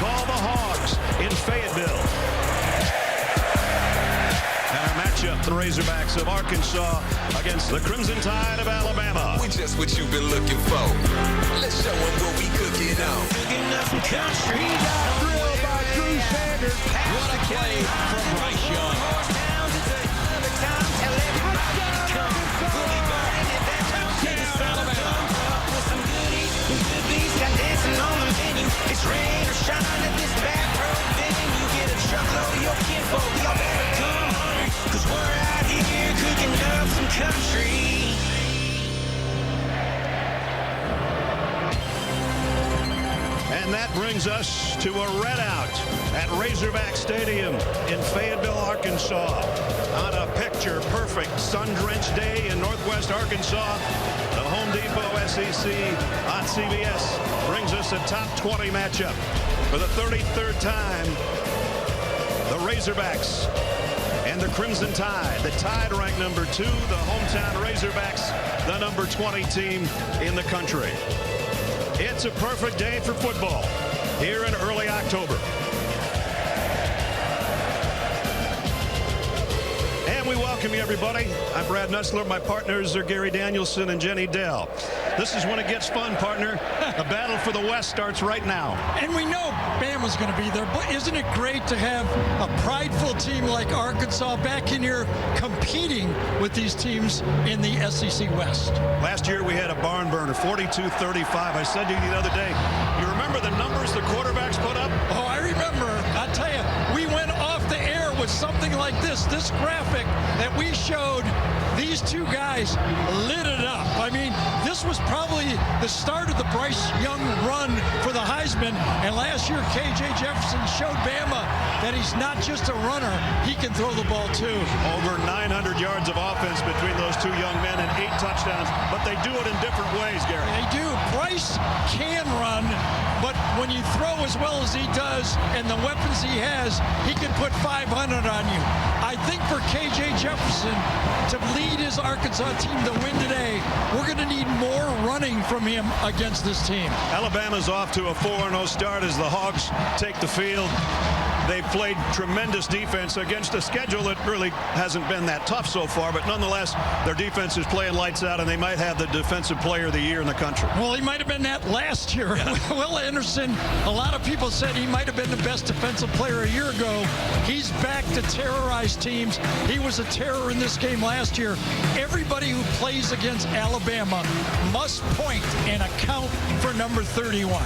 call the Hogs in Fayetteville. And our matchup, the Razorbacks of Arkansas against the Crimson Tide of Alabama. We just what you've been looking for. Let's show them what we cooking on. Cooking up some country. Drill by Drew Sanders. What a play from Bryce Young. It's rain or shine at this back road venue. You get a truckload of your kinfolk. Y'all better come hungry, 'cause we're out here cooking up some country. And that brings us to a readout at Razorback Stadium in Fayetteville, Arkansas. On a picture-perfect sun-drenched day in northwest Arkansas, the Home Depot SEC on CBS brings us a top 20 matchup. For the 33rd time, the Razorbacks and the Crimson Tide. The Tide ranked number 2, the hometown Razorbacks, the number 20 team in the country. It's a perfect day for football here in early October. And we welcome you, everybody. I'm Brad Nussler. My partners are Gary Danielson and Jenny Dell. This is when it gets fun, partner. The battle for the West starts right now. And we know Bama's going to be there, but isn't it great to have a prideful team like Arkansas back in here competing with these teams in the SEC West? Last year we had a barn burner, 42-35. I said to you the other day, you remember the numbers the quarterbacks put up? Oh, I remember. I tell you, we went off the air with something like this graphic that we showed. These two guys lit it up. I mean, this was probably the start of the Bryce Young run for the Heisman. And last year, KJ Jefferson showed Bama that he's not just a runner. He can throw the ball, too. Over 900 yards of offense between those two young men and 8 touchdowns. But they do it in different ways, Gary. They do. Bryce can run, but when you throw as well as he does and the weapons he has, he can put 500 on you. I think for KJ Jefferson to lead his Arkansas team to win today, we're going to need more running from him against this team. Alabama's off to a 4-0 start as the Hogs take the field. They've played tremendous defense against a schedule that really hasn't been that tough so far, but nonetheless, their defense is playing lights out, and they might have the defensive player of the year in the country. Well, he might have been that last year. Yeah. Will Anderson, a lot of people said he might have been the best defensive player a year ago. He's back to terrorize teams. He was a terror in this game last year. Everybody who plays against Alabama must point and account for number 31.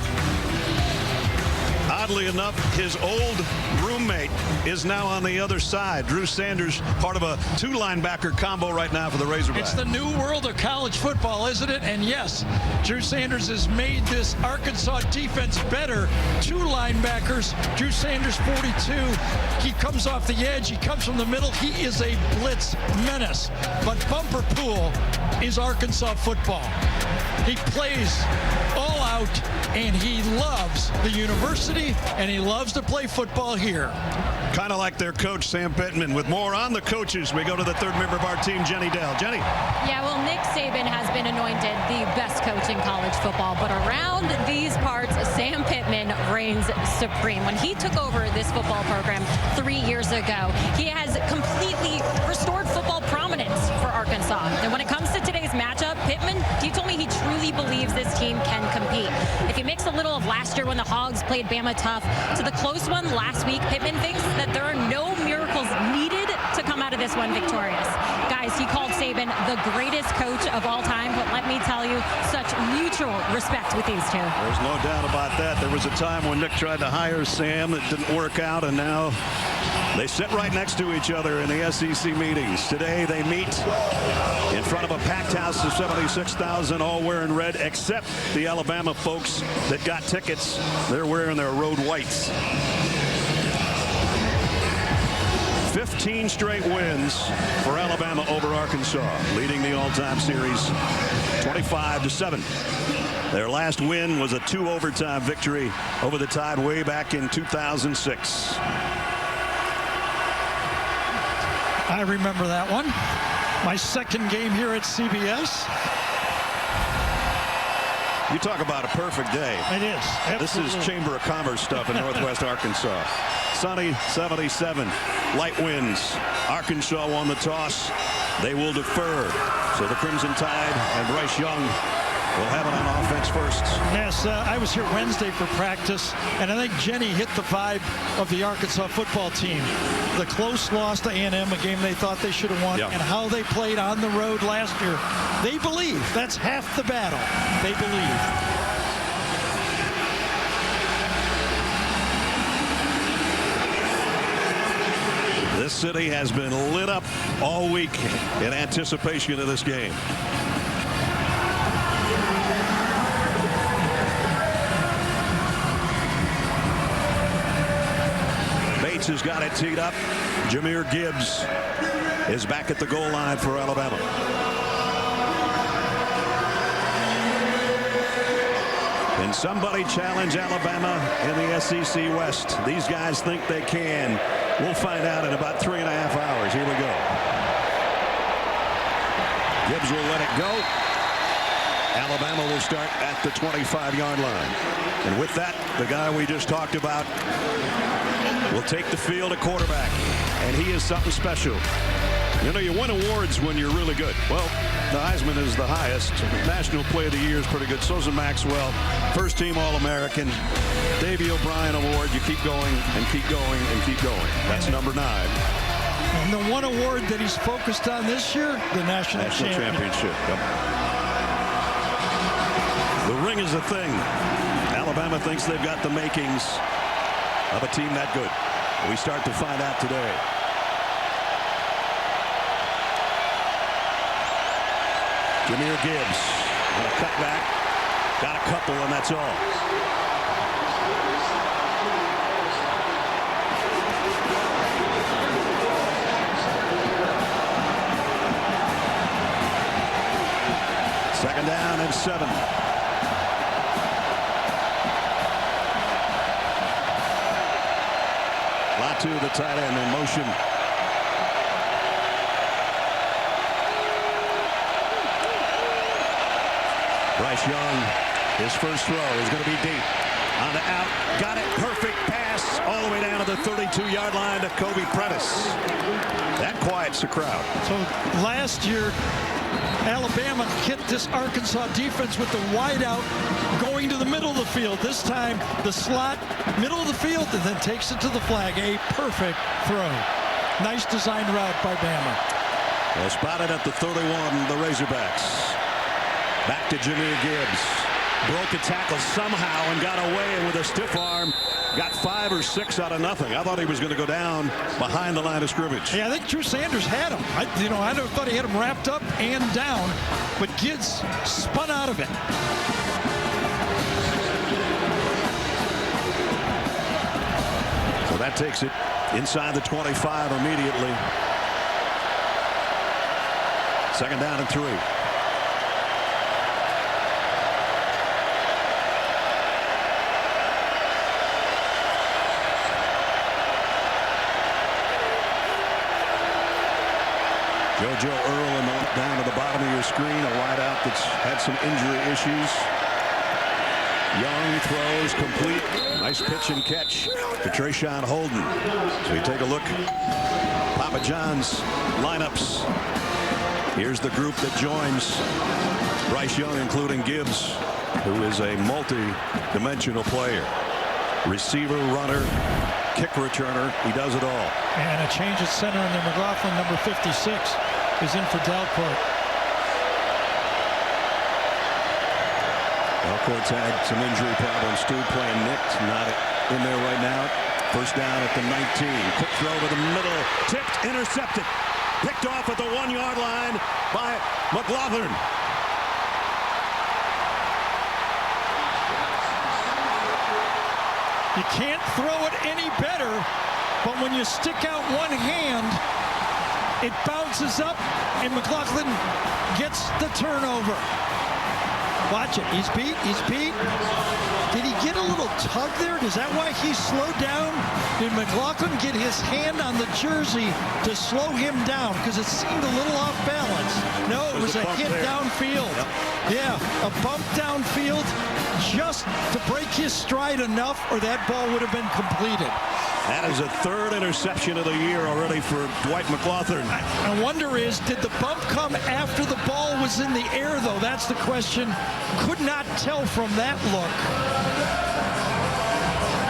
Oddly enough, his old roommate is now on the other side. Drew Sanders, part of a 2-linebacker combo right now for the Razorbacks. It's the new world of college football, isn't it? And yes, Drew Sanders has made this Arkansas defense better. 2 linebackers, Drew Sanders 42. He comes off the edge, he comes from the middle. He is a blitz menace. But Bumper Pool is Arkansas football. He plays all out, and he loves the university, and he loves to play football here. Kind of like their coach, Sam Pittman. With more on the coaches, we go to the third member of our team, Jenny Dell. Jenny? Yeah, well, Nick Saban has been anointed the best coach in college football, but around these parts, Sam Pittman reigns supreme. When he took over this football program 3 years ago, he has completely restored football prominence for Arkansas. And when it comes to today's matchup, Pittman, he told me he truly believes this team can compete. If you mix a little of last year when the Hogs played Bama tough to the close one last week, Pittman thinks that there are no miracles needed to come out of this one victorious. Guys, he called Saban the greatest coach of all time, but let me tell you, such mutual respect with these two. There's no doubt about that. There was a time when Nick tried to hire Sam. It didn't work out, and now they sit right next to each other in the SEC meetings. Today they meet in front of a packed house of 76,000, all wearing red, except the Alabama folks that got tickets. They're wearing their road whites. 15 straight wins for Alabama over Arkansas, leading the all-time series 25-7. Their last win was a 2-overtime victory over the Tide way back in 2006. I remember that one. My second game here at CBS. You talk about a perfect day. It is. Absolutely. This is Chamber of Commerce stuff in Northwest Arkansas. Sunny, 77. Light winds. Arkansas won the toss. They will defer. So the Crimson Tide and Bryce Young will have it on offense first. Yes, I was here Wednesday for practice, and I think Jenny hit the vibe of the Arkansas football team. The close loss to A&M, a game they thought they should have won, and how they played on the road last year. They believe. That's half the battle. They believe. This city has been lit up all week in anticipation of this game. Bates has got it teed up. Jahmyr Gibbs is back at the goal line for Alabama. Can somebody challenge Alabama in the SEC West? These guys think they can. We'll find out in about 3.5 hours. Here we go. Gibbs will let it go. Alabama will start at the 25-yard line. And with that, the guy we just talked about will take the field at quarterback. And he is something special. You know, you win awards when you're really good. Well, the Heisman is the highest. National Play of the Year is pretty good. So's a Maxwell. First team All-American. Davey O'Brien Award. You keep going and keep going and keep going. That's number 9. And the one award that he's focused on this year, the National Championship. Yep. The ring is a thing. Alabama thinks they've got the makings of a team that good. We start to find out today. Jahmyr Gibbs on a cutback. Got a couple, and that's all. Second down and 7. Latu, the tight end, in motion. Bryce Young, his first throw is going to be deep. On the out, got it, perfect pass all the way down to the 32-yard line to Kobe Prentice. That quiets the crowd. So last year, Alabama hit this Arkansas defense with the wide out going to the middle of the field. This time, the slot, middle of the field, and then takes it to the flag. A perfect throw. Nice designed route by Bama. Well, spotted at the 31, the Razorbacks. Back to Jahmyr Gibbs. Broke a tackle somehow and got away, and with a stiff arm, got 5 or 6 out of nothing. I thought he was going to go down behind the line of scrimmage. Yeah, I think Drew Sanders had him. I never thought he had him wrapped up and down, but Gibbs spun out of it. So that takes it inside the 25 immediately. Second down and 3. JoJo Earl down to the bottom of your screen, a wideout that's had some injury issues. Young throws complete. Nice pitch and catch to Trayshawn Holden. So we take a look. Papa John's lineups. Here's the group that joins Bryce Young, including Gibbs, who is a multi-dimensional player. Receiver, runner, kick returner. He does it all. And a change at center, and then McLaughlin, number 56, is in for Delcourt. Delcourt's had some injury problems too, playing nicked, not in there right now. First down at the 19. Quick throw to the middle, tipped, intercepted. Picked off at the 1-yard line by McLaughlin. You can't throw it any better, but when you stick out one hand, it bounces up, and McLaughlin gets the turnover. Watch it. He's beat. Did he get a little tug there? Is that why he slowed down? Did McLaughlin get his hand on the jersey to slow him down? Because it seemed a little off balance. No, it was a hit downfield. Yep. Yeah, a bump downfield just to break his stride enough, or that ball would have been completed. That is a third interception of the year already for Dwight McLaughlin. I wonder is, did the bump come after the ball was in the air, though? That's the question. Could not tell from that look.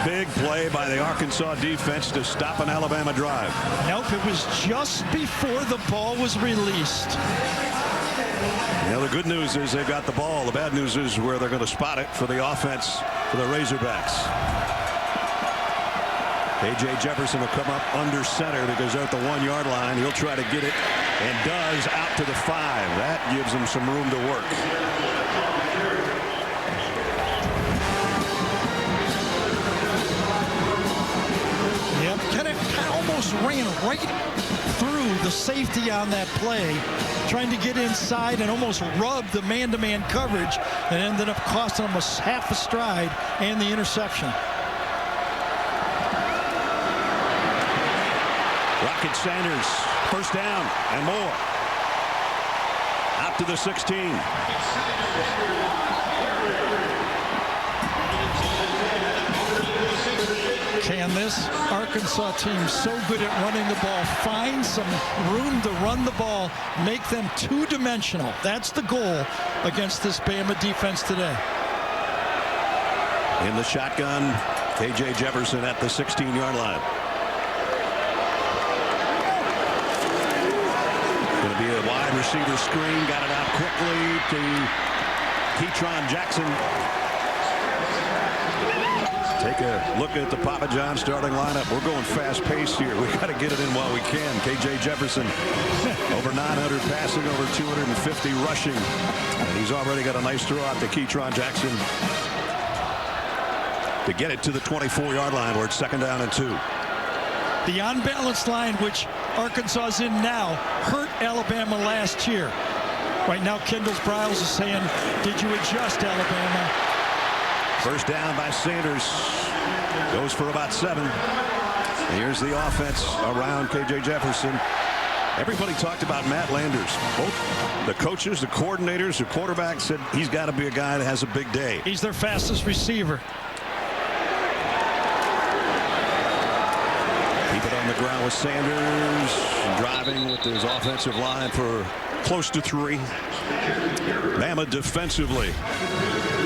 Big play by the Arkansas defense to stop an Alabama drive. Nope, it was just before the ball was released. Yeah, the good news is they've got the ball. The bad news is where they're going to spot it for the offense for the Razorbacks. A.J. Jefferson will come up under center because they're at the 1 yard line. He'll try to get it and does out to the 5. That gives him some room to work. Yep, kind of almost ran right through the safety on that play, trying to get inside and almost rubbed the man-to-man coverage, and ended up costing him half a stride and the interception. Rocket Sanders, first down and more. Out to the 16. Can this Arkansas team, so good at running the ball, find some room to run the ball, make them two-dimensional? That's the goal against this Bama defense today. In the shotgun, A.J. Jefferson at the 16-yard line. Going to be a wide receiver screen. Got it out quickly to Ketron Jackson. Take a look at the Papa John starting lineup. We're going fast-paced here. We got to get it in while we can. K.J. Jefferson, over 900 passing, over 250 rushing. And he's already got a nice throw out to Ketron Jackson to get it to the 24-yard line where it's second down and 2. The unbalanced line, which Arkansas is in now, hurt Alabama last year. Right now, Kendall Briles is saying, did you adjust, Alabama? First down by Sanders. Goes for about 7. Here's the offense around K.J. Jefferson. Everybody talked about Matt Landers. Both the coaches, the coordinators, the quarterback said he's got to be a guy that has a big day. He's their fastest receiver. Keep it on the ground with Sanders. Driving with his offensive line for close to 3. Bama defensively.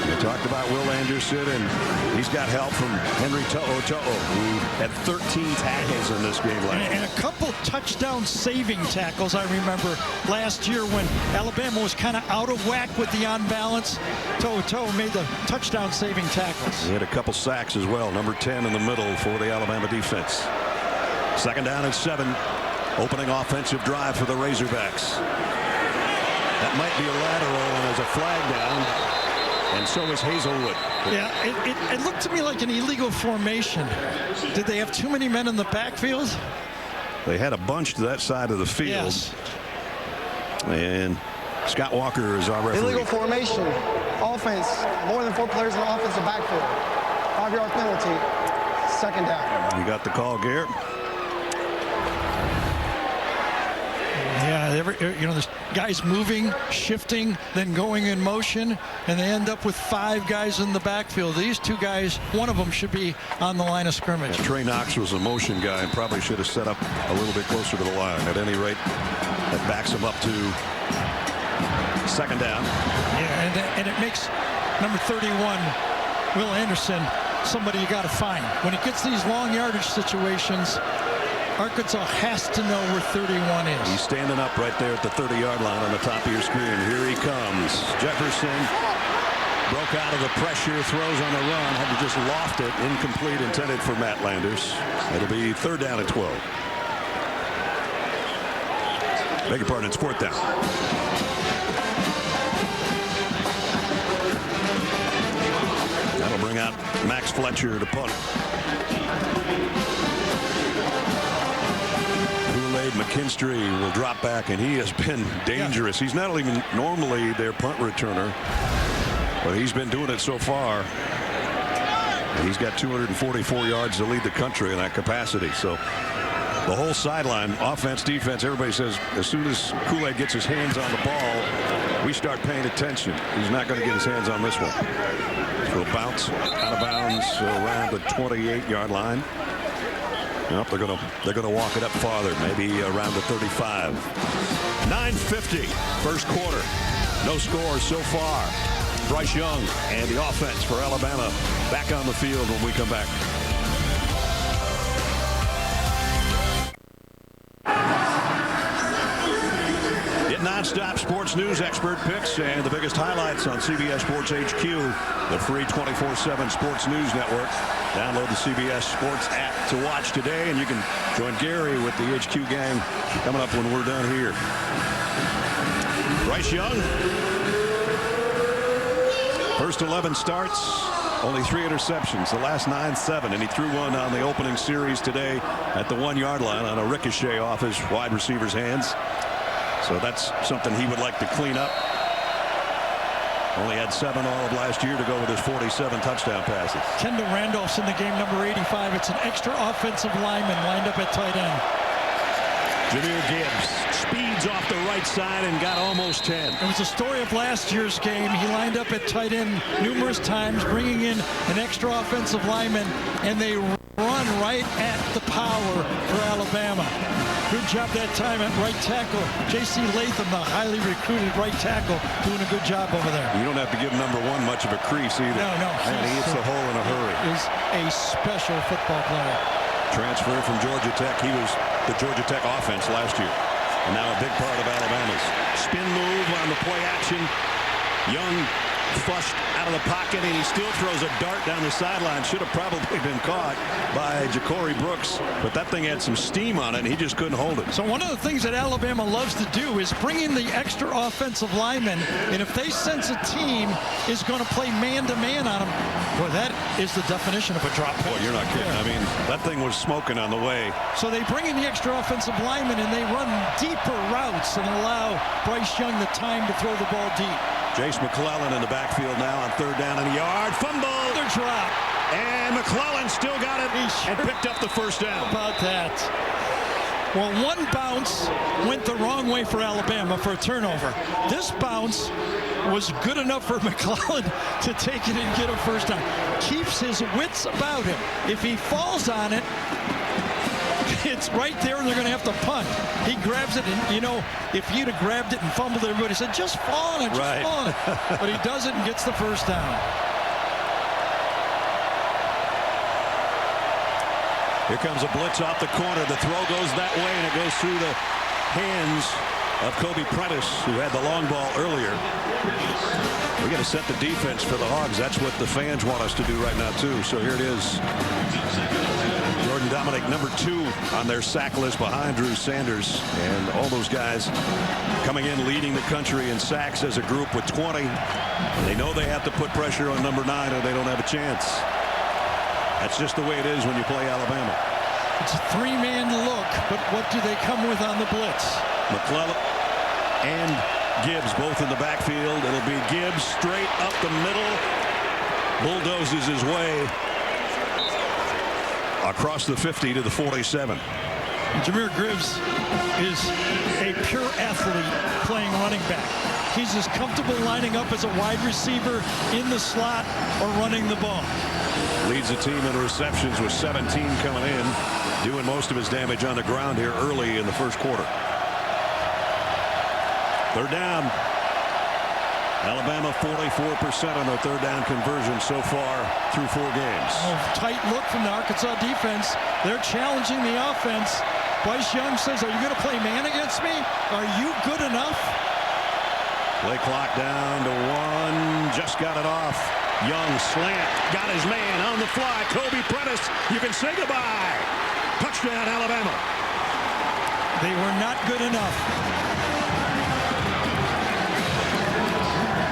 We talked about Will Anderson, and he's got help from Henry To'o, who had 13 tackles in this game last year. And a couple touchdown saving tackles, I remember last year when Alabama was kind of out of whack with the on-balance. To'o made the touchdown saving tackles. He had a couple sacks as well. Number 10 in the middle for the Alabama defense. Second down and 7. Opening offensive drive for the Razorbacks. That might be a lateral, and there's a flag down. And so is Hazelwood. Yeah, it looked to me like an illegal formation. Did they have too many men in the backfield? They had a bunch to that side of the field. Yes. And Scott Walker is our referee. Illegal formation. Offense. More than 4 players in the offensive backfield. 5-yard penalty. Second down. You got the call, Garrett. Yeah, there's guys moving, shifting, then going in motion, and they end up with 5 guys in the backfield. These 2 guys, one of them should be on the line of scrimmage. And Trey Knox was a motion guy and probably should have set up a little bit closer to the line. At any rate, that backs him up to second down. Yeah, and it makes number 31, Will Anderson, somebody you got to find. When it gets these long yardage situations, Arkansas has to know where 31 is. He's standing up right there at the 30-yard line on the top of your screen. Here he comes. Jefferson broke out of the pressure, throws on the run, had to just loft it. Incomplete, intended for Matt Landers. It'll be third down and 12. Beg your pardon, it's fourth down. That'll bring out Max Fletcher to punt. McKinstry will drop back, and he has been dangerous. He's not even normally their punt returner, but he's been doing it so far. And he's got 244 yards to lead the country in that capacity. So the whole sideline, offense, defense, everybody says as soon as Kool-Aid gets his hands on the ball, we start paying attention. He's not going to get his hands on this one. So a bounce out of bounds around the 28-yard line. Nope, they're gonna walk it up farther, maybe around the 35. 9:50 first quarter. No scores so far. Bryce Young and the offense for Alabama back on the field when we come back. Non-stop sports news, expert picks, and the biggest highlights on CBS Sports HQ, the free 24/7 Sports News Network. Download the CBS Sports app to watch today, and you can join Gary with the HQ gang coming up when we're done here. Bryce Young, first 11 starts, only 3 interceptions, the last 9, 7, and he threw one on the opening series today at the 1-yard line on a ricochet off his wide receiver's hands. So that's something he would like to clean up. Only had 7 all of last year to go with his 47 touchdown passes. Kendall Randolph's in the game, number 85. It's an extra offensive lineman lined up at tight end. Jahmyr Gibbs speeds off the right side and got almost 10. It was a story of last year's game. He lined up at tight end numerous times, bringing in an extra offensive lineman, and they run right at the power for Alabama. Good job that time at right tackle. J.C. Latham, the highly recruited right tackle, doing a good job over there. You don't have to give number 1 much of a crease either. No. And he hits the hole in a hurry. Is a special football player. Transfer from Georgia Tech. He was the Georgia Tech offense last year. And now a big part of Alabama's. Spin move on the play action. Young flushed out of the pocket, and he still throws a dart down the sideline. Should have probably been caught by Ja'Cory Brooks, but that thing had some steam on it, and he just couldn't hold it. So one of the things that Alabama loves to do is bring in the extra offensive linemen, and if they sense a team is going to play man-to-man on them, boy, that is the definition of a drop pass. Boy, you're not kidding. Yeah. I mean, that thing was smoking on the way. So they bring in the extra offensive linemen, and they run deeper routes and allow Bryce Young the time to throw the ball deep. Jace McClellan in the backfield now on 3rd down and a yard. Fumble. Another drop. And McClellan still got it and picked up the first down. How about that? Well, one bounce went the wrong way for Alabama for a turnover. This bounce was good enough for McClellan to take it and get a first down. Keeps his wits about him. If he falls on it, it's right there, and they're going to have to punt. He grabs it, and, you know, if he'd have grabbed it and fumbled it, everybody said, just fall on it, just fall on it. But he does it and gets the first down. Here comes a blitz off the corner. The throw goes that way, and it goes through the hands of Kobe Prentice, who had the long ball earlier. We got to set the defense for the Hogs. That's what the fans want us to do right now, too. So here it is. Jordan Dominic, number 2 on their sack list behind Drew Sanders. And all those guys coming in, leading the country in sacks as a group with 20. They know they have to put pressure on number 9 or they don't have a chance. That's just the way it is when you play Alabama. It's a 3-man look, but what do they come with on the blitz? McClellan and Gibbs both in the backfield. It'll be Gibbs straight up the middle. Bulldozes his way across the 50 to the 47. Jahmyr Gibbs is a pure athlete playing running back. He's as comfortable lining up as a wide receiver in the slot or running the ball. Leads the team in receptions with 17 coming in, doing most of his damage on the ground here early in the first quarter. 3rd down. Alabama 44% on their 3rd down conversion so far through 4 games. Oh, tight look from the Arkansas defense. They're challenging the offense. Bryce Young says, are you going to play man against me? Are you good enough? Play clock down to 1. Just got it off. Young slant. Got his man on the fly. Kobe Prentice. You can say goodbye. Touchdown, Alabama. They were not good enough.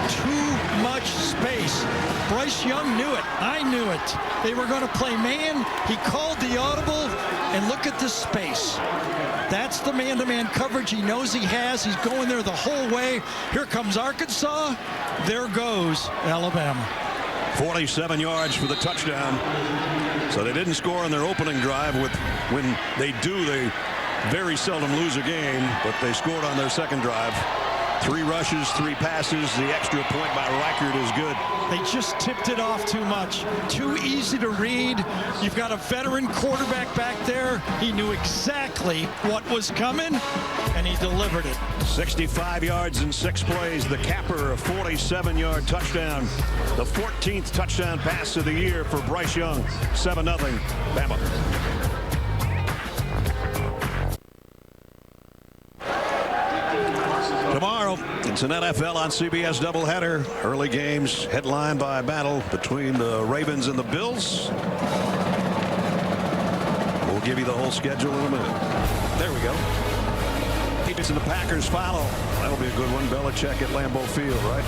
Too much space. Bryce Young knew it. I knew it. They were going to play man. He called the audible, and look at this space. That's the man-to-man coverage he knows he has. He's going there the whole way. Here comes Arkansas. There goes Alabama. 47 yards for the touchdown. So they didn't score on their opening drive. When they do, they very seldom lose a game, but they scored on their second drive. 3 rushes, 3 passes. The extra point by Reichert is good. They just tipped it off too much. Too easy to read. You've got a veteran quarterback back there. He knew exactly what was coming, and he delivered it. 65 yards in 6 plays. The capper, a 47-yard touchdown. The 14th touchdown pass of the year for Bryce Young. 7-0, Bama. Tomorrow, it's an NFL on CBS doubleheader. Early games headlined by a battle between the Ravens and the Bills. We'll give you the whole schedule in a minute. There we go. Patriots and the Packers follow. That'll be a good one. Belichick at Lambeau Field, right?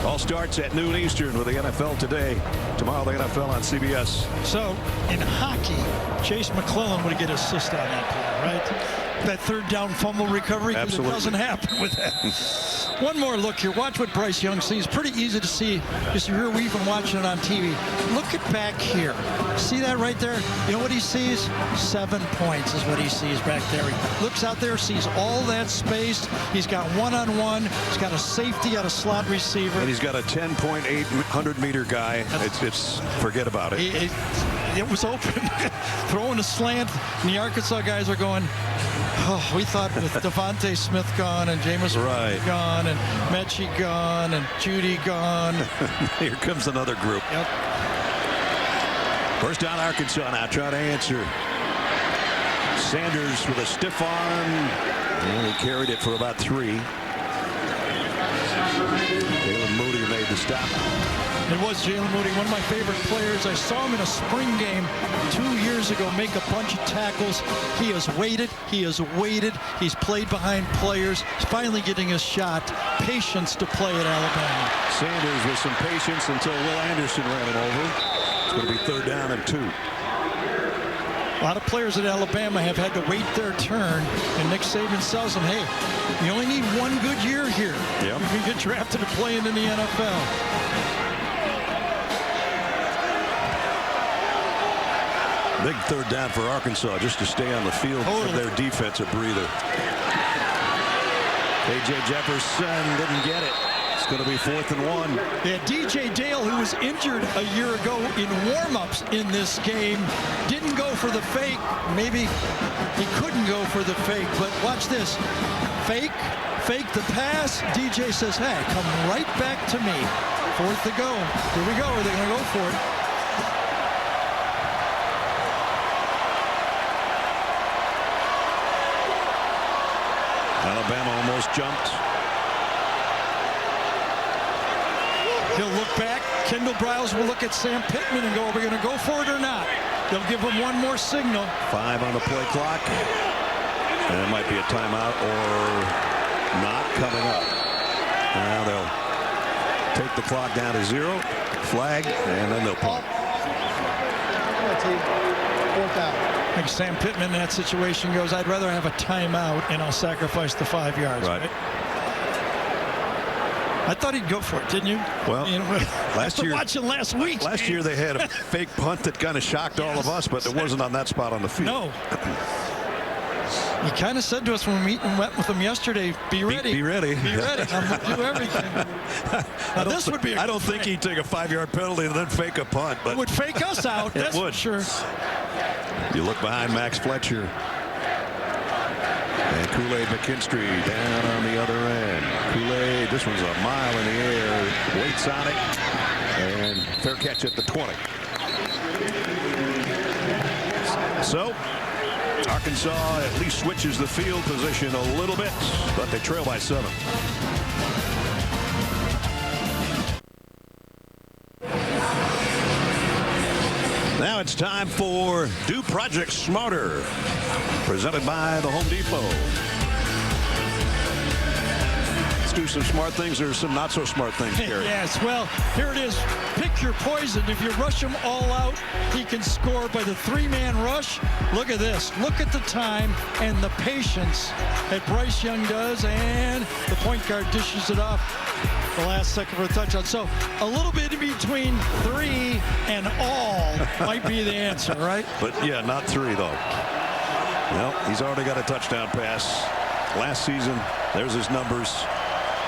All starts at noon Eastern with the NFL today. Tomorrow, the NFL on CBS. So, in hockey, Chase McClellan would get an assist on that play, right? That third down fumble recovery. Absolutely. It doesn't happen with that. One more look here. Watch what Bryce Young sees. Pretty easy to see. Just here, we've been watching it on TV. Look at back here. See that right there? You know what he sees? 7 points is what he sees back there. He looks out there, sees all that space. He's got one-on-one. He's got a safety, got a slot receiver. And he's got a 10.8 100-meter guy. It's forget about it. It was open. Throwing a slant, and the Arkansas guys are going, oh, we thought with Devontae Smith gone and Jameis gone and Mechie gone and Judy gone. Here comes another group. Yep. First down, Arkansas now trying to answer. Sanders with a stiff arm. And he carried it for about 3. Jalen Moody made the stop. It was Jalen Moody, one of my favorite players. I saw him in a spring game 2 years ago make a bunch of tackles. He has waited. He has waited. He's played behind players. He's finally getting his shot. Patience to play at Alabama. Sanders with some patience until Will Anderson ran him over. It's going to be 3rd down and 2. A lot of players at Alabama have had to wait their turn, and Nick Saban tells them, hey, you only need one good year here. Yep. You can get drafted to playing in the NFL. Big 3rd down for Arkansas just to stay on the field for their defense, a breather. A.J. Jefferson didn't get it. It's going to be 4th and 1. Yeah, DJ Dale, who was injured a year ago in warm-ups in this game, didn't go for the fake. Maybe he couldn't go for the fake, but watch this. Fake the pass. DJ says, hey, come right back to me. 4th to go. Here we go. Are they going to go for it? Alabama almost jumped. He'll look back. Kendall Briles will look at Sam Pittman and go, are we going to go for it or not? They'll give him one more signal. 5 on the play clock. And it might be a timeout or not coming up. Now they'll take the clock down to 0. Flag, and then they'll punt. 4th down. I think Sam Pittman in that situation goes, I'd rather have a timeout and I'll sacrifice the 5 yards. Right. I thought he'd go for it, didn't you? Well, you know, last year, watching last week. Last year they had a fake punt that kind of shocked all of us, but it wasn't on that spot on the field. No. He kind of said to us when we went with him yesterday, be ready. Be ready. Be ready. I'm going to do everything. This would be I don't think he'd take a 5-yard penalty and then fake a punt. But it would fake us out, that's would. for sure. You look behind Max Fletcher. And Kool-Aid McKinstry down on the other end. Kool-Aid, this one's a mile in the air. Waits on it. And fair catch at the 20. So, Arkansas at least switches the field position a little bit, but they trail by 7. Now it's time for Do Project Smarter, presented by the Home Depot. Let's do some smart things or some not so smart things, Gary. Yes, well, here it is. Pick your poison. If you rush him all out, he can score by the 3-man rush. Look at this. Look at the time and the patience that Bryce Young does, and the point guard dishes it off. the last second for a touchdown. So a little bit in between 3 and all might be the answer, right? But yeah, not 3 though. Well, he's already got a touchdown pass last season. There's his numbers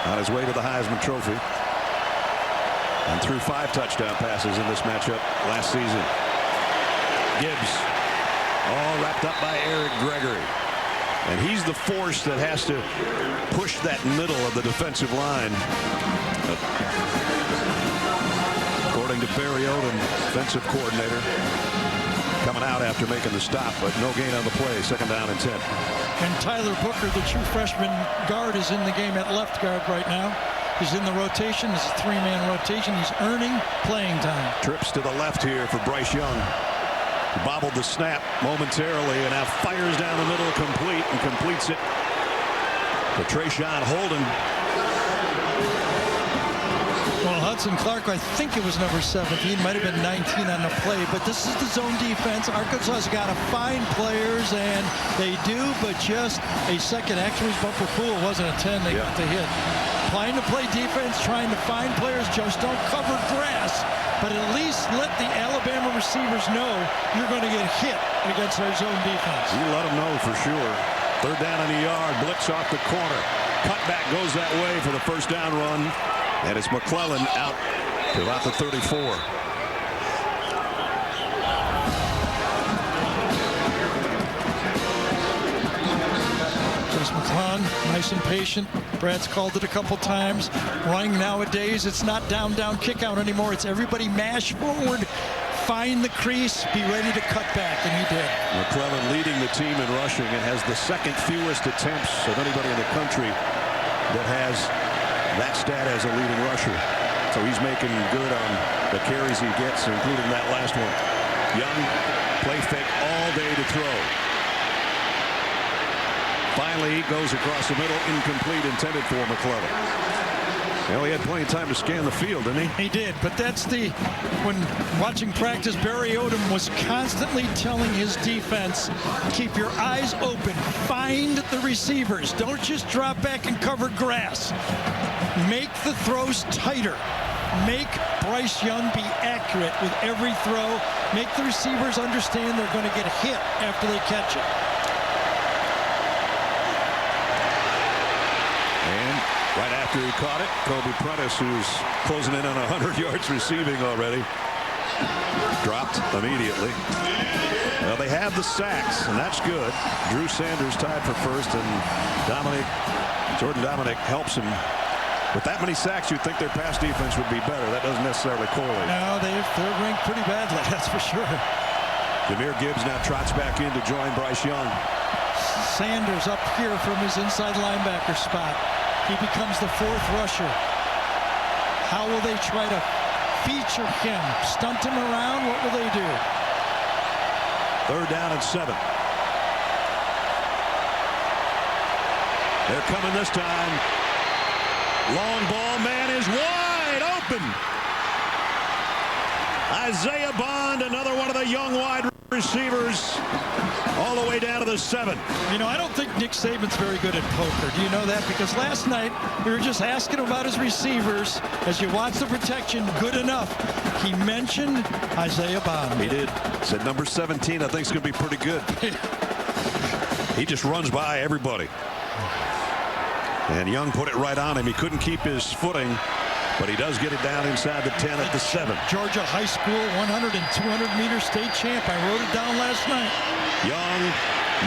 on his way to the Heisman Trophy. And threw 5 touchdown passes in this matchup last season. Gibbs, all wrapped up by Eric Gregory. And he's the force that has to push that middle of the defensive line. According to Barry Odom, defensive coordinator, coming out after making the stop, but no gain on the play. 2nd down and 10. And Tyler Booker, the true freshman guard, is in the game at left guard right now. He's in the rotation. It's a 3-man rotation. He's earning playing time. Trips to the left here for Bryce Young. He bobbled the snap momentarily and now fires down the middle complete and completes it to Trayshawn Holden. Well, Hudson Clark, I think it was number 17, might have been 19 on the play, but this is the zone defense. Arkansas's got to find players, and they do, but just a second. Actually, it was Bumper Pool. It wasn't a 10. They got the hit. Applying to play defense, trying to find players. Just don't cover grass, but at least let the Alabama receivers know you're going to get hit against our zone defense. You let them know for sure. 3rd down in the yard, blitz off the corner. Cutback goes that way for the 1st down run, and it's McClellan out to about the 34. Chris McClellan, nice and patient. Brad's called it a couple times. Running nowadays, it's not down, kick out anymore. It's everybody mash forward, find the crease, be ready to cut back, and he did. McClellan leading the team in rushing and has the 2nd fewest attempts of anybody in the country that has that stat as a leading rusher. So he's making good on the carries he gets, including that last one. Young, play fake all day to throw. Finally, he goes across the middle, incomplete, intended for McClellan. Well, he had plenty of time to scan the field, didn't he? He did, but that's when watching practice, Barry Odom was constantly telling his defense, keep your eyes open, find the receivers. Don't just drop back and cover grass. Make the throws tighter. Make Bryce Young be accurate with every throw. Make the receivers understand they're going to get hit after they catch it. Right after he caught it, Kobe Prentice, who's closing in on 100 yards receiving already, dropped immediately. Well, they have the sacks, and that's good. Drew Sanders tied for 1st, and Jordan Dominic helps him. With that many sacks, you'd think their pass defense would be better. That doesn't necessarily correlate. No, they're ranked pretty badly, that's for sure. Jahmyr Gibbs now trots back in to join Bryce Young. Sanders up here from his inside linebacker spot. He becomes the 4th rusher. How will they try to feature him? Stunt him around? What will they do? 3rd down and 7. They're coming this time. Long ball, man is wide open. Isaiah Bond, another one of the young wide receivers, all the way down to the 7. You know, I don't think Nick Saban's very good at poker. Do you know that? Because last night we were just asking him about his receivers. As you watch the protection, good enough. He mentioned Isaiah Bond. He did. Said number 17, I think is going to be pretty good. He just runs by everybody. And Young put it right on him. He couldn't keep his footing, but he does get it down inside the 10 at the 7. Georgia High School 100 and 200 meter state champ. I wrote it down last night. Young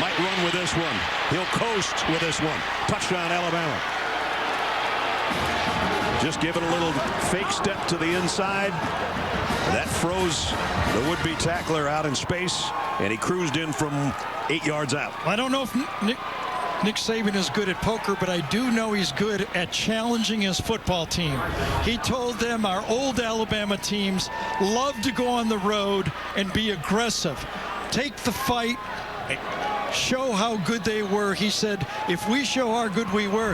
might run with this one. He'll coast with this one. Touchdown, Alabama. Just give it a little fake step to the inside. That froze the would-be tackler out in space, and he cruised in from 8 yards out. I don't know if Nick Saban is good at poker, but I do know he's good at challenging his football team. He told them our old Alabama teams love to go on the road and be aggressive. Take the fight, show how good they were. He said, if we show how good we were,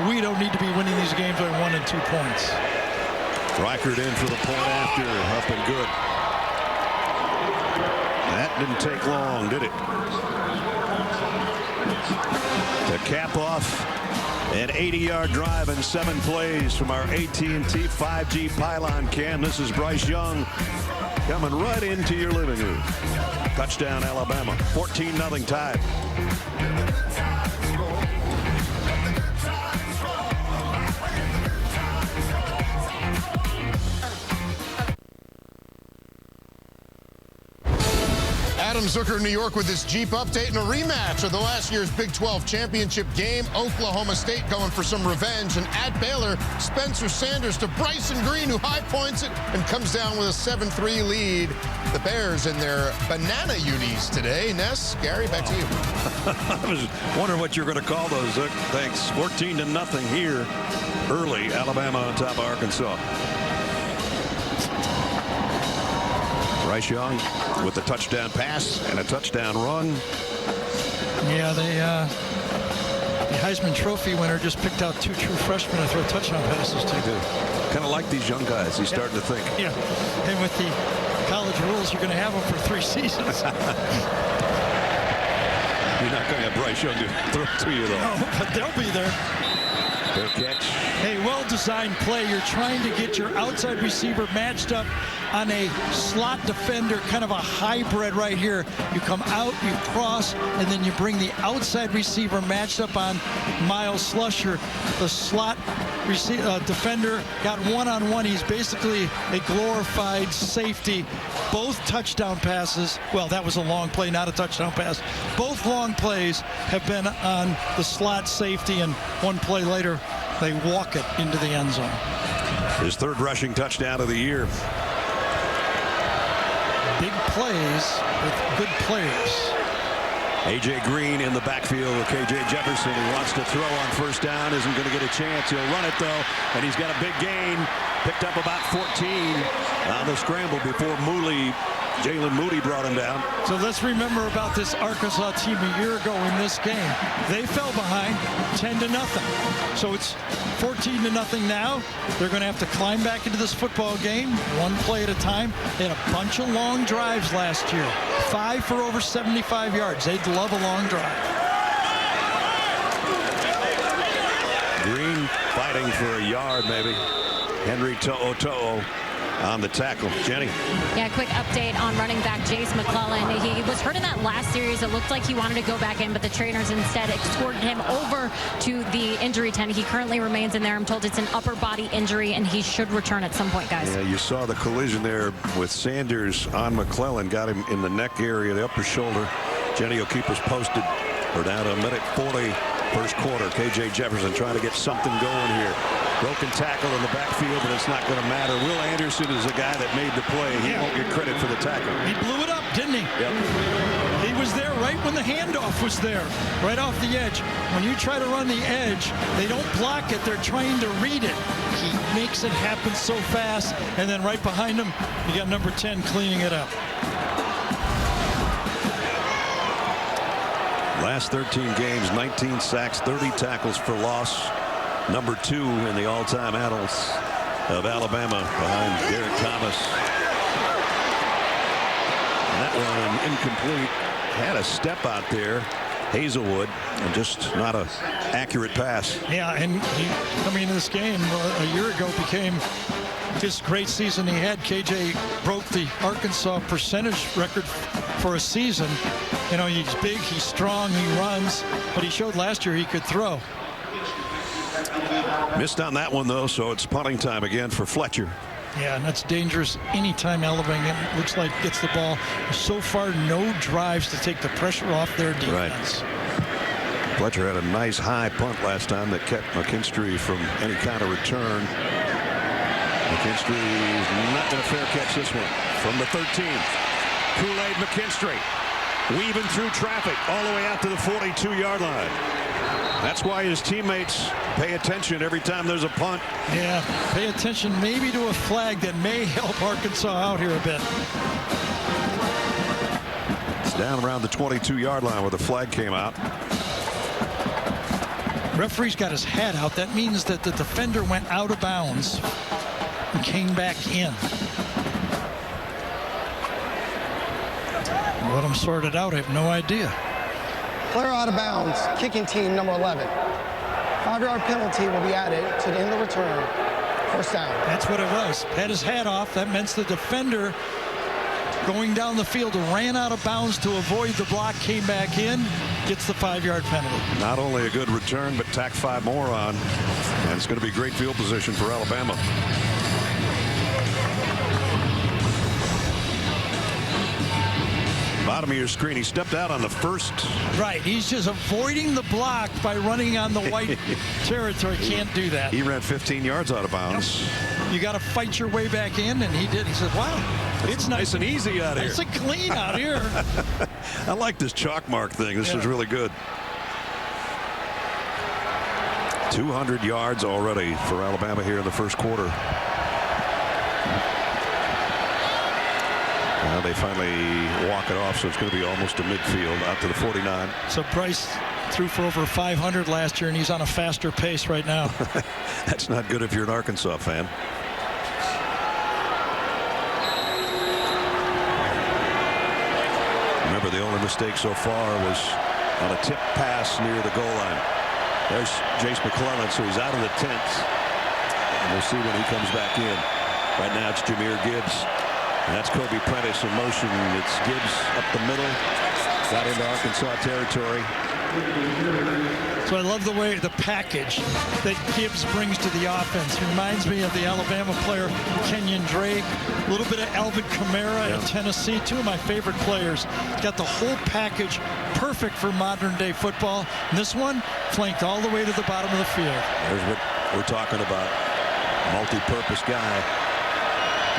we don't need to be winning these games by 1 and 2 points. Reichert in for the point after, up and good. That didn't take long, did it? To cap off An 80-yard drive in 7 plays from our AT&T 5G pylon cam. This is Bryce Young coming right into your living room. Touchdown, Alabama. 14-0 tie. Adam Zucker, New York, with this Jeep update and a rematch of the last year's Big 12 championship game. Oklahoma State going for some revenge. And at Baylor, Spencer Sanders to Bryson Green, who high points it and comes down with a 7-3 lead. The Bears in their banana unis today. Ness, Gary, back to you. I was wondering what you're going to call those. Thanks. 14-0 here early. Alabama on top of Arkansas. Bryce Young with a touchdown pass and a touchdown run. Yeah, the Heisman Trophy winner just picked out 2 true freshmen to throw touchdown passes to. Kind of like these young guys. He's starting to think. Yeah, and with the college rules, you're going to have them for 3 seasons. You're not going to have Bryce Young to throw to you, though. No, but they'll be there. Fair catch. Hey, well-designed play. You're trying to get your outside receiver matched up on a slot defender, kind of a hybrid right here. You come out, you cross, and then you bring the outside receiver matched up on Miles Slusher. The slot defender got one-on-one. He's basically a glorified safety. Both touchdown passes, well, that was a long play, not a touchdown pass. Both long plays have been on the slot safety, and one play later, they walk it into the end zone. His 3rd rushing touchdown of the year. Big plays with good players. A.J. Green in the backfield with K.J. Jefferson. He wants to throw on 1st down. Isn't going to get a chance. He'll run it, though. And he's got a big gain. Picked up about 14 on the scramble before Jalen Moody brought him down. So let's remember about this Arkansas team a year ago in this game. They fell behind 10-0. So it's 14-0 now. They're going to have to climb back into this football game, one play at a time. They had a bunch of long drives last year. 5 for over 75 yards. They'd love a long drive. Green fighting for a yard, maybe. Henry To'o on the tackle. Jenny. Yeah, quick update on running back Jace McClellan. He was hurt in that last series. It looked like he wanted to go back in, but the trainers instead escorted him over to the injury tent. He currently remains in there. I'm told it's an upper body injury, and he should return at some point, guys. Yeah, you saw the collision there with Sanders on McClellan. Got him in the neck area, the upper shoulder. Jenny will keep us posted. We're down to a minute 40, 1st quarter. K.J. Jefferson trying to get something going here. Broken tackle in the backfield, but it's not going to matter. Will Anderson is the guy that made the play. He won't get credit for the tackle. He blew it up, didn't he? Yep. He was there right when the handoff was there, right off the edge. When you try to run the edge, they don't block it. They're trying to read it. He makes it happen so fast, and then right behind him, you got number 10 cleaning it up. Last 13 games, 19 sacks, 30 tackles for loss. Number 2 in the all-time annals of Alabama behind Derek Thomas. And that one incomplete. Had a step out there, Hazelwood, and just not an accurate pass. Yeah, and he, coming into this game a year ago, became this great season he had. KJ broke the Arkansas percentage record for a season. You know, he's big, he's strong, he runs, but he showed last year he could throw. Missed on that one, though, so it's punting time again for Fletcher. Yeah, and that's dangerous anytime Alabama looks like gets the ball. So far, no drives to take the pressure off their defense. Right. Fletcher had a nice high punt last time that kept McKinstry from any kind of return. McKinstry is not going to fair catch this one from the 13th. Kool-Aid McKinstry weaving through traffic all the way out to the 42-yard line. That's why his teammates pay attention every time there's a punt. Yeah, pay attention maybe to a flag that may help Arkansas out here a bit. It's down around the 22-yard line where the flag came out. Referee's got his hat out. That means that the defender went out of bounds and came back in. Let him sort it out. I have no idea. Player out of bounds, kicking team number 11. 5-yard penalty will be added to the end of the return. First down. That's what it was. Had his hat off. That meant the defender going down the field ran out of bounds to avoid the block, came back in, gets the 5-yard penalty. Not only a good return, but tack 5 more on. And it's going to be great field position for Alabama. Bottom of your screen, he stepped out on the first. Right, he's just avoiding the block by running on the white territory. Can't do that. He ran 15 yards out of bounds. Yep. You got to fight your way back in, and he did. He said, wow, it's nice and easy out here. Nice and clean out here. I like this chalk mark thing. This is really good. 200 yards already for Alabama here in the first quarter. Now they finally walk it off, so it's going to be almost to midfield, out to the 49. So Bryce threw for over 500 last year, and he's on a faster pace right now. That's not good if you're an Arkansas fan. Remember, the only mistake so far was on a tip pass near the goal line. There's Jace McClellan, so he's out of the tent. And we'll see when he comes back in. Right now it's Jahmyr Gibbs. And that's Kobe Prentice in motion. It's Gibbs up the middle. Got into Arkansas territory. So I love the way the package that Gibbs brings to the offense. Reminds me of the Alabama player Kenyon Drake. A little bit of Alvin Kamara in Tennessee. Two of my favorite players. Got the whole package perfect for modern day football. And this one flanked all the way to the bottom of the field. There's what we're talking about. Multi-purpose guy.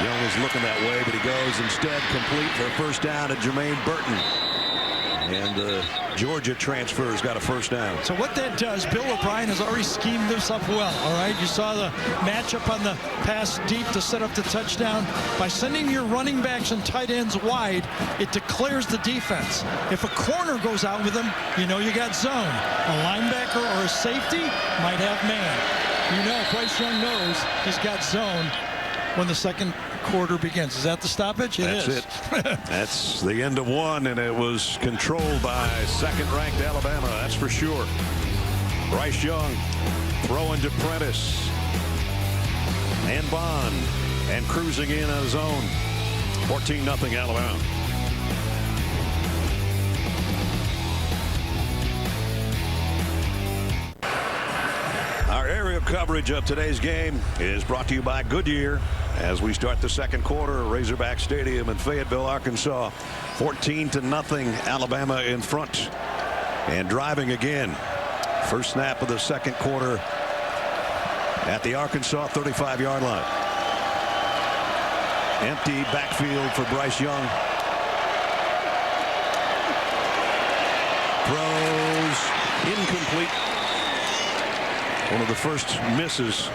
Young is looking that way, but he goes instead complete for a first down to Jermaine Burton. And the Georgia transfer's got a first down. So what that does, Bill O'Brien has already schemed this up well, all right? You saw the matchup on the pass deep to set up the touchdown. By sending your running backs and tight ends wide, it declares the defense. If a corner goes out with them, you know you got zone. A linebacker or a safety might have man. You know, Bryce Young knows he's got zone when the second quarter begins. Is that the stoppage? That's it. That's the end of one, and it was controlled by second-ranked Alabama. That's for sure. Bryce Young throwing to Prentice and Bond, and cruising in on his own. 14-0 Alabama. Our aerial coverage of today's game is brought to you by Goodyear. As we start the second quarter at Razorback Stadium in Fayetteville, Arkansas, 14-0 Alabama in front and driving again. First snap of the second quarter at the Arkansas 35-yard line. Empty backfield for Bryce Young. Throws incomplete. One of the first misses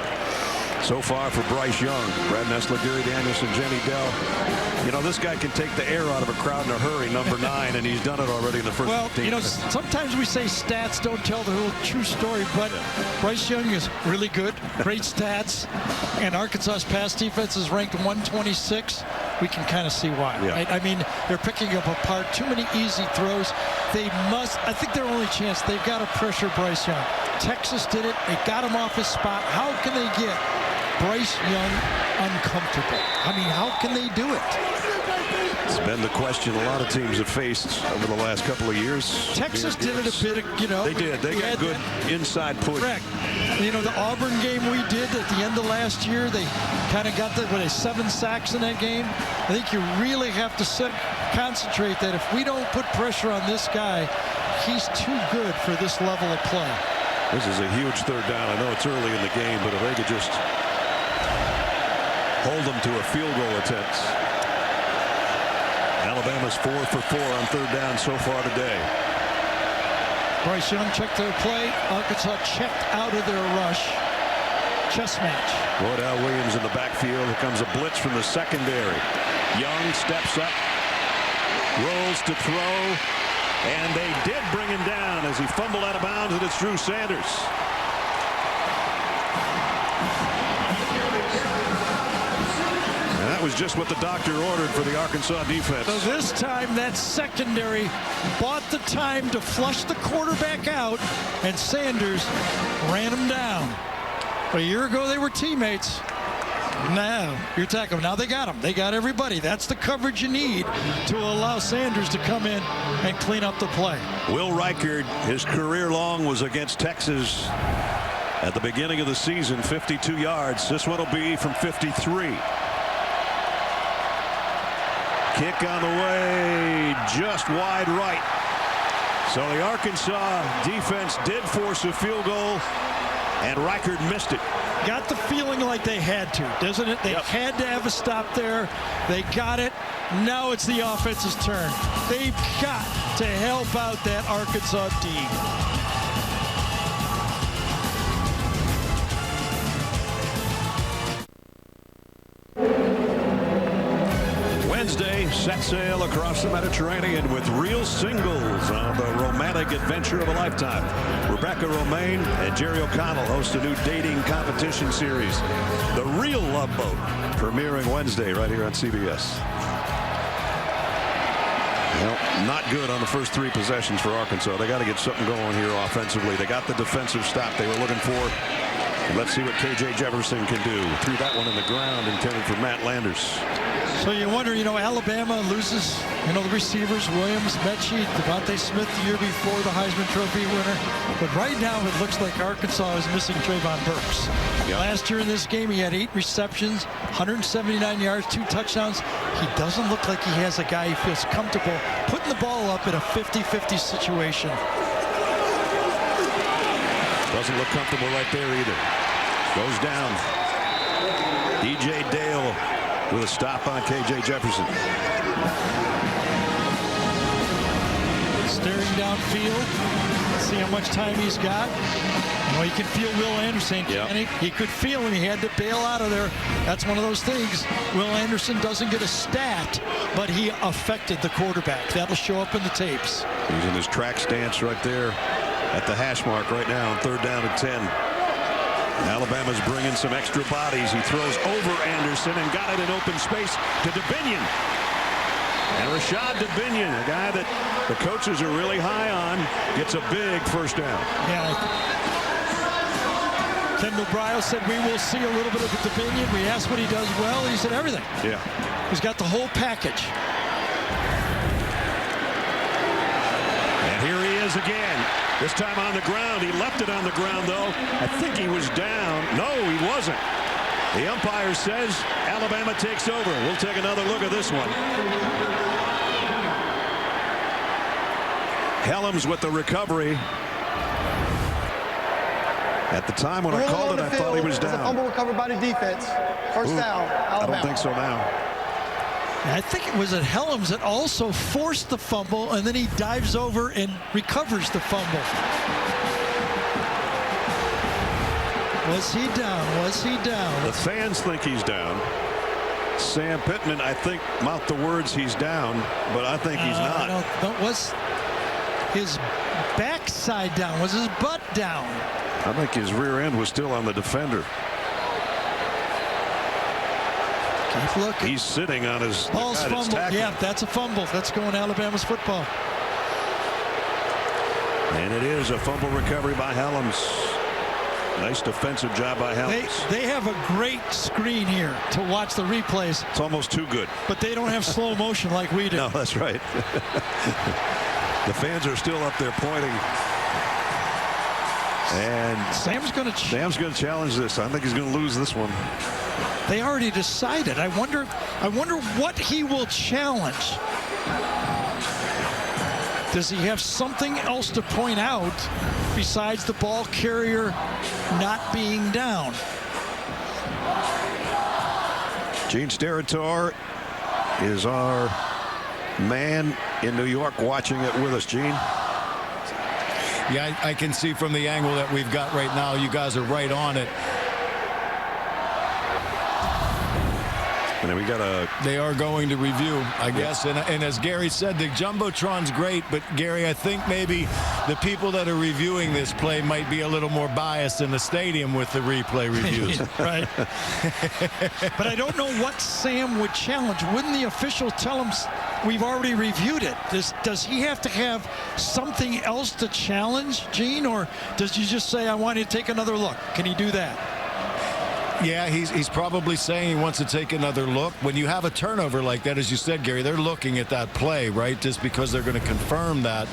so far for Bryce Young. Brad Nessler, Gary Danielson, Jenny Dell. You know, this guy can take the air out of a crowd in a hurry, number 9, and he's done it already in the first 15 you know, minutes. sometimes we say stats don't tell the whole true story, but Bryce Young is really good, great stats, and Arkansas's pass defense is ranked 126. We can kind of see why. Right? I mean, they're picking up apart too many easy throws. They must, I think their only chance, they've got to pressure Bryce Young. Texas did it. They got him off his spot. How can they get Bryce Young uncomfortable? I mean, how can they do it? It's been the question a lot of teams have faced over the last couple of years. Texas did it a bit, you know. They did. They got good inside push. Correct. You know, the Auburn game we did at the end of last year, they kind of got 7 sacks in that game. I think you really have to concentrate that if we don't put pressure on this guy, he's too good for this level of play. This is a huge third down. I know it's early in the game, but if they could just hold them to a field goal attempt. Alabama's 4 for 4 on third down so far today. Bryce Young checked their play. Arkansas checked out of their rush. Chess match. Wardell Williams in the backfield. Here comes a blitz from the secondary. Young steps up, rolls to throw, and they did bring him down as he fumbled out of bounds, and it's Drew Sanders. And that was just what the doctor ordered for the Arkansas defense. So this time that secondary bought the time to flush the quarterback out, and Sanders ran him down. A year ago they were teammates. Now you're tackling. Now they got him. They got everybody. That's the coverage you need to allow Sanders to come in and clean up the play. Will Reichard, his career long was against Texas at the beginning of the season, 52 yards. This one will be from 53. Kick on the way, just wide right. So the Arkansas defense did force a field goal, and Reichard missed it. Got the feeling like they had to, doesn't it? They had to have a stop there. They got it. Now it's the offense's turn. They've got to help out that Arkansas D. Wednesday, set sail across the Mediterranean with real singles on the romantic adventure of a lifetime. Rebecca Romaine and Jerry O'Connell host a new dating competition series, The Real Love Boat, premiering Wednesday right here on CBS. Well, not good on the first 3 possessions for Arkansas. They got to get something going here offensively. They got the defensive stop they were looking for. Let's see what K.J. Jefferson can do. Threw that one in the ground, intended for Matt Landers. So you wonder, Alabama loses, the receivers, Williams, Mechie, Devontae Smith the year before, the Heisman Trophy winner. But right now it looks like Arkansas is missing Trayvon Burks. Yep. Last year in this game he had 8 receptions, 179 yards, 2 touchdowns. He doesn't look like he has a guy he feels comfortable putting the ball up in a 50-50 situation. Doesn't look comfortable right there either. Goes down. DJ Dale with a stop on K.J. Jefferson. Staring downfield. See how much time he's got. You can feel Will Anderson. Yep. He could feel him. He had to bail out of there. That's one of those things. Will Anderson doesn't get a stat, but he affected the quarterback. That'll show up in the tapes. He's in his track stance right there at the hash mark right now on 3rd down and 10. Alabama's bringing some extra bodies. He throws over Anderson and got it in open space to DeBinion. And Rashad DeBinion, a guy that the coaches are really high on, gets a big first down. Yeah. Kendall Bryles said we will see a little bit of DeBinion. We asked what he does well. He said everything. Yeah. He's got the whole package. And here he is again. This time on the ground. He left it on the ground, though. I think he was down. No, he wasn't. The umpire says Alabama takes over. We'll take another look at this one. Helms with the recovery. At the time when I called it, I thought he was down. It's a fumble recovered by the defense. First down, Alabama. I don't think so now. I think it was at Helms that also forced the fumble, and then he dives over and recovers the fumble. Was he down? Was he down? The fans think he's down. Sam Pittman, I think, mouthed the words he's down, but I think he's not. Was his backside down? Was his butt down? I think his rear end was still on the defender. Keep looking. He's sitting on his Ball's fumble. Yeah, that's a fumble. That's going Alabama's football. And it is a fumble recovery by Helms. Nice defensive job by Helms. They have a great screen here to watch the replays. It's almost too good. But they don't have slow motion like we do. No, that's right. The fans are still up there pointing. And Sam's going to challenge this. I think he's going to lose this one. They already decided. I wonder what he will challenge. Does he have something else to point out besides the ball carrier not being down? Gene Steratore is our man in New York watching it with us. Gene? Yeah, I can see from the angle that we've got right now, you guys are right on it. And then we got a... They are going to review, I guess. And as Gary said, the Jumbotron's great, but Gary, I think maybe the people that are reviewing this play might be a little more biased in the stadium with the replay reviews. Right. But I don't know what Sam would challenge. Wouldn't the official tell him we've already reviewed it? Does he have to have something else to challenge, Gene, or does he just say, I want you to take another look? Can he do that? Yeah, he's probably saying he wants to take another look. When you have a turnover like that, as you said, Gary, they're looking at that play, right, just because they're going to confirm that.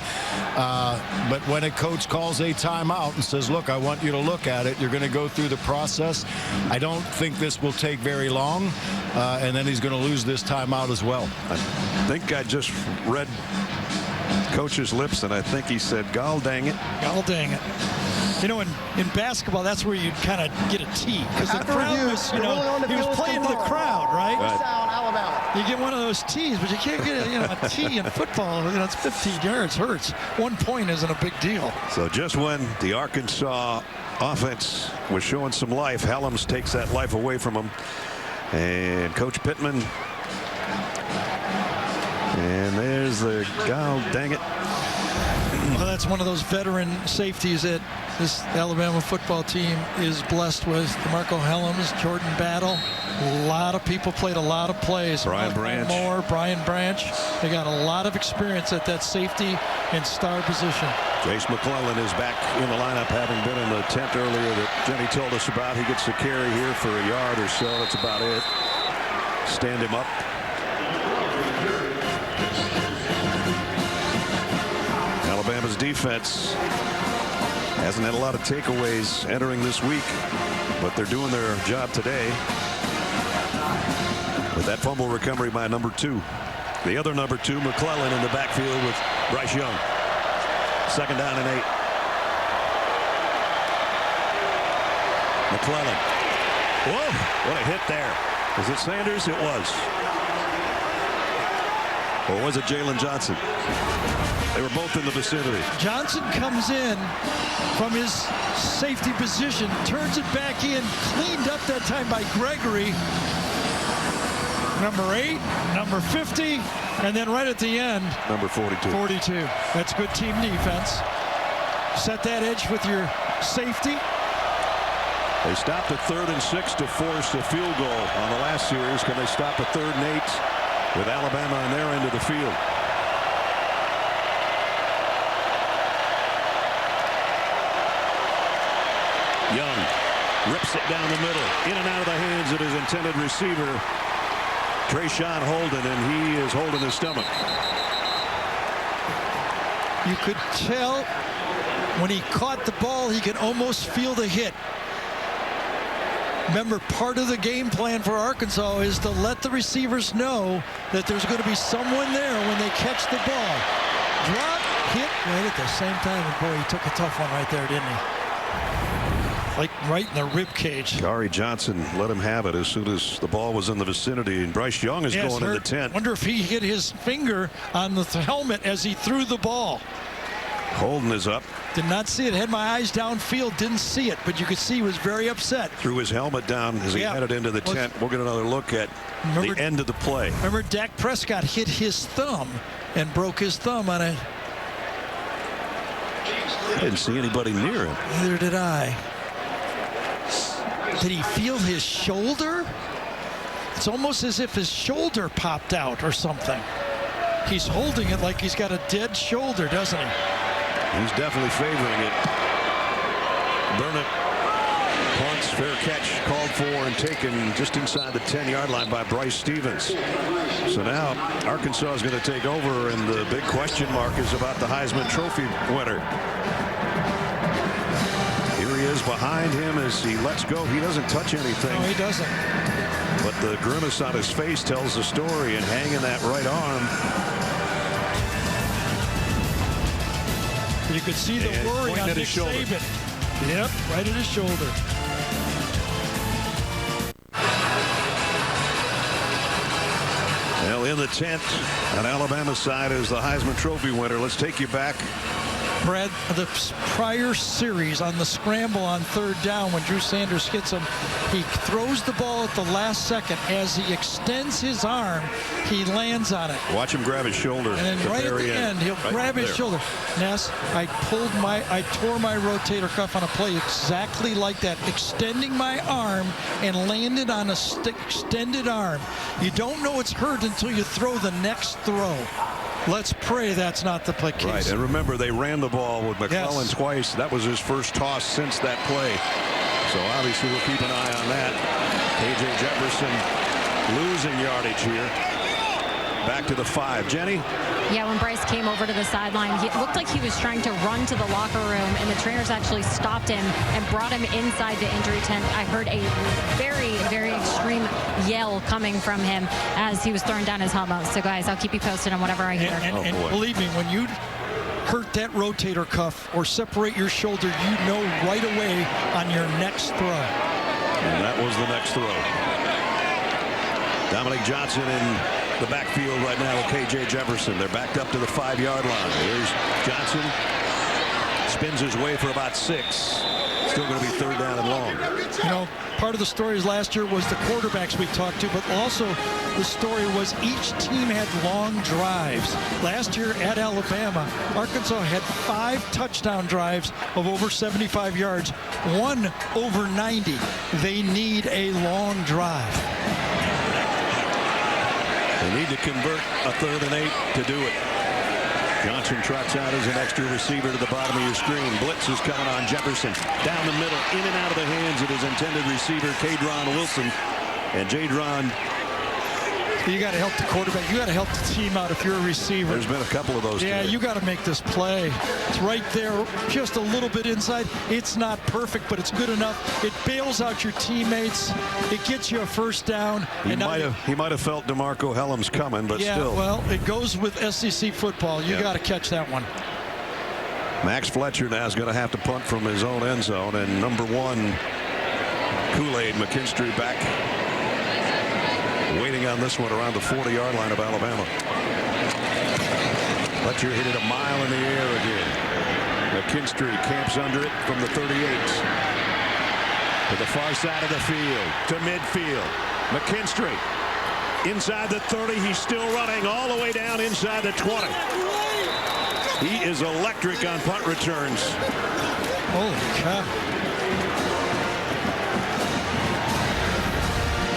But when a coach calls a timeout and says, look, I want you to look at it, you're going to go through the process. I don't think this will take very long, and then he's going to lose this timeout as well. I think I just read Coach's lips, and I think he said, gol dang it. Gol dang it. You know, in basketball, that's where you kind of get a tee. Because the crowd was, you know, he was playing to the crowd, right? Alabama. You get one of those tees, but you can't get a tee in football. You know, it's 15 yards, hurts. 1 point isn't a big deal. So just when the Arkansas offense was showing some life, Helms takes that life away from him. And Coach Pittman. And there's the gol dang it. Well, that's one of those veteran safeties that this Alabama football team is blessed with. DeMarco Helms, Jordan Battle. A lot of people played a lot of plays. Brian Branch. Brian Branch. They got a lot of experience at that safety and star position. Jace McClellan is back in the lineup, having been in the tent earlier that Jenny told us about. He gets the carry here for a yard or so. That's about it. Stand him up. Alabama's defense hasn't had a lot of takeaways entering this week, but they're doing their job today with that fumble recovery by number 2. The other number 2, McClellan, in the backfield with Bryce Young. 2nd down and 8. McClellan. Whoa, what a hit there. Was it Sanders? It was. Or was it Jalen Johnson? They were both in the vicinity. Johnson comes in from his safety position, turns it back in, cleaned up that time by Gregory. Number 8, number 50, and then right at the end, number 42. 42. That's good team defense. Set that edge with your safety. They stopped at 3rd and 6 to force a field goal on the last series. Can they stop at 3rd and 8 with Alabama on their end of the field? Young rips it down the middle, in and out of the hands of his intended receiver, Trayshawn Holden, and he is holding his stomach. You could tell when he caught the ball, he could almost feel the hit. Remember, part of the game plan for Arkansas is to let the receivers know that there's going to be someone there when they catch the ball. Drop, hit, right at the same time. And boy, he took a tough one right there, didn't he? Like right in the rib cage. Gary Johnson let him have it as soon as the ball was in the vicinity, and Bryce Young is going in the tent. Wonder if he hit his finger on the helmet as he threw the ball. Holden is up. Did not see it. Had my eyes downfield. Didn't see it, but you could see he was very upset. Threw his helmet down as he headed into the tent. We'll get another look at the end of the play. Remember, Dak Prescott hit his thumb and broke his thumb on a... I didn't see anybody near him. Neither did I. Did he feel his shoulder? It's almost as if his shoulder popped out or something. He's holding it like he's got a dead shoulder, doesn't he? He's definitely favoring it. Burnett punts, fair catch called for and taken just inside the 10-yard line by Bryce Stevens. So now Arkansas is going to take over, and the big question mark is about the Heisman Trophy winner. Here he is behind him as he lets go. He doesn't touch anything. No, he doesn't. But the grimace on his face tells the story, and hanging that right arm. You could see the worry on Nick Saban. Yep, right at his shoulder. Well, in the tent on Alabama's side is the Heisman Trophy winner. Let's take you back Brad, the prior series on the scramble on 3rd down when Drew Sanders hits him, he throws the ball at the last second. As he extends his arm, he lands on it. Watch him grab his shoulder. And then right at the end, he'll grab his shoulder. Ness, I tore my rotator cuff on a play exactly like that, extending my arm and landed on a extended arm. You don't know it's hurt until you throw the next throw. Let's pray that's not the case. Right, and remember, they ran the ball with McClellan twice. That was his first toss since that play. So obviously we'll keep an eye on that. KJ Jefferson losing yardage here. Back to the 5. Jenny? Yeah, when Bryce came over to the sideline, it looked like he was trying to run to the locker room, and the trainers actually stopped him and brought him inside the injury tent. I heard a very, very extreme yell coming from him as he was throwing down his helmet. So, guys, I'll keep you posted on whatever I hear. And believe me, when you hurt that rotator cuff or separate your shoulder, you know right away on your next throw. And that was the next throw. Dominic Johnson in the backfield right now with KJ Jefferson. They're backed up to the 5-yard line. Here's Johnson. Spins his way for about 6. Still going to be 3rd down and long. You know, part of the stories last year was the quarterbacks we talked to, but also the story was each team had long drives. Last year at Alabama, Arkansas had 5 touchdown drives of over 75 yards, 1 over 90. They need a long drive. They need to convert a 3rd and 8 to do it. Johnson trots out as an extra receiver to the bottom of your screen. Blitz is coming on Jefferson. Down the middle, in and out of the hands of his intended receiver, Kadron Wilson. And Jadron. You got to help the quarterback. You got to help the team out if you're a receiver. There's been a couple of those. Yeah, today. You got to make this play. It's right there, just a little bit inside. It's not perfect, but it's good enough. It bails out your teammates. It gets you a 1st down. He might have felt DeMarco Helms coming, but yeah, still. Well, it goes with SEC football. You got to catch that one. Max Fletcher now is going to have to punt from his own end zone, and number 1, Kool-Aid McKinstry back. Waiting on this one around the 40-yard line of Alabama. Fletcher hit it a mile in the air again. McKinstry camps under it from the 38. To the far side of the field. To midfield. McKinstry. Inside the 30. He's still running all the way down inside the 20. He is electric on punt returns. Holy cow.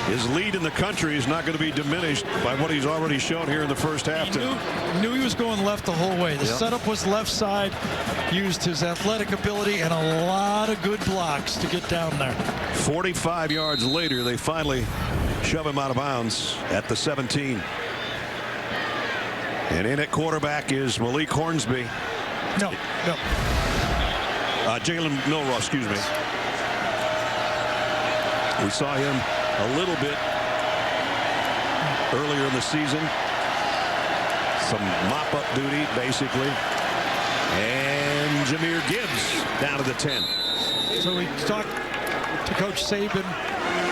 His lead in the country is not going to be diminished by what he's already shown here in the first half. He knew he was going left the whole way. The setup was left side. Used his athletic ability and a lot of good blocks to get down there. 45 yards later, they finally shove him out of bounds at the 17. And in at quarterback is Malik Hornsby. Jalen Milroe, excuse me. We saw him a little bit earlier in the season. Some mop-up duty, basically. And Jahmyr Gibbs down to the 10. So we talked to Coach Saban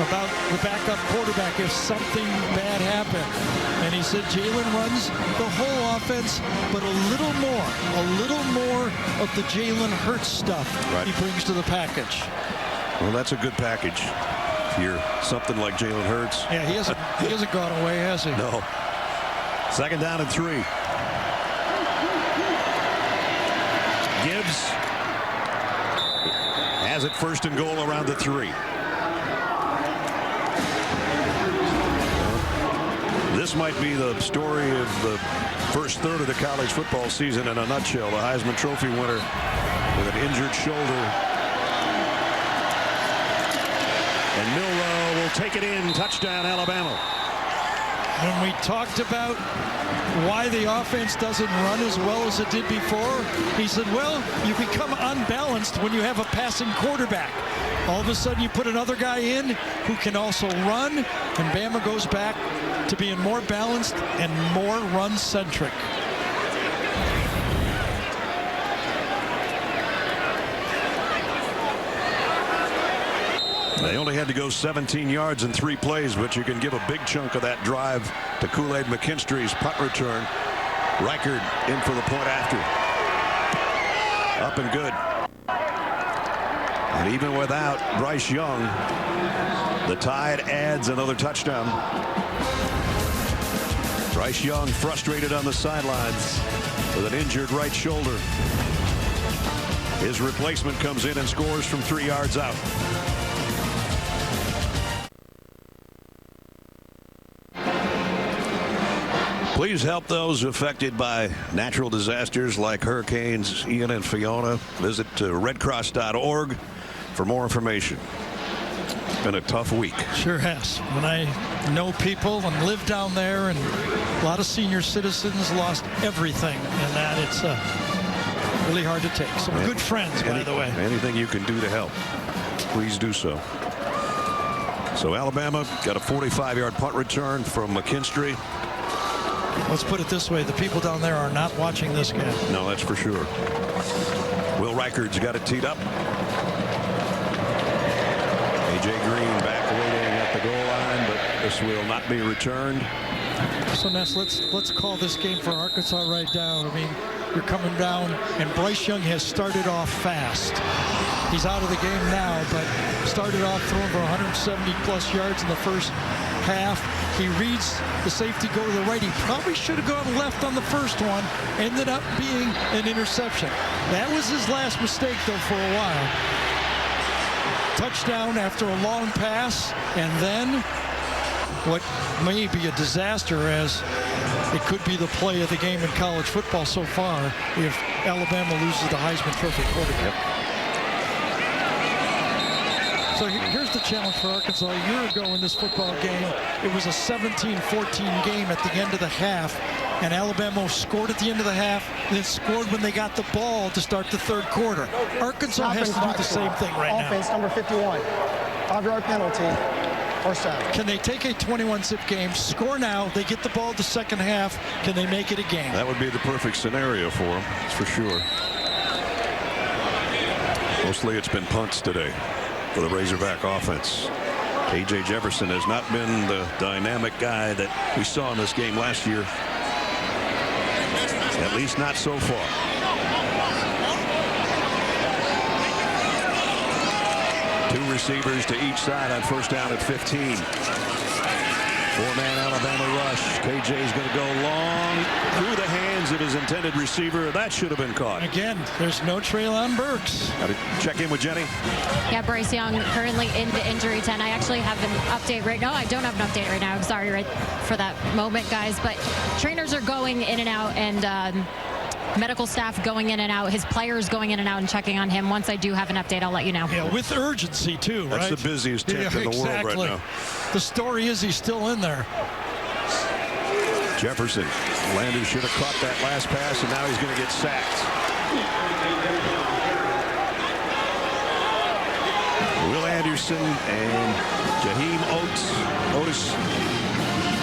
about the backup quarterback if something bad happened. And he said Jalen runs the whole offense, but a little more of the Jalen Hurts stuff he brings to the package. Well, that's a good package. You're something like Jalen Hurts. Yeah, he hasn't gone away, has he? No. 2nd down and 3. Gibbs has it 1st and goal around the 3. This might be the story of the first third of the college football season in a nutshell. The Heisman Trophy winner with an injured shoulder. And Milroe will take it in. Touchdown, Alabama. When we talked about why the offense doesn't run as well as it did before, he said, well, you become unbalanced when you have a passing quarterback. All of a sudden you put another guy in who can also run, and Bama goes back to being more balanced and more run-centric. They only had to go 17 yards in 3 plays, but you can give a big chunk of that drive to Kool-Aid McKinstry's punt return. Reichard in for the point after. Up and good. And even without Bryce Young, the Tide adds another touchdown. Bryce Young frustrated on the sidelines with an injured right shoulder. His replacement comes in and scores from 3 yards out. Please help those affected by natural disasters like hurricanes Ian and Fiona. Visit redcross.org for more information. It's been a tough week. Sure has. When I know people and live down there, and a lot of senior citizens lost everything, and that it's really hard to take. Some good friends, by the way. Anything you can do to help, please do so. So Alabama got a 45-yard punt return from McKinstry. Let's put it this way. The people down there are not watching this game. No, that's for sure. Will Reichard's got it teed up. A.J. Green back waiting at the goal line, but this will not be returned. So, Ness, let's call this game for Arkansas right down. I mean, you're coming down, and Bryce Young has started off fast. He's out of the game now, but started off throwing for 170-plus yards in the first half. He reads the safety go to the right. He probably should have gone left on the first one. Ended up being an interception. That was his last mistake, though, for a while. Touchdown after a long pass, and then what may be a disaster, as it could be the play of the game in college football so far if Alabama loses the Heisman Trophy quarterback. So here's the challenge for Arkansas. A year ago in this football game, it was a 17-14 game at the end of the half, and Alabama scored at the end of the half, and then scored when they got the ball to start the third quarter. Arkansas has to do the same thing right now. Offense number 51, 5-yard penalty, first down. Can they take a 21-zip game, score now, they get the ball the second half, can they make it a game? That would be the perfect scenario for them, for sure. Mostly it's been punts today for the Razorback offense. A.J. Jefferson has not been the dynamic guy that we saw in this game last year. At least not so far. Two receivers to each side on first down at 15. Four-man Alabama rush. KJ's going to go long through the hands of his intended receiver. That should have been caught. Again, there's no Treylon Burks. Got to check in with Jenny. Yeah, Bryce Young currently in the injury tent. I actually have an update right now. I don't have an update right now. I'm sorry right for that moment, guys. But trainers are going in and out, and medical staff going in and out, his players going in and out and checking on him. Once I do have an update, I'll let you know. Yeah, with urgency, too, That's right? the busiest tent in the world right now. The story is he's still in there. Jefferson. Landers should have caught that last pass, and now he's going to get sacked. Will Anderson and Jaheim Otis.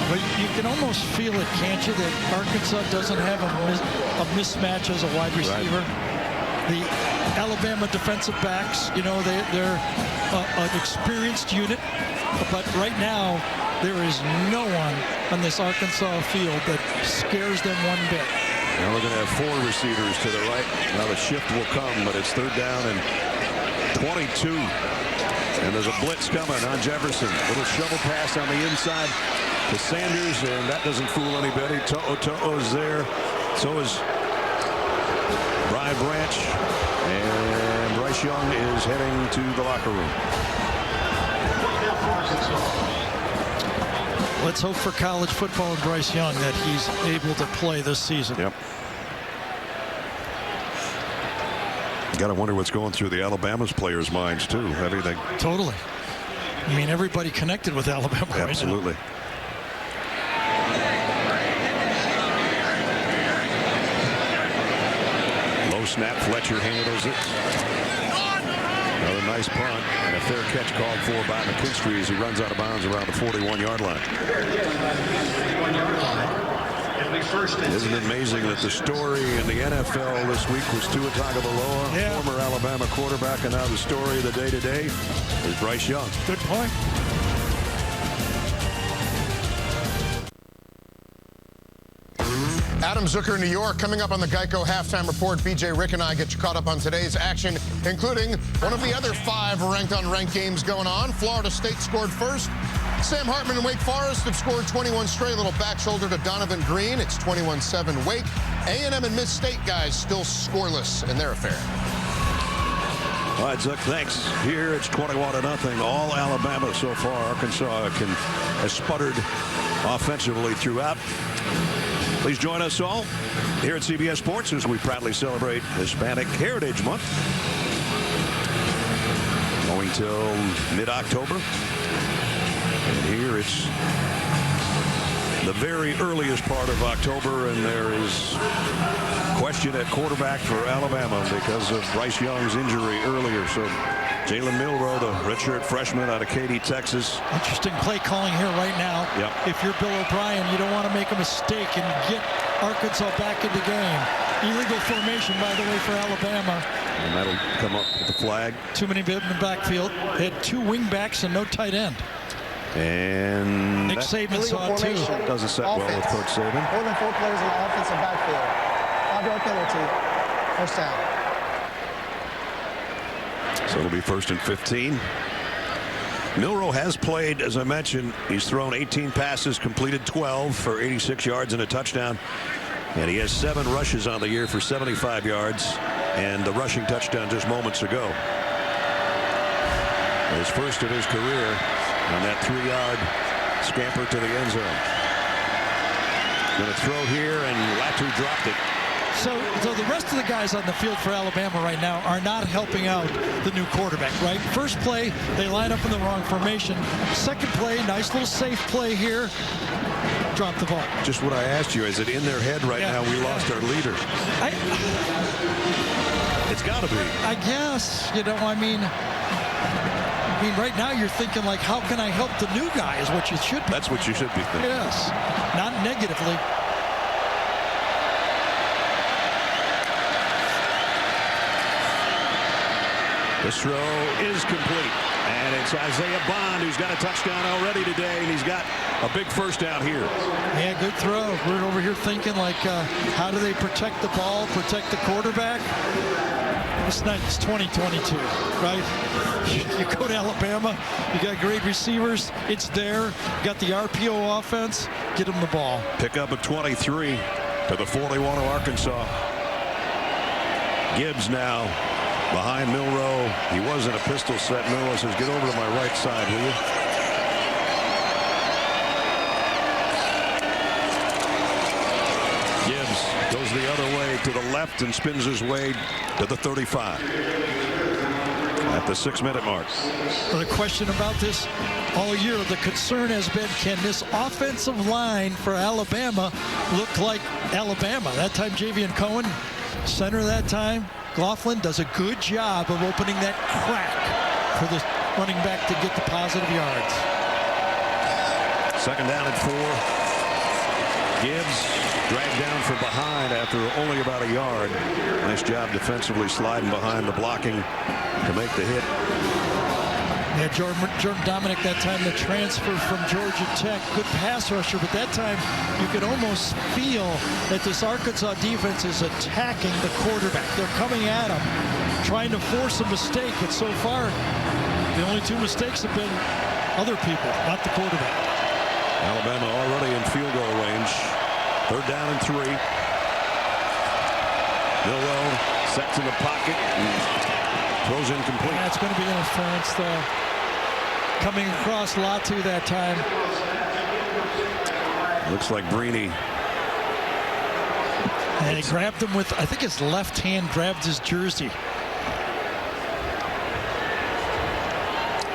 But you can almost feel it, can't you, that Arkansas doesn't have a mismatch as a wide receiver. Right. The Alabama defensive backs, you know, they're an experienced unit, but right now there is no one on this Arkansas field that scares them one bit. Now we're going to have four receivers to the right. Now the shift will come, but it's third down and 22. And there's a blitz coming on Jefferson. Little shovel pass on the inside to Sanders, and that doesn't fool anybody. To'o is there. So is Brian Branch. And Bryce Young is heading to the locker room. Let's hope for college football and Bryce Young that he's able to play this season. Yep. Got to wonder what's going through the Alabama's players' minds, too. Everything. Totally. I mean, everybody connected with Alabama right now. Absolutely. Low snap. Fletcher handles it. Another nice punt and a fair catch called for by McKinstry as he runs out of bounds around the 41-yard line. Isn't it amazing that the story in the NFL this week was Tua Tagovailoa, former Alabama quarterback, and now the story of the day today is Bryce Young. Good point. Adam Zucker, New York. Coming up on the Geico Halftime Report, BJ, Rick, and I get you caught up on today's action, including one of the other 5 ranked-on-ranked games going on. Florida State scored first. Sam Hartman and Wake Forest have scored 21 straight. Little back shoulder to Donovan Green. It's 21-7 Wake. A&M and Miss State guys still scoreless in their affair. All right, Zuck, thanks. Here it's 21-0. All Alabama so far. Arkansas has sputtered offensively throughout. Please join us all here at CBS Sports as we proudly celebrate Hispanic Heritage Month. Going till mid-October. And here it's the very earliest part of October, and there is question at quarterback for Alabama because of Bryce Young's injury earlier. So Jalen Milroe, the redshirt freshman out of Katy, Texas. Interesting play calling here right now. Yep. If you're Bill O'Brien, you don't want to make a mistake and get Arkansas back in the game. Illegal formation, by the way, for Alabama. And that'll come up with the flag. Too many in the backfield. They had 2 wing backs and no tight end. And Nick Saban saw it too. Doesn't set well with Coach Saban. More than 4 players in the offensive backfield. 5-yard penalty. First down. So it'll be 1st and 15. Milroe has played, as I mentioned. He's thrown 18 passes, completed 12 for 86 yards and a touchdown. And he has 7 rushes on the year for 75 yards. And the rushing touchdown just moments ago. His first of his career on that 3-yard scamper to the end zone. Going to throw here, and Latu dropped it. So the rest of the guys on the field for Alabama right now are not helping out the new quarterback, right? First play, they line up in the wrong formation. Second play, nice little safe play here. Drop the ball. Just what I asked you. Is it in their head right now? We lost our leader. It's got to be. I guess. You know, I mean, right now you're thinking, like, how can I help the new guy is what you should be. That's what you should be thinking. Yes. Not negatively. This throw is complete. And it's Isaiah Bond who's got a touchdown already today, and he's got a big first down here. Yeah, good throw. We're over here thinking, like, how do they protect the ball, protect the quarterback? It's 2022, right? You go to Alabama, you got great receivers. It's there. You got the RPO offense. Get them the ball. Pick up at 23 to the 41 of Arkansas. Gibbs now behind Milroe. He was in a pistol set. Milroe says, get over to my right side, will you? Gibbs goes the other way to the left and spins his way to the 35 at the 6-minute mark. Well, the question about this all year, the concern has been, can this offensive line for Alabama look like Alabama? That time, Javion Cohen, center that time. Laughlin does a good job of opening that crack for the running back to get the positive yards. 2nd down and 4. Gibbs dragged down from behind after only about a yard. Nice job defensively sliding behind the blocking to make the hit. Yeah, Jordan Dominic that time, the transfer from Georgia Tech, good pass rusher, but that time you could almost feel that this Arkansas defense is attacking the quarterback. They're coming at him, trying to force a mistake, but so far the only 2 mistakes have been other people, not the quarterback. Alabama already in field goal range. 3rd down and 3. Milroe sets in the pocket and throws incomplete. That's going to be interference, though. Coming across Latu that time. Looks like Brini. And he grabbed him with, I think his left hand grabbed his jersey.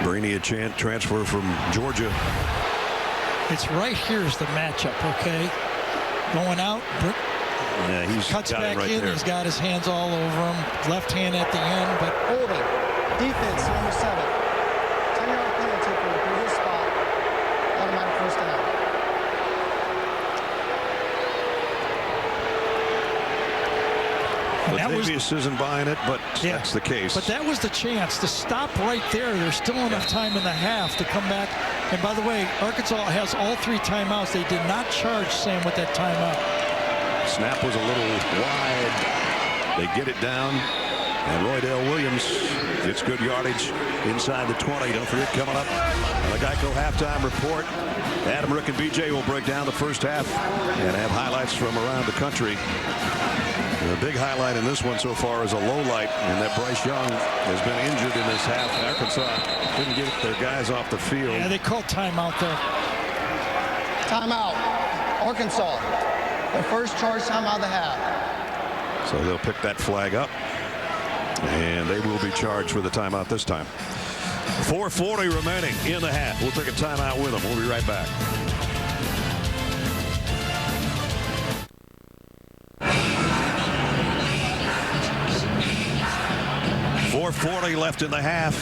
Brini, a transfer from Georgia. It's right here is the matchup, okay? Going out. Yeah, he's cuts got back it right in. there. He's got his hands all over him. Left hand at the end, but Holding. Defense, number 7. 10-yard penalty from the previous spot. Automatic first down. Latavius isn't buying it, but that's the case. But that was the chance to stop right there. There's still enough time in the half to come back. And by the way, Arkansas has all 3 timeouts. They did not charge Sam with that timeout. Snap was a little wide. They get it down. And Roydell Williams gets good yardage inside the 20. Don't forget, coming up on the Geico halftime report, Adam, Rick, and BJ will break down the first half and have highlights from around the country. The big highlight in this one so far is a low light, and that Bryce Young has been injured in this half. Arkansas couldn't get their guys off the field. Yeah, they called timeout there. Timeout. Arkansas. The first charge timeout of the half. So they'll pick that flag up, and they will be charged with a timeout this time. 4:40 remaining in the half. We'll take a timeout with them. We'll be right back. .440 left in the half.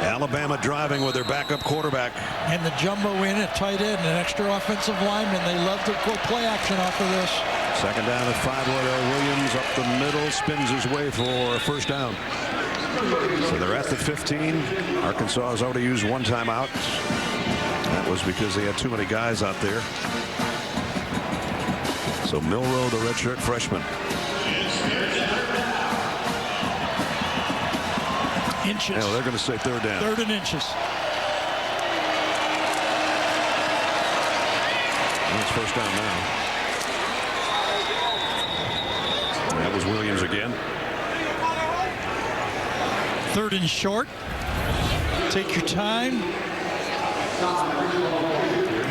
Alabama driving with their backup quarterback. And the jumbo in at tight end, an extra offensive lineman. They love to go play action off of this. Second down at 5. Roydell Williams up the middle, spins his way for a first down. So they're at the 15. Arkansas has already used one timeout. That was because they had too many guys out there. So Milroe, the redshirt freshman. Inches. No, they're going to say third down. 3rd and inches. And it's first down now. And that was Williams again. 3rd and short. Take your time.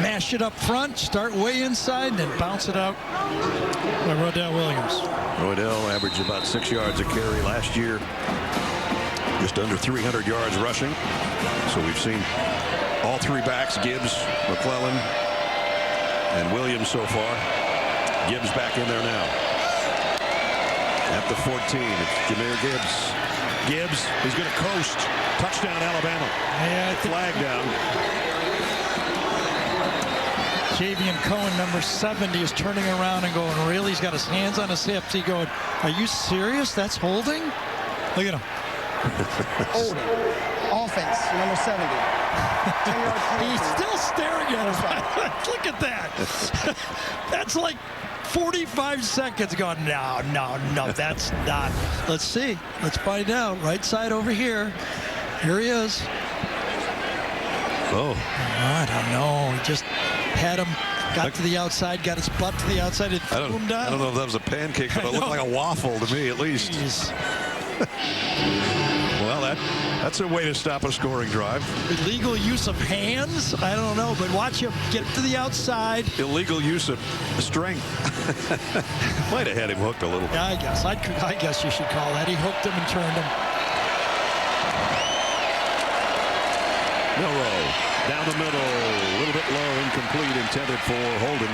Mash it up front. Start way inside and then bounce it out by Roydell Williams. Roydell averaged about 6 yards a carry last year. Just under 300 yards rushing. So we've seen all 3 backs, Gibbs, McClellan, and Williams so far. Gibbs back in there now. At the 14, it's Jahmyr Gibbs. Gibbs, he's going to coast. Touchdown, Alabama. Yeah, flag down. Javian Cohen, number 70, is turning around and going, really? He's got his hands on his hips. He going, are you serious? That's holding? Look at him. Holding. Offense, number 70. 10-yard penalty. He's still staring at him. Look at that. That's like 45 seconds going, no, that's not. Let's see. Let's find out. Right side over here. Here he is. Oh. I don't know. He just had him, got to the outside, got his butt to the outside, and threw him down. I don't know if that was a pancake, but it looked like a waffle to me, at least. Well, that's a way to stop a scoring drive. Illegal use of hands? I don't know, but watch him get to the outside. Illegal use of strength. Might have had him hooked a little bit. Yeah, I guess you should call that. He hooked him and turned him. Milroe down the middle, a little bit low, incomplete, intended for Holden.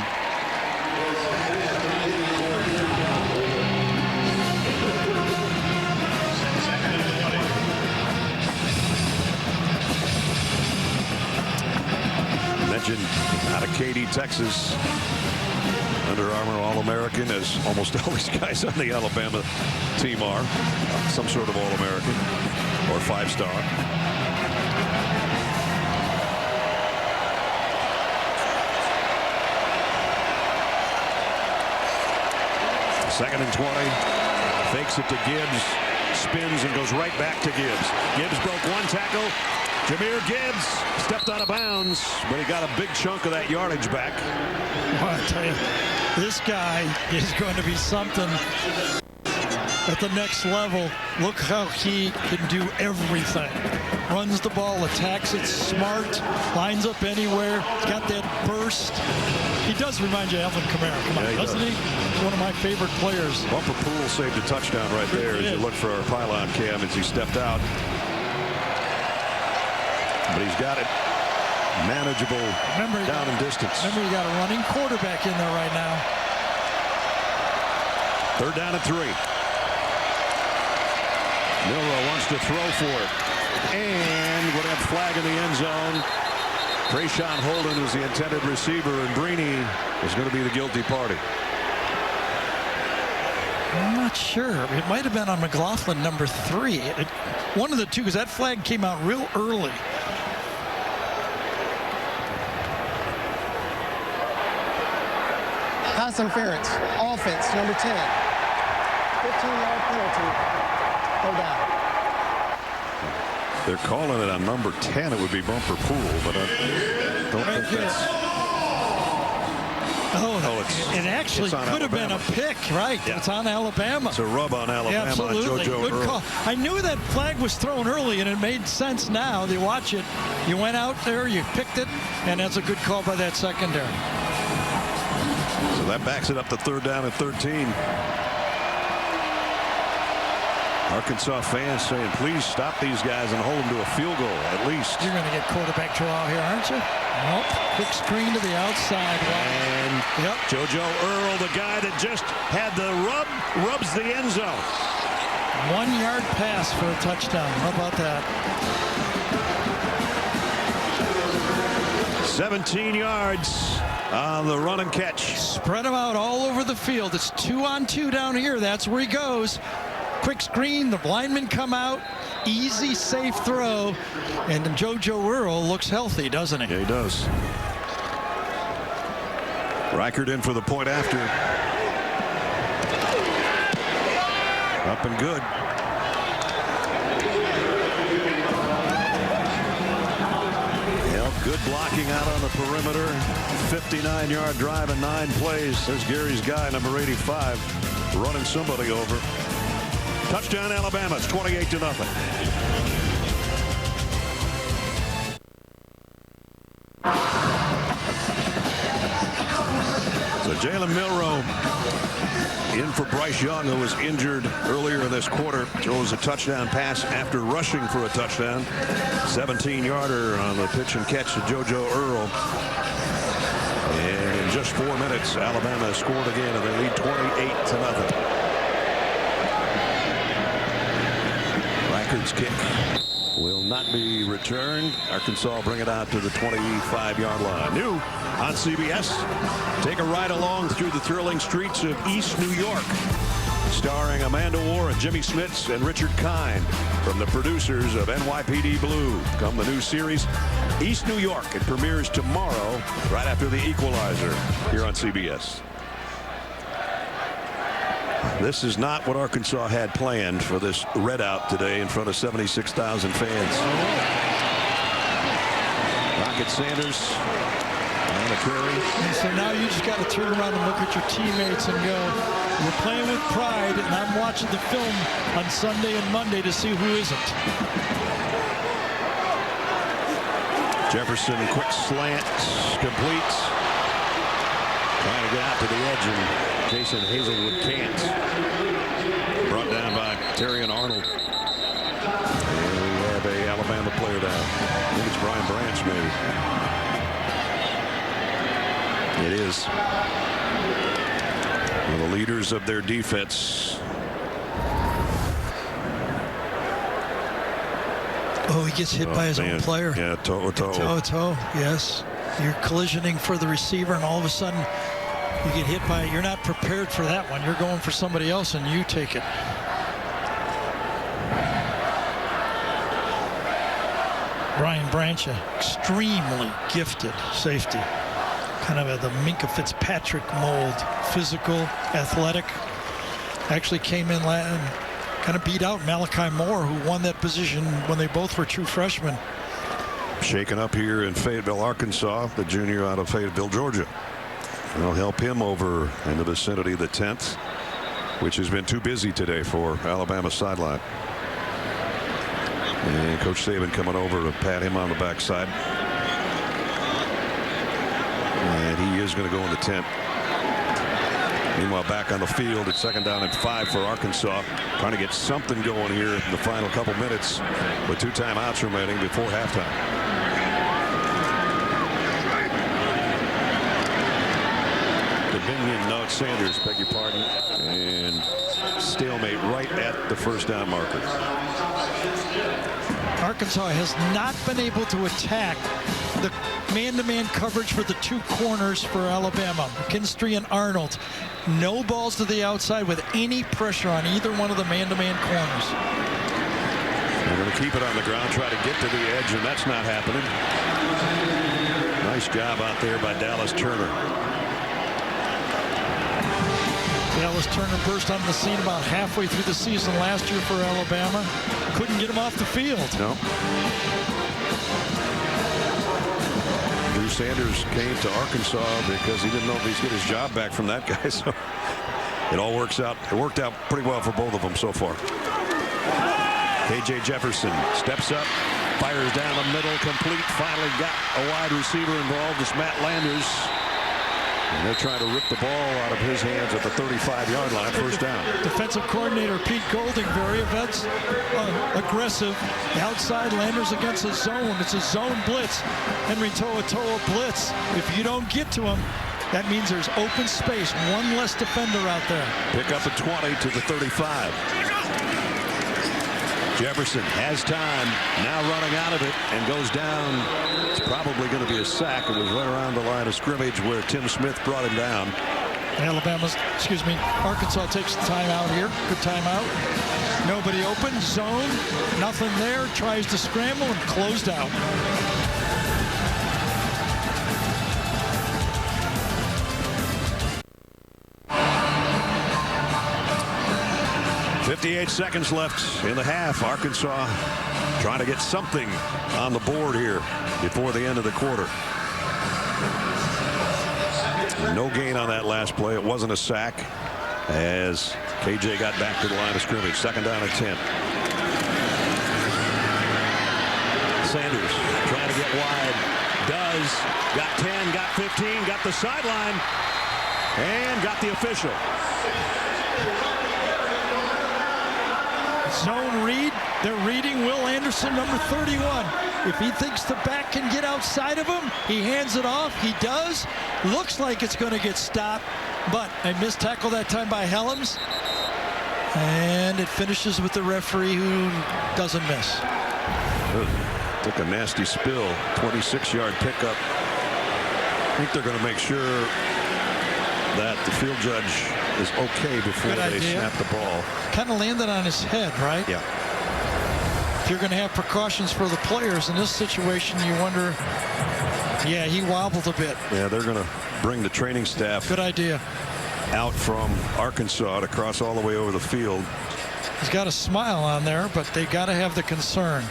Mentioned out of Katy, Texas. Under Armour All-American, as almost all these guys on the Alabama team are. Some sort of All-American or 5-star. Second and 20. Fakes it to Gibbs. Spins and goes right back to Gibbs. Gibbs broke one tackle. Jahmyr Gibbs stepped out of bounds, but he got a big chunk of that yardage back. Well, I tell you, this guy is going to be something at the next level. Look how he can do everything. Runs the ball, attacks it smart, lines up anywhere. He's got that burst. He does remind you of Alvin Kamara. Come on, doesn't he? He's one of my favorite players. Bumper Pool saved a touchdown right there as you look for our pylon cam as he stepped out. But he's got it manageable down in distance. Remember, you got a running quarterback in there right now. Third down and 3. Milroe wants to throw for it. And would have flag in the end zone. Trayshawn Holden is the intended receiver, and Brini is going to be the guilty party. I'm not sure. It might have been on McLaughlin, number 3. One of the two, because that flag came out real early. Pass interference. Offense, number 10. 15-yard penalty. Go down. They're calling it on number 10. It would be bumper pool, but I don't think that's... It actually could have been a pick, right? Yeah. It's on Alabama. It's a rub on Alabama. Yeah, absolutely. JoJo Good Earl. call. I knew that flag was thrown early, and it made sense now. You watch it. You went out there, you picked it, and that's a good call by that secondary. So that backs it up to 3rd down and 13. Arkansas fans saying, please stop these guys and hold them to a field goal, at least. You're going to get quarterback draw here, aren't you? Nope. Quick screen to the outside. And JoJo Earl, the guy that just had the rubs the end zone. 1-yard pass for a touchdown. How about that? 17 yards on the run and catch. Spread them out all over the field. It's 2-on-2 down here. That's where he goes. Quick screen, the linemen come out, easy, safe throw, and JoJo Earl looks healthy, doesn't he? Yeah, he does. Reichert in for the point after. Up and good. Good blocking out on the perimeter. 59-yard drive and 9 plays. There's Gary's guy, number 85, running somebody over. Touchdown Alabama. It's 28-0. So Jalen Milroe in for Bryce Young, who was injured earlier in this quarter. Throws a touchdown pass after rushing for a touchdown. 17-yarder on the pitch and catch to JoJo Earl. And in just 4 minutes, Alabama has scored again, and they lead 28-0. Reichert's kick will not be returned. Arkansas bring it out to the 25-yard line. New on CBS. Take a ride along through the thrilling streets of East New York. Starring Amanda Warren, Jimmy Smits, and Richard Kind. From the producers of NYPD Blue come the new series, East New York. It premieres tomorrow, right after The Equalizer, here on CBS. This is not what Arkansas had planned for this readout today in front of 76,000 fans. Rocket Sanders on the carry. And so now you just got to turn around and look at your teammates and go, we're playing with pride, and I'm watching the film on Sunday and Monday to see who isn't. Jefferson, quick slant, completes. Trying to get out to the edge, and Jason Hazelwood can't. Brought down by Terrion Arnold. And we have a Alabama player down. I think it's Brian Branch, maybe. It is. One of the leaders of their defense. Oh, he gets hit by his own player. Yeah, toe. Yes. You're collisioning for the receiver, and all of a sudden you get hit by it. You're not prepared for that one. You're going for somebody else, and you take it. Brian Branch, extremely gifted safety. Kind of the Minka Fitzpatrick mold. Physical, athletic. Actually came in and kind of beat out Malachi Moore, who won that position when they both were true freshmen. Shaken up here in Fayetteville, Arkansas, the junior out of Fayetteville, Georgia. That'll help him over in the vicinity of the 10th, which has been too busy today for Alabama's sideline. And Coach Saban coming over to pat him on the backside. And he is going to go in the 10th. Meanwhile, back on the field, it's 2nd down and 5 for Arkansas. Trying to get something going here in the final couple minutes with 2 timeouts remaining before halftime. No, it's Sanders, beg your pardon. And stalemate right at the 1st down marker. Arkansas has not been able to attack the man-to-man coverage for the 2 corners for Alabama, McKinstry and Arnold. No balls to the outside with any pressure on either one of the man-to-man corners. They're going to keep it on the ground, try to get to the edge, and that's not happening. Nice job out there by Dallas Turner. Dallas Turner burst on the scene about halfway through the season last year for Alabama. Couldn't get him off the field. No. Drew Sanders came to Arkansas because he didn't know if he's get his job back from that guy. So it all works out. It worked out pretty well for both of them so far. KJ Jefferson steps up, fires down the middle, complete. Finally got a wide receiver involved. It's Matt Landers. And they're trying to rip the ball out of his hands at the 35-yard line. First down. Defensive coordinator Pete Golding, very aggressive. The outside, Landers against a zone. It's a zone blitz. Henry To'oTo'o blitz. If you don't get to him, that means there's open space. One less defender out there. Pick up a 20 to the 35. Jefferson has time, now running out of it, and goes down. It's probably going to be a sack. It was right around the line of scrimmage where Tim Smith brought him down. Arkansas takes the timeout here. Good timeout. Nobody open, zone, nothing there. Tries to scramble and closed out. .58 seconds left in the half. Arkansas trying to get something on the board here before the end of the quarter. No gain on that last play. It wasn't a sack as KJ got back to the line of scrimmage. Second down and 10. Sanders trying to get wide. Does. Got 10, got 15, got the sideline, and got the official. Zone read. They're reading Will Anderson, number 31. If he thinks the back can get outside of him, he hands it off. He does. Looks like it's going to get stopped, but a missed tackle that time by Helms. And it finishes with the referee who doesn't miss. Took a nasty spill. 26-yard pickup. I think they're going to make sure that the field judge is okay before they snap the ball. Kind of landed on his head, right? Yeah. If you're going to have precautions for the players in this situation, you wonder. Yeah, he wobbled a bit. Yeah, they're going to bring the training staff. Good idea. Out from Arkansas to cross all the way over the field. He's got a smile on there, but they got to have the concern.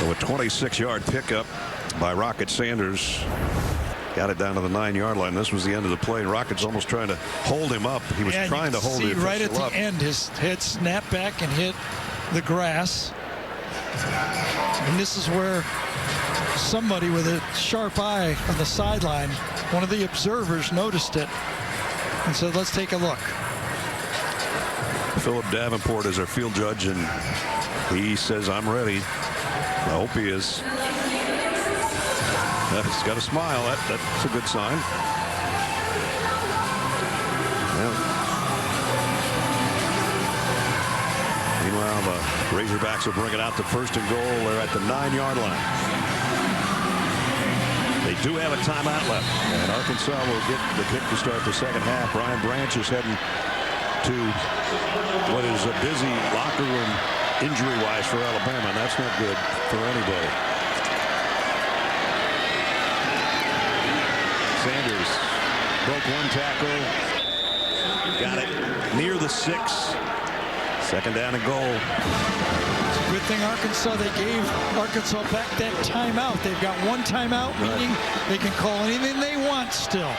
So a 26-yard pickup by Rocket Sanders. Got it down to the 9-yard line. This was the end of the play. Rocket's almost trying to hold him up. He was trying to hold him right at the end. His head snapped back and hit the grass. And this is where somebody with a sharp eye on the sideline, one of the observers, noticed it and said, let's take a look. Philip Davenport is our field judge, and he says, I'm ready. I hope he is. He's got a smile. That's a good sign. Yeah. Meanwhile, the Razorbacks will bring it out to first and goal. They're at the 9-yard line. They do have a timeout left, and Arkansas will get the kick to start the second half. Brian Branch is heading to what is a busy locker room injury-wise for Alabama, and that's not good for anybody. Sanders broke one tackle. Got it near the 6. Second down and goal. It's a good thing Arkansas, they gave Arkansas back that timeout. They've got one timeout, meaning they can call anything they want still.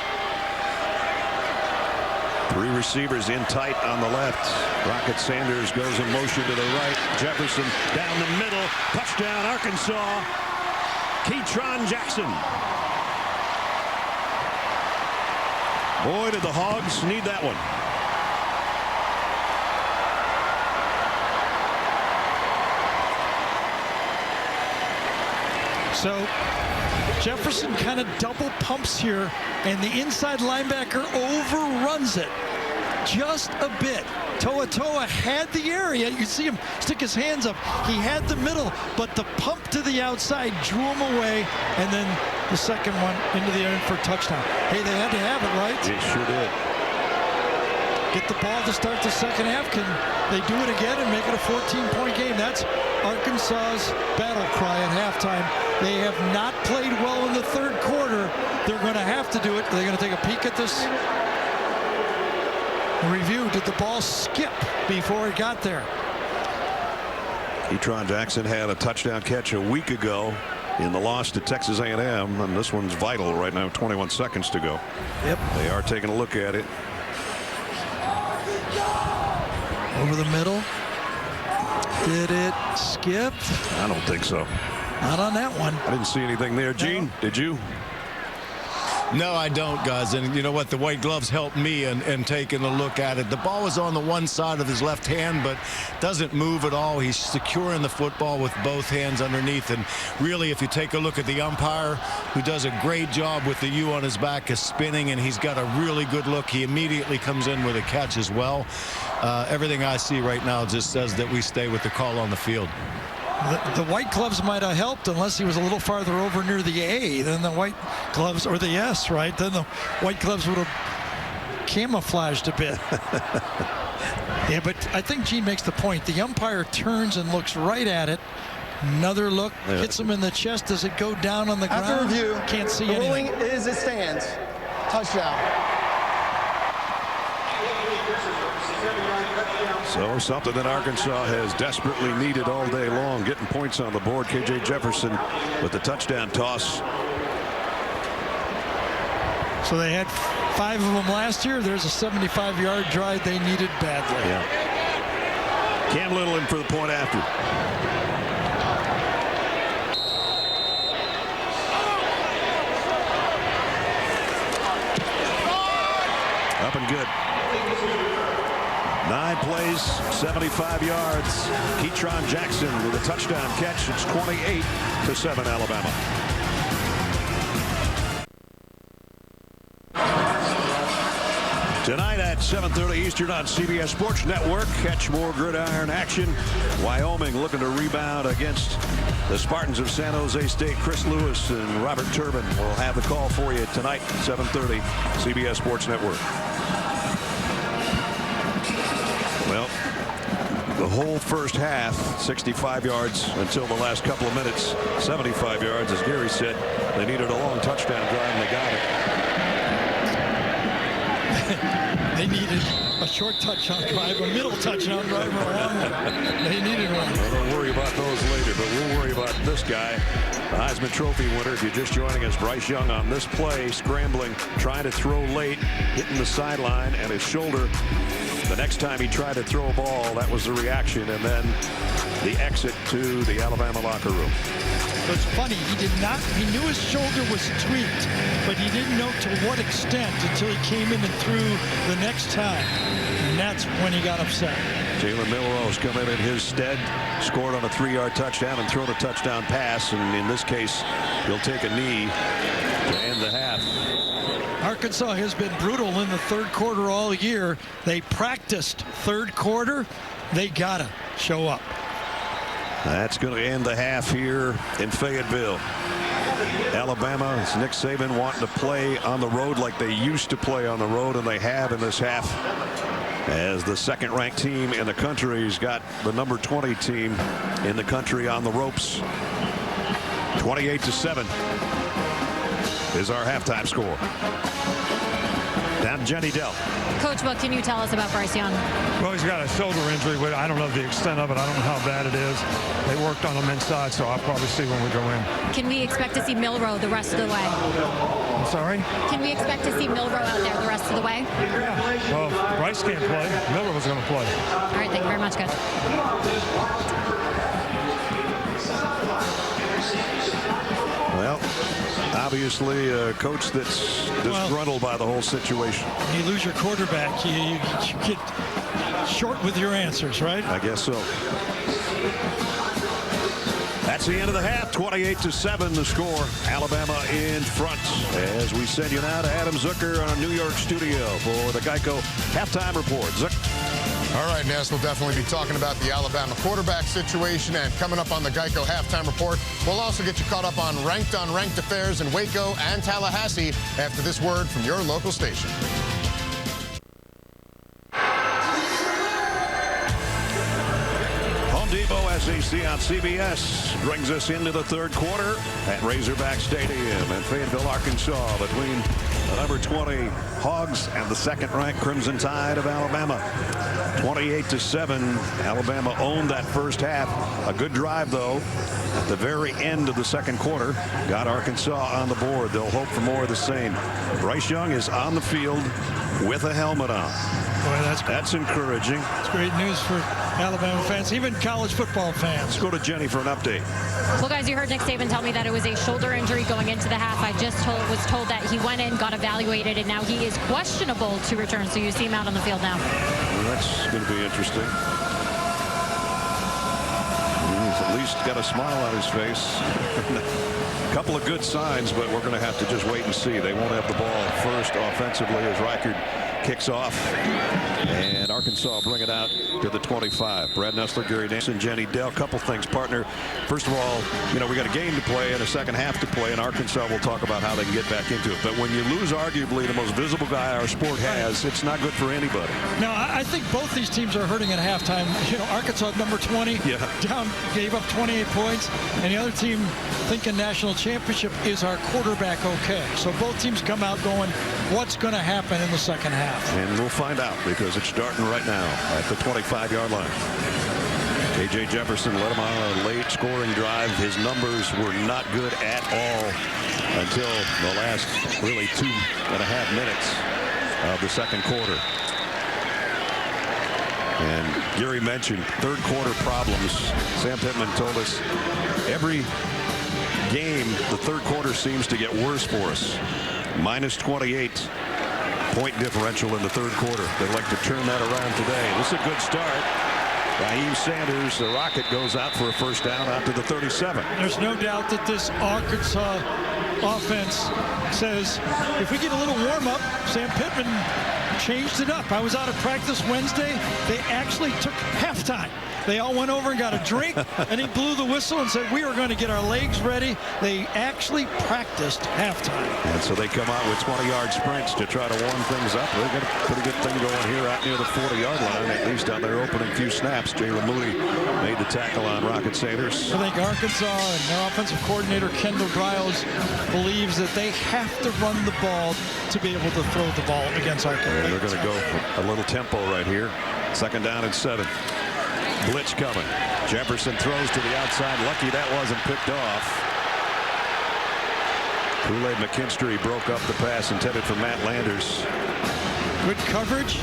3 receivers in tight on the left. Rocket Sanders goes in motion to the right. Jefferson down the middle. Touchdown, Arkansas. Keytron Jackson. Boy, did the Hogs need that one. So Jefferson kind of double pumps here, and the inside linebacker overruns it just a bit. To'oTo'o had the area. You see him stick his hands up. He had the middle, but the pump to the outside drew him away, and then the second one into the end for a touchdown. Hey, they had to have it, right? They sure did. get the ball to start the second half. Can they do it again and make it a 14-point game? That's Arkansas's battle cry at halftime. They have not played well in the third quarter. They're going to have to do it. They're going to take a peek at this review. Did the ball skip before it got there? Ketron Jackson had a touchdown catch a week ago in the loss to Texas A&M, and this one's vital right now. 21 seconds to go. Yep. They are taking a look at it. Over the middle. Did it skip? I don't think so. Not on that one. I didn't see anything there. Gene, did you? No, I don't, guys. And you know what? The white gloves helped me in taking a look at it. The ball was on the one side of his left hand, but doesn't move at all. He's securing the football with both hands underneath. And really, if you take a look at the umpire, who does a great job with the U on his back, is spinning, and he's got a really good look. He immediately comes in with a catch as well. Everything I see right now just says that we stay with the call on the field. The white gloves might have helped unless he was a little farther over near the A than the white gloves, or the S, right? Then the white gloves would have camouflaged a bit. Yeah, but I think Gene makes the point. The umpire turns and looks right at it. Another look, hits him in the chest. Does it go down on the ground? After review, can't see the anything. ruling is it stands. Touchdown. So something that Arkansas has desperately needed all day long, getting points on the board. KJ Jefferson with the touchdown toss. So they had 5 of them last year. There's a 75-yard drive they needed badly. Yeah. Cam Little in for the point after. Up and good. 9 plays, 75 yards. Ketron Jackson with a touchdown catch. It's 28-7 Alabama. Tonight at 7:30 Eastern on CBS Sports Network. Catch more gridiron action. Wyoming looking to rebound against the Spartans of San Jose State. Chris Lewis and Robert Turbin will have the call for you tonight, 7:30, CBS Sports Network. Well, the whole first half, 65 yards until the last couple of minutes, 75 yards, as Gary said. They needed a long touchdown drive, and they got it. They needed a short touchdown drive, a middle touchdown drive, or a long one. They needed one. Well, don't worry about those later, but we'll worry about this guy, the Heisman Trophy winner. If you're just joining us, Bryce Young on this play, scrambling, trying to throw late, hitting the sideline, and his shoulder. The next time he tried to throw a ball, that was the reaction, and then the exit to the Alabama locker room. So it's funny, he knew his shoulder was tweaked, but he didn't know to what extent until he came in and threw the next time. And that's when he got upset. Jalen Milroe's come in his stead, scored on a 3-yard touchdown and thrown a touchdown pass, and in this case, he'll take a knee to end the half. Arkansas has been brutal in the third quarter all year. They practiced third quarter. They gotta show up. That's going to end the half here in Fayetteville. Alabama, it's Nick Saban wanting to play on the road like they used to play on the road, and they have in this half. As the second-ranked team in the country, he's got the number 20 team in the country on the ropes. 28-7 is our halftime score. Down Jenny Dell. Coach, what can you tell us about Bryce Young? Well, he's got a shoulder injury, but I don't know the extent of it. I don't know how bad it is. They worked on him inside, so I'll probably see when we go in. Can we expect to see Milroe the rest of the way? I'm sorry? Can we expect to see Milroe out there the rest of the way? Yeah. Well, Bryce can't play. Milroe was going to play. All right, thank you very much, Coach. Well, obviously a coach that's disgruntled by the whole situation. You lose your quarterback, you get short with your answers, right? I guess so. That's the end of the half. 28-7 the score. Alabama in front. As we send you now to Adam Zucker on New York studio for the Geico halftime report. Zuck. All right, Ness, we'll definitely be talking about the Alabama quarterback situation, and coming up on the Geico halftime report, we'll also get you caught up on ranked affairs in Waco and Tallahassee after this word from your local station. SEC on CBS brings us into the third quarter at Razorback Stadium in Fayetteville, Arkansas, between the number 20 Hogs and the second-ranked Crimson Tide of Alabama. 28-7. Alabama owned that first half. A good drive, though, at the very end of the second quarter. Got Arkansas on the board. They'll hope for more of the same. Bryce Young is on the field with a helmet on. Boy, that's encouraging. It's great news for Alabama fans, even college football fans. Let's go to Jenny for an update. Well, guys, you heard Nick Saban tell me that it was a shoulder injury going into the half. I just was told that he went in, got evaluated, and now he is questionable to return. So you see him out on the field now. Well, that's going to be interesting. He's at least got a smile on his face. A couple of good signs, but we're going to have to just wait and see. They won't have the ball first offensively as Reichard kicks off, and Arkansas bring it out to the 25. Brad Nessler, Gary Danson, Jenny Dell. Couple things, partner. First of all, you know, we got a game to play and a second half to play, and Arkansas will talk about how they can get back into it. But when you lose arguably the most visible guy our sport has, it's not good for anybody. No, I think both these teams are hurting at halftime. You know, Arkansas number 20 down, gave up 28 points, and the other team thinking national championship. Is our quarterback okay? So both teams come out going, what's going to happen in the second half? And we'll find out, because it's starting right now at the 25-yard line. A.J. Jefferson led him on a late scoring drive. His numbers were not good at all until the last really 2.5 minutes of the second quarter. And Gary mentioned third quarter problems. Sam Pittman told us every game the third quarter seems to get worse for us. Minus 28 point differential in the third quarter. They'd like to turn that around today. This is a good start. Raheem Sanders, the Rocket, goes out for a first down out to the 37. There's no doubt that this Arkansas offense says, if we get a little warm-up, Sam Pittman changed it up. I was out of practice Wednesday. They actually took halftime. They all went over and got a drink, and he blew the whistle and said, we are going to get our legs ready. They actually practiced halftime. And so they come out with 20-yard sprints to try to warm things up. They've got a pretty good thing going here out near the 40-yard line, at least on their opening few snaps. Jalen Moody made the tackle on Rocket Sanders. I think Arkansas and their offensive coordinator, Kendall Briles, believes that they have to run the ball to be able to throw the ball against Arkansas. And they're going to go for a little tempo right here. Second down and 7. Blitz coming. Jefferson throws to the outside. Lucky that wasn't picked off. Kool-Aid McKinstry broke up the pass intended for Matt Landers. Good coverage.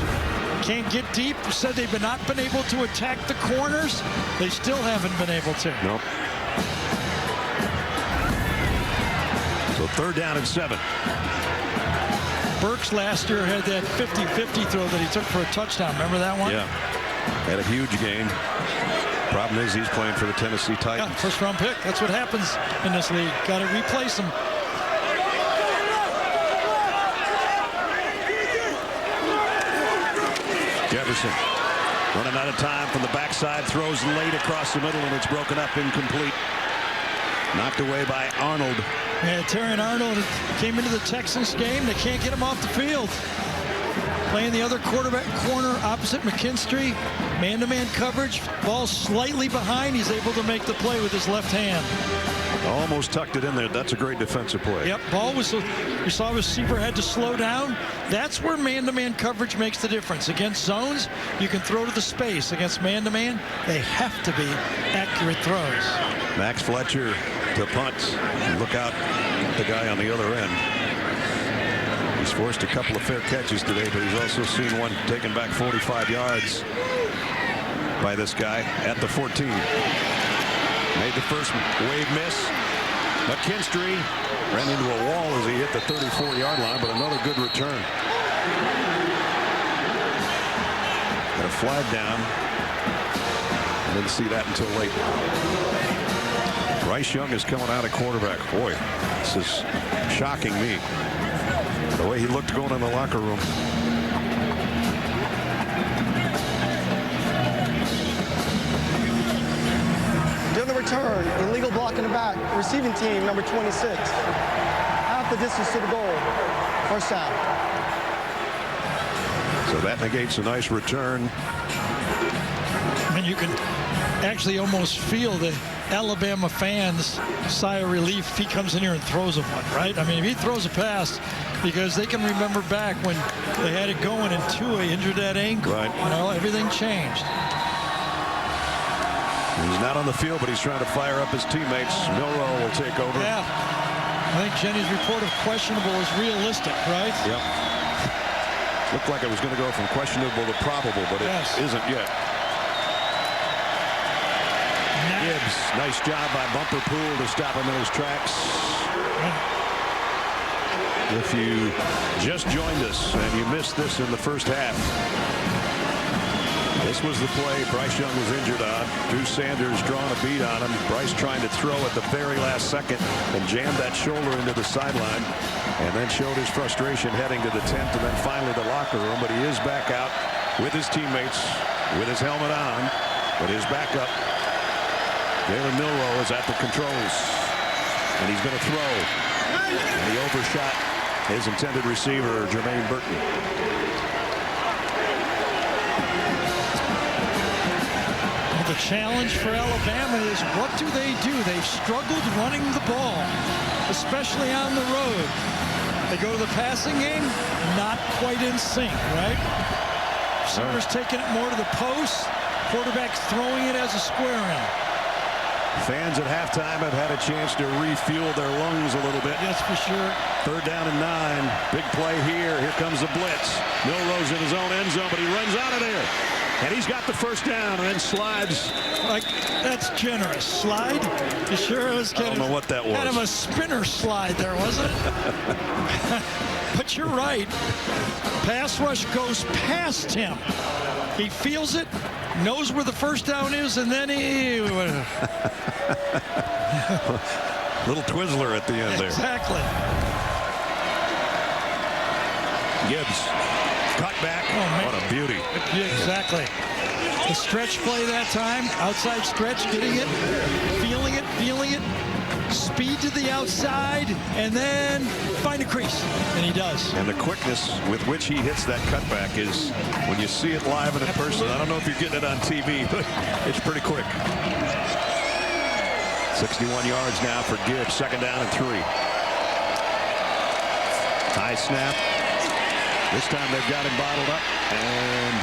Can't get deep. Said they've not been able to attack the corners. They still haven't been able to. Nope. So third down and 7. Burks last year had that 50-50 throw that he took for a touchdown. Remember that one? Yeah. Had a huge game. Problem is he's playing for the Tennessee Titans. Yeah, first round pick. That's what happens in this league. Got to replace him. Jefferson running out of time from the backside. Throws late across the middle, and it's broken up, incomplete. Knocked away by Arnold. Yeah, Terrion Arnold came into the Texans game. They can't get him off the field. Playing the other quarterback corner opposite McKinstry. Man-to-man coverage. Ball slightly behind. He's able to make the play with his left hand. Almost tucked it in there. That's a great defensive play. Yep, ball was, you saw the receiver had to slow down. That's where man-to-man coverage makes the difference. Against zones, you can throw to the space. Against man-to-man, they have to be accurate throws. Max Fletcher to punt. Look out, the guy on the other end. He's forced a couple of fair catches today, but he's also seen one taken back 45 yards by this guy at the 14. Made the first wave miss. McKinstry ran into a wall as he hit the 34-yard line, but another good return. Got a flag down. I didn't see that until late. Bryce Young is coming out at quarterback. Boy, this is shocking me. The way he looked going in the locker room. During the return, illegal block in the back, receiving team number 26. Half the distance to the goal. First down. So that negates a nice return. And you can actually almost feel the Alabama fans sigh of relief if he comes in here and throws them one, right? I mean, if he throws a pass, because they can remember back when they had it going and Tua injured that ankle. Right. You know, everything changed. He's not on the field, but he's trying to fire up his teammates. Milroe will take over. Yeah. I think Jenny's report of questionable is realistic, right? Yep. Looked like it was going to go from questionable to probable, but it isn't yet. Gibbs, nice job by Bumper Pool to stop him in his tracks. If you just joined us and you missed this in the first half, this was the play Bryce Young was injured on. Drew Sanders drawing a beat on him. Bryce trying to throw at the very last second and jammed that shoulder into the sideline, and then showed his frustration heading to the tent and then finally the locker room. But he is back out with his teammates with his helmet on. But his backup, Jalen Milroe, is at the controls, and he's going to throw. And he overshot his intended receiver, Jermaine Burton. The challenge for Alabama is, what do they do? They've struggled running the ball, especially on the road. They go to the passing game, not quite in sync, right? Receivers taking it more to the post, quarterback's throwing it as a square in. Fans at halftime have had a chance to refuel their lungs a little bit. Yes, for sure. 3rd down and 9. Big play here. Here comes the blitz. Milroe's in his own end zone, but he runs out of there. And he's got the first down and then slides. Like, that's generous. Slide? You sure it was kind I don't know what that was. Kind of a spinner slide there, wasn't it? But you're right. Pass rush goes past him. He feels it, knows where the first down is, and then he... Little Twizzler at the end there. Exactly. Gibbs. Cut back. Oh, what a beauty. Yeah, exactly. The stretch play that time, outside stretch, getting it, feeling it, speed to the outside, and then find a crease. And he does. And the quickness with which he hits that cutback is, when you see it live and in person, I don't know if you're getting it on TV, but it's pretty quick. 61 yards now for Gibbs, 2nd down and 3. High snap. This time they've got him bottled up and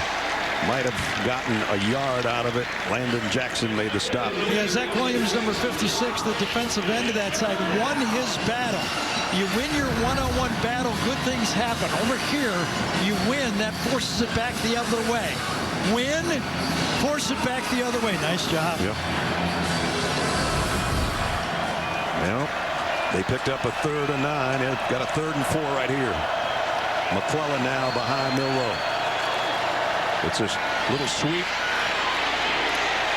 might have gotten a yard out of it. Landon Jackson made the stop. Yeah, Zach Williams, number 56, the defensive end of that side, won his battle. You win your one-on-one battle, good things happen. Over here, you win, that forces it back the other way. Win, force it back the other way. Nice job. Yep. Well, they picked up a 3rd and 9. They've got a 3rd and 4 right here. McClellan now behind Milroe. It's a little sweep,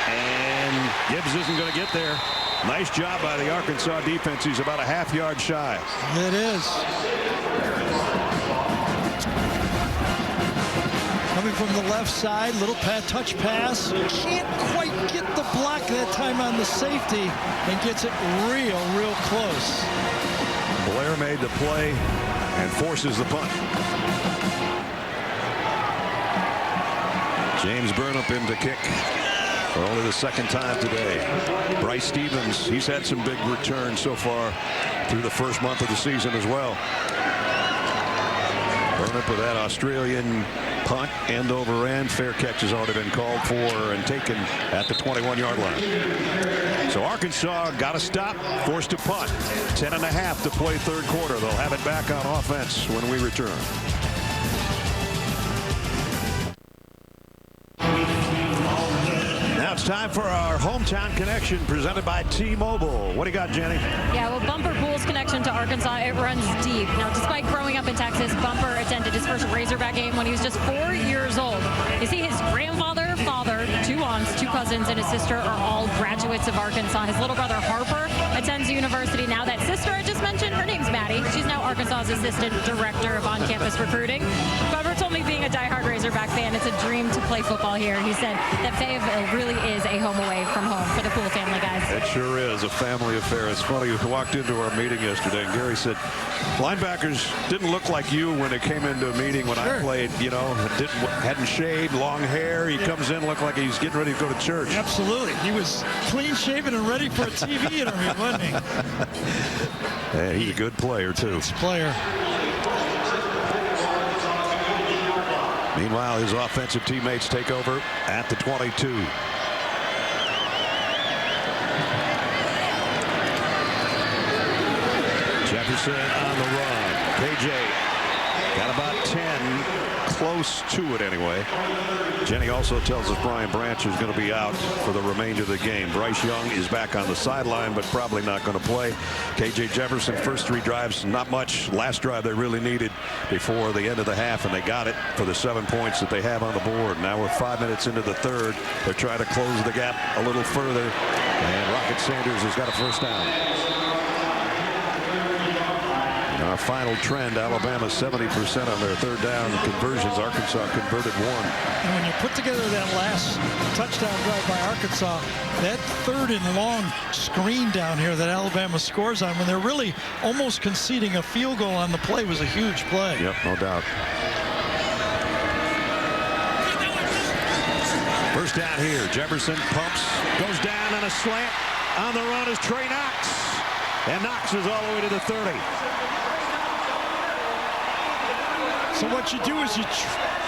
and Gibbs isn't going to get there. Nice job by the Arkansas defense. He's about a half-yard shy. It is. Coming from the left side, little touch pass. Can't quite get the block that time on the safety, and gets it real close. Blair made the play and forces the punt. James Burnap in to kick for only the 2nd time today. Bryce Stevens, he's had some big returns so far through the first month of the season as well. Burnap with that Australian punt, end over end. Fair catch has already been called for and taken at the 21-yard line. So Arkansas got a stop, forced to punt. 10.5 to play 3rd quarter. They'll have it back on offense when we return. Now it's time for our hometown connection presented by T-Mobile. What do you got, Jenny? Yeah, well, Bumper Pool's connection to Arkansas, it runs deep. Now, despite growing up in Texas, Bumper attended his first Razorback game when he was just 4 years old. You see, his grandfather, father, 2 aunts, 2 cousins, and his sister are all graduates of Arkansas. His little brother, Harper, attends university now. That sister I just mentioned, her name's Maddie. She's now Arkansas Arkansas's assistant director of on-campus recruiting. Bubber told me being a diehard Razorback fan, it's a dream to play football here. He said that Fayetteville really is a home away from home for the Poole family, guys. It sure is a family affair. It's funny, we walked into our meeting yesterday, and Gary said, linebackers didn't look like you when they came into a meeting when I played, you know, hadn't shaved, long hair. He comes in, looked like he's getting ready to go to church. Absolutely. He was clean-shaven and ready for a TV interview, wasn't he? Yeah, he's a good player, too. He's a player. Meanwhile, his offensive teammates take over at the 22. Jefferson on the run. KJ got about 10, close to it anyway. Jenny also tells us Brian Branch is going to be out for the remainder of the game. Bryce Young is back on the sideline, but probably not going to play. KJ Jefferson, first 3 drives, not much. Last drive they really needed before the end of the half, and they got it for the 7 points that they have on the board. Now we're 5 minutes into the third. They're trying to close the gap a little further, and Rocket Sanders has got a first down. Our final trend, Alabama 70% on their third down conversions. Arkansas converted 1. And when you put together that last touchdown drive by Arkansas, that third and long screen down here that Alabama scores on, when they're really almost conceding a field goal on the play, was a huge play. Yep, no doubt. First down here. Jefferson pumps, goes down on a slant. On the run is Trey Knox. And Knox is all the way to the 30. So what you do is you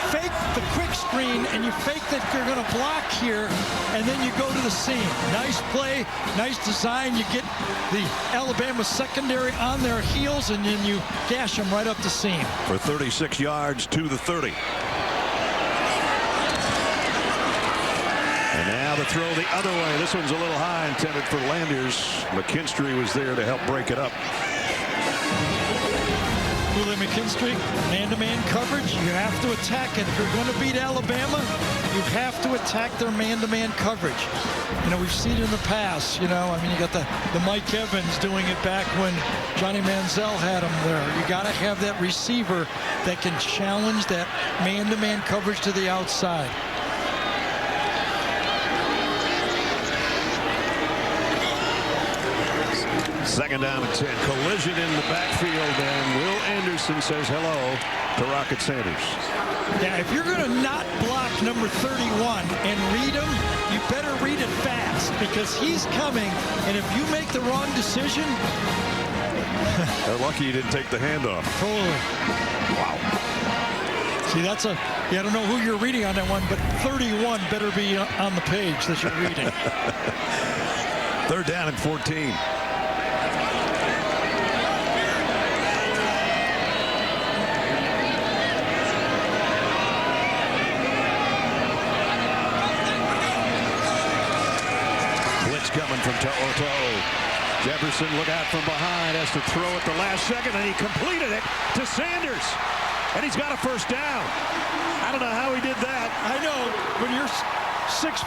fake the quick screen and you fake that you're going to block here, and then you go to the seam. Nice play, nice design. You get the Alabama secondary on their heels, and then you gash them right up the seam. For 36 yards to the 30. And now the throw the other way. This one's a little high, intended for Landers. McKinstry was there to help break it up. McKinstry, man-to-man coverage. You have to attack it. If you're going to beat Alabama, you have to attack their man-to-man coverage. You know, we've seen it in the past. You know, I mean, you got the Mike Evans doing it back when Johnny Manziel had him there. You got to have that receiver that can challenge that man-to-man coverage to the outside. Second down and 10. Collision in the backfield, and Will Anderson says hello to Rocket Sanders. Yeah, if you're going to not block number 31 and read him, you better read it fast, because he's coming, and if you make the wrong decision... They're lucky you didn't take the handoff. Totally. Wow. See, that's a... Yeah, I don't know who you're reading on that one, but 31 better be on the page that you're reading. Third down and 14. Coming from toe-to-toe. Jefferson, look out from behind, has to throw at the last second, and he completed it to Sanders. And he's got a first down. I don't know how he did that. I know, when you're 6'4",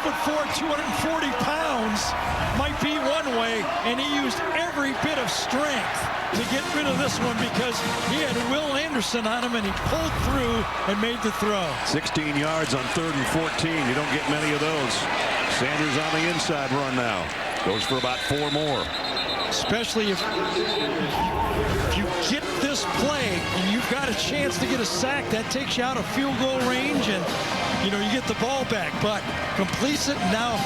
240 pounds, might be one way, and he used every bit of strength to get rid of this one, because he had Will Anderson on him, and he pulled through and made the throw. 16 yards on 3rd and 14. You don't get many of those. Sanders on the inside run now. Goes for about 4 more. Especially if you get this play and you've got a chance to get a sack, that takes you out of field goal range, and you know, you get the ball back. But completes it now,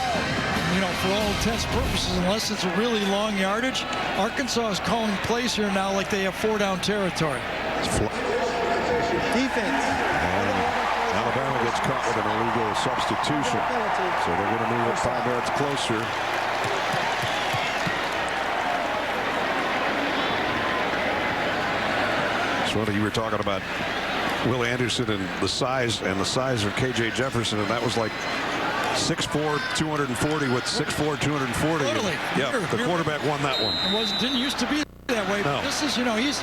you know, for all intents and purposes, unless it's a really long yardage, Arkansas is calling plays here now like they have 4-down territory. Defense. Alabama gets caught with an illegal substitution, so they're going to move it 5 yards closer. So you were talking about Will Anderson and the size of KJ Jefferson, and that was like 6'4", 240 with 6'4", 240. Totally. Yeah, the quarterback won that one. It didn't used to be that way, but this is, you know, he's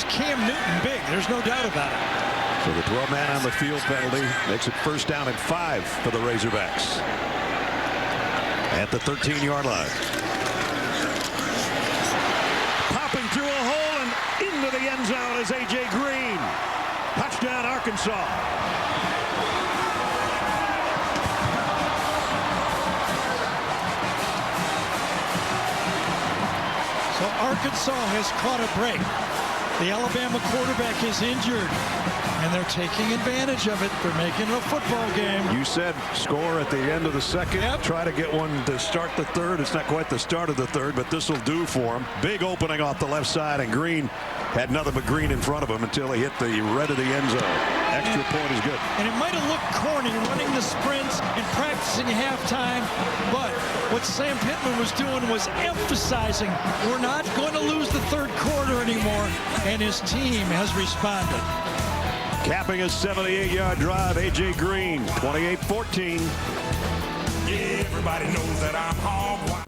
Cam Newton big. There's no doubt about it. So the 12-man on the field penalty makes it first down and 5 for the Razorbacks at the 13-yard line. Popping through a hole and into the end zone is A.J. Green. Touchdown, Arkansas. So Arkansas has caught a break. The Alabama quarterback is injured, and they're taking advantage of it. They're making it a football game. You said score at the end of the second. Yep. Try to get one to start the third. It's not quite the start of the third, but this will do for him. Big opening off the left side, and Green had nothing but green in front of him until he hit the red of the end zone. Extra point is good. And it might have looked corny running the sprints and practicing halftime, but what Sam Pittman was doing was emphasizing we're not going to lose the third quarter anymore, and his team has responded. Capping a 78-yard drive, A.J. Green, 28-14. Yeah, everybody knows that I'm hog.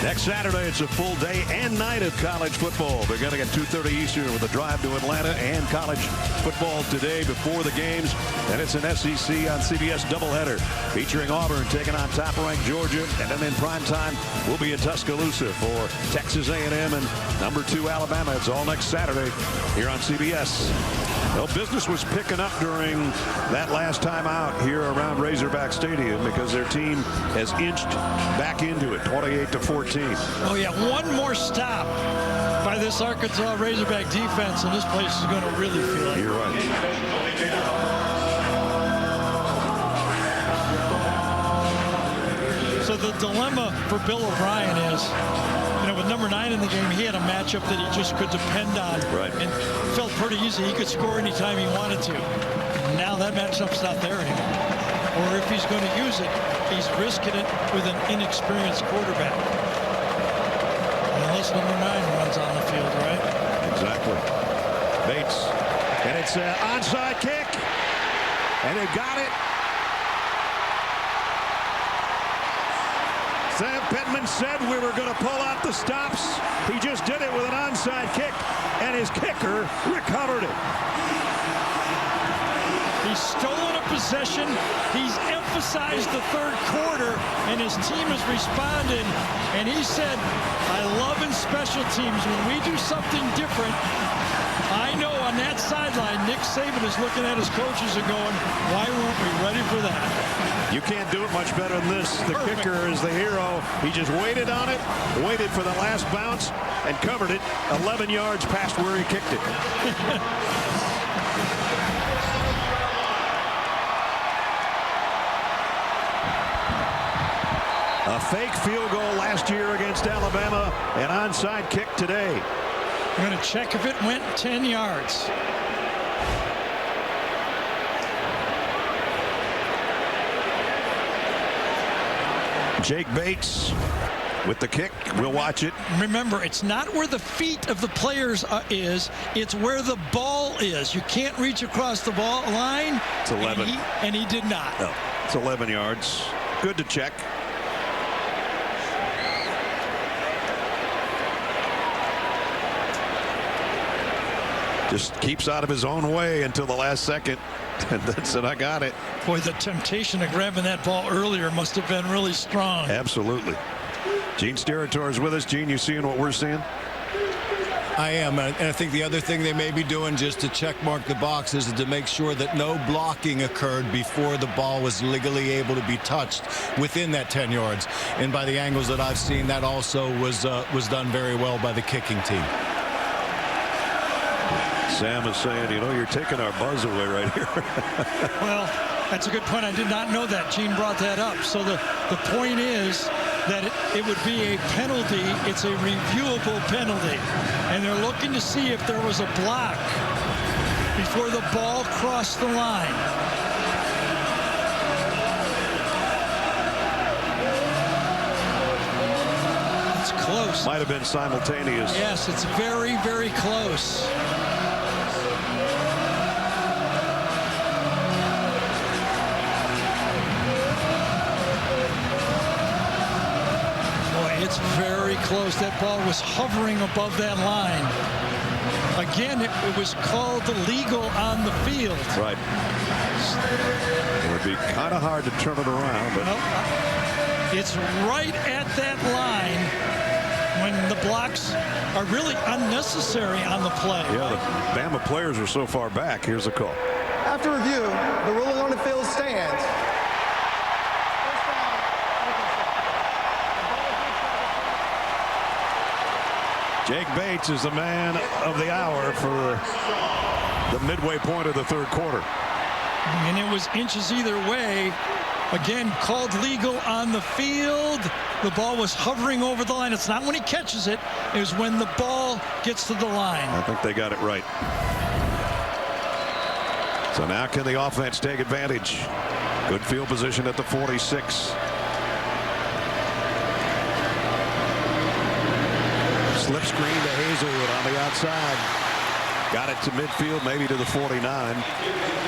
Next Saturday, it's a full day and night of college football. They're going to get 2:30 Eastern with a drive to Atlanta and college football today before the games. And it's an SEC on CBS doubleheader featuring Auburn taking on top-ranked Georgia. And then in prime time, we'll be in Tuscaloosa for Texas A&M and number 2 Alabama. It's all next Saturday here on CBS. Well, business was picking up during that last time out here around Razorback Stadium because their team has inched back into it, 28-14. Oh, yeah, one more stop by this Arkansas Razorback defense, and this place is going to really feel it. You're right. So the dilemma for Bill O'Brien is, with number 9 in the game, he had a matchup that he just could depend on. Right. And felt pretty easy. He could score anytime he wanted to. Now that matchup's not there anymore. Or if he's going to use it, he's risking it with an inexperienced quarterback. Unless number 9 runs on the field, right? Exactly. Bates. And it's an onside kick. And they got it. Sam Pittman said we were going to pull out the stops. He just did it with an onside kick, and his kicker recovered it. He's stolen a possession. He's emphasized the third quarter, and his team has responded. And he said, I love in special teams when we do something different. I know on that sideline, Nick Saban is looking at his coaches and going, why weren't we ready for that? You can't do it much better than this. The kicker is the hero. He just waited on it, waited for the last bounce, and covered it 11 yards past where he kicked it. A fake field goal last year against Alabama, an onside kick today. I'm going to check if it went 10 yards. Jake Bates with the kick. We'll watch it. Remember, it's not where the feet of the players is. It's where the ball is. You can't reach across the ball line. It's 11. And he did not. No, it's 11 yards. Good to check. Just keeps out of his own way until the last second. And then said, I got it. Boy, the temptation of grabbing that ball earlier must have been really strong. Absolutely. Gene Steratore is with us. Gene, you seeing what we're seeing? I am, and I think the other thing they may be doing just to check mark the boxes is to make sure that no blocking occurred before the ball was legally able to be touched within that 10 yards. And by the angles that I've seen, that also was done very well by the kicking team. Sam is saying, you're taking our buzz away right here. Well, that's a good point. I did not know that. Gene brought that up. So the point is that it would be a penalty. It's a reviewable penalty. And they're looking to see if there was a block before the ball crossed the line. It's close. Might have been simultaneous. Yes, it's very, very close. It's very close. That ball was hovering above that line. Again, it was called illegal on the field. Right. It would be kind of hard to turn it around, but well, it's right at that line when the blocks are really unnecessary on the play. Yeah, the Bama players are so far back. Here's the call. After review, the ruling on the field stands. Jake Bates is the man of the hour for the midway point of the third quarter. And it was inches either way. Again, called legal on the field. The ball was hovering over the line. It's not when he catches it. It was when the ball gets to the line. I think they got it right. So now can the offense take advantage? Good field position at the 46. Slip screen to Hazelwood on the outside. Got it to midfield, maybe to the 49.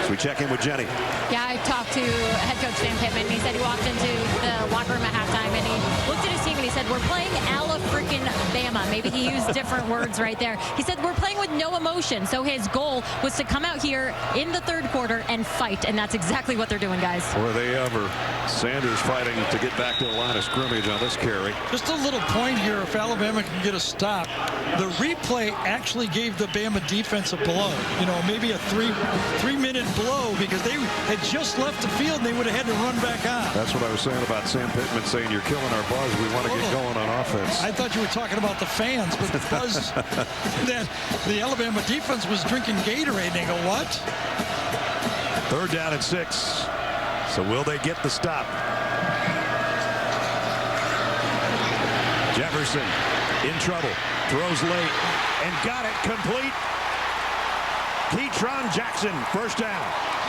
So we check in with Jenny. Yeah, I talked to head coach Sam Pittman. He said he walked into the locker room at halftime and he looked at his team and he said, we're playing a la freaking Bama. Maybe he used different words right there. He said, we're playing with no emotion. So his goal was to come out here in the third quarter and fight. And that's exactly what they're doing, guys. Were they ever? Sanders fighting to get back to the line of scrimmage on this carry. Just a little point here. If Alabama can get a stop, the replay actually gave the Bama defense a blow. You know, maybe a three-minute blow because they had just left the field and they would have had to run back on. That's what I was saying about Sam Pittman saying you're killing our buzz. We want to get going on offense. I thought you were talking about the fans, but the buzz that the Alabama defense was drinking Gatorade. And they go, what? Third down and 6. So will they get the stop? Jefferson in trouble. Throws late and got it complete. Ketron Jackson, first down.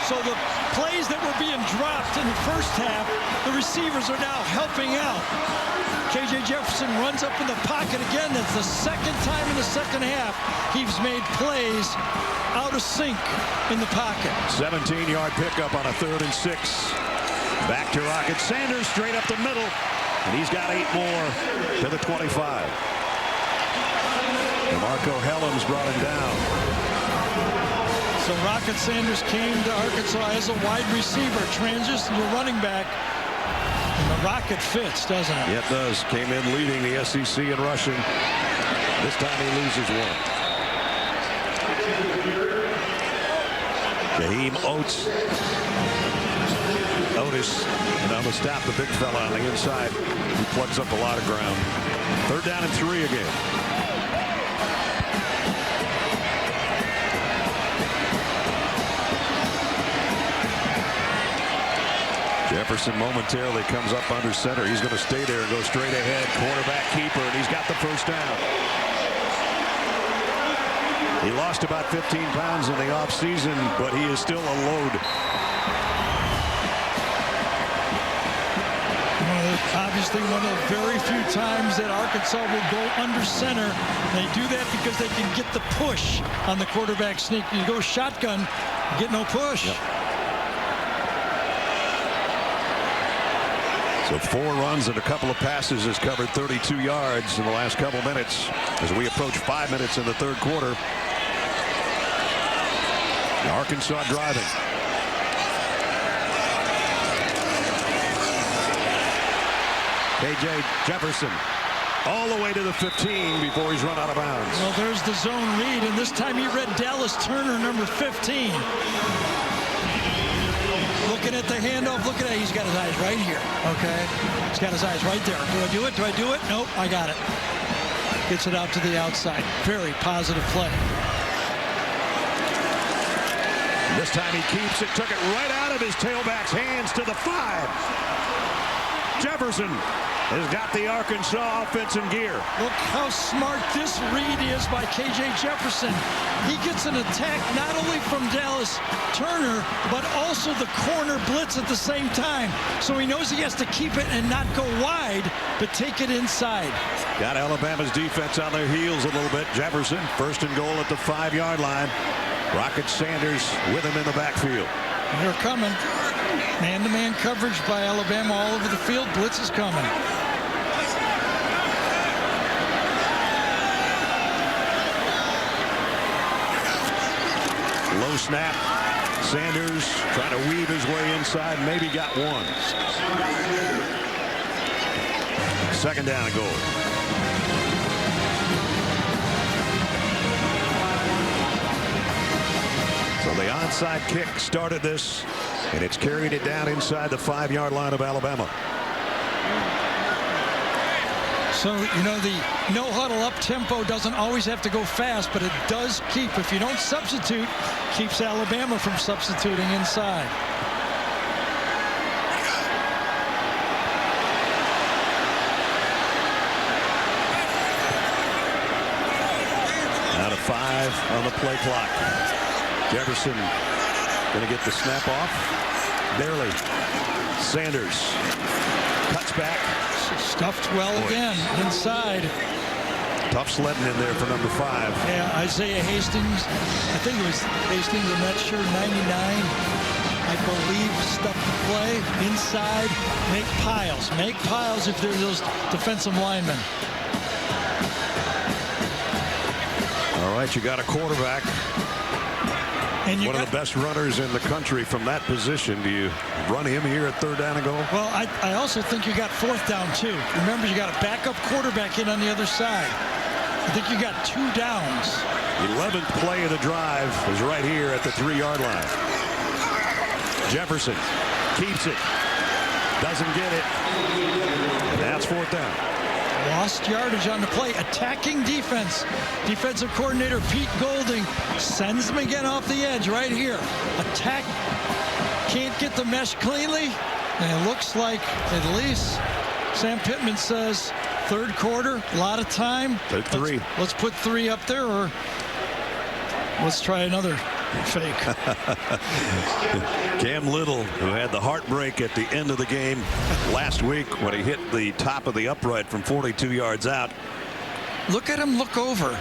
So the plays that were being dropped in the first half, the receivers are now helping out. KJ Jefferson runs up in the pocket again. That's the second time in the second half he's made plays out of sync in the pocket. 17-yard pickup on a 3rd and 6. Back to Rocket Sanders, straight up the middle. And he's got 8 more to the 25. DeMarco Helms brought him down. So Rocket Sanders came to Arkansas as a wide receiver, transitioned to running back. And the Rocket fits, doesn't it? Yeah, it does. Came in leading the SEC in rushing. This time he loses 1. Jaheim Otis, and on the stop, the big fella on the inside, who plugs up a lot of ground. 3rd down and 3 again. Jefferson momentarily comes up under center. He's going to stay there and go straight ahead. Quarterback keeper, and he's got the first down. He lost about 15 pounds in the offseason, but he is still a load. Obviously, one of the very few times that Arkansas will go under center. They do that because they can get the push on the quarterback sneak. You go shotgun, you get no push. Yep. So 4 runs and a couple of passes has covered 32 yards in the last couple minutes as we approach 5 minutes in the third quarter. Arkansas driving. KJ Jefferson all the way to the 15 before he's run out of bounds. Well, there's the zone read, and this time he read Dallas Turner, number 15. Looking at the handoff, look at that. He's got his eyes right here, okay? He's got his eyes right there. Do I do it? Do I do it? Nope, I got it. Gets it out to the outside. Very positive play. This time he keeps it, took it right out of his tailback's hands to the 5. Jefferson has got the Arkansas offense in gear. Look how smart this read is by KJ Jefferson. He gets an attack not only from Dallas Turner, but also the corner blitz at the same time. So he knows he has to keep it and not go wide, but take it inside. Got Alabama's defense on their heels a little bit. Jefferson, 1st and goal at the 5-yard line. Rocket Sanders with him in the backfield. They're coming. Man-to-man coverage by Alabama all over the field. Blitz is coming. Low snap. Sanders trying to weave his way inside. Maybe got 1. 2nd down and goal. onside kick started this, and it's carried it down inside the 5-yard line of Alabama. So, you know, the no huddle up tempo doesn't always have to go fast, but it does keep, if you don't substitute, keeps Alabama from substituting inside. Out of 5 on the play clock. Jefferson going to get the snap off. Barely. Sanders cuts back. Stuffed well again inside. Tough sledding in there for number 5. Yeah, Isaiah Hastings. I think it was Hastings, I'm not sure, 99. I believe stuffed the play inside. Make piles. Make piles if there's those defensive linemen. All right, you got a quarterback. And one of the best runners in the country from that position. Do you run him here at 3rd down and goal? Well, I also think you got 4th down too. Remember, you got a backup quarterback in on the other side. I think you got 2 downs. 11th play of the drive is right here at the 3-yard line. Jefferson keeps it. Doesn't get it. And that's 4th down. Lost yardage on the play. Attacking defense. Defensive coordinator Pete Golding sends them again off the edge right here. Attack. Can't get the mesh cleanly. And it looks like, at least, Sam Pittman says, 3rd quarter, a lot of time. 3. Let's put 3 up there, or let's try another fake. Cam Little, who had the heartbreak at the end of the game last week when he hit the top of the upright from 42 yards out. Look at him look over.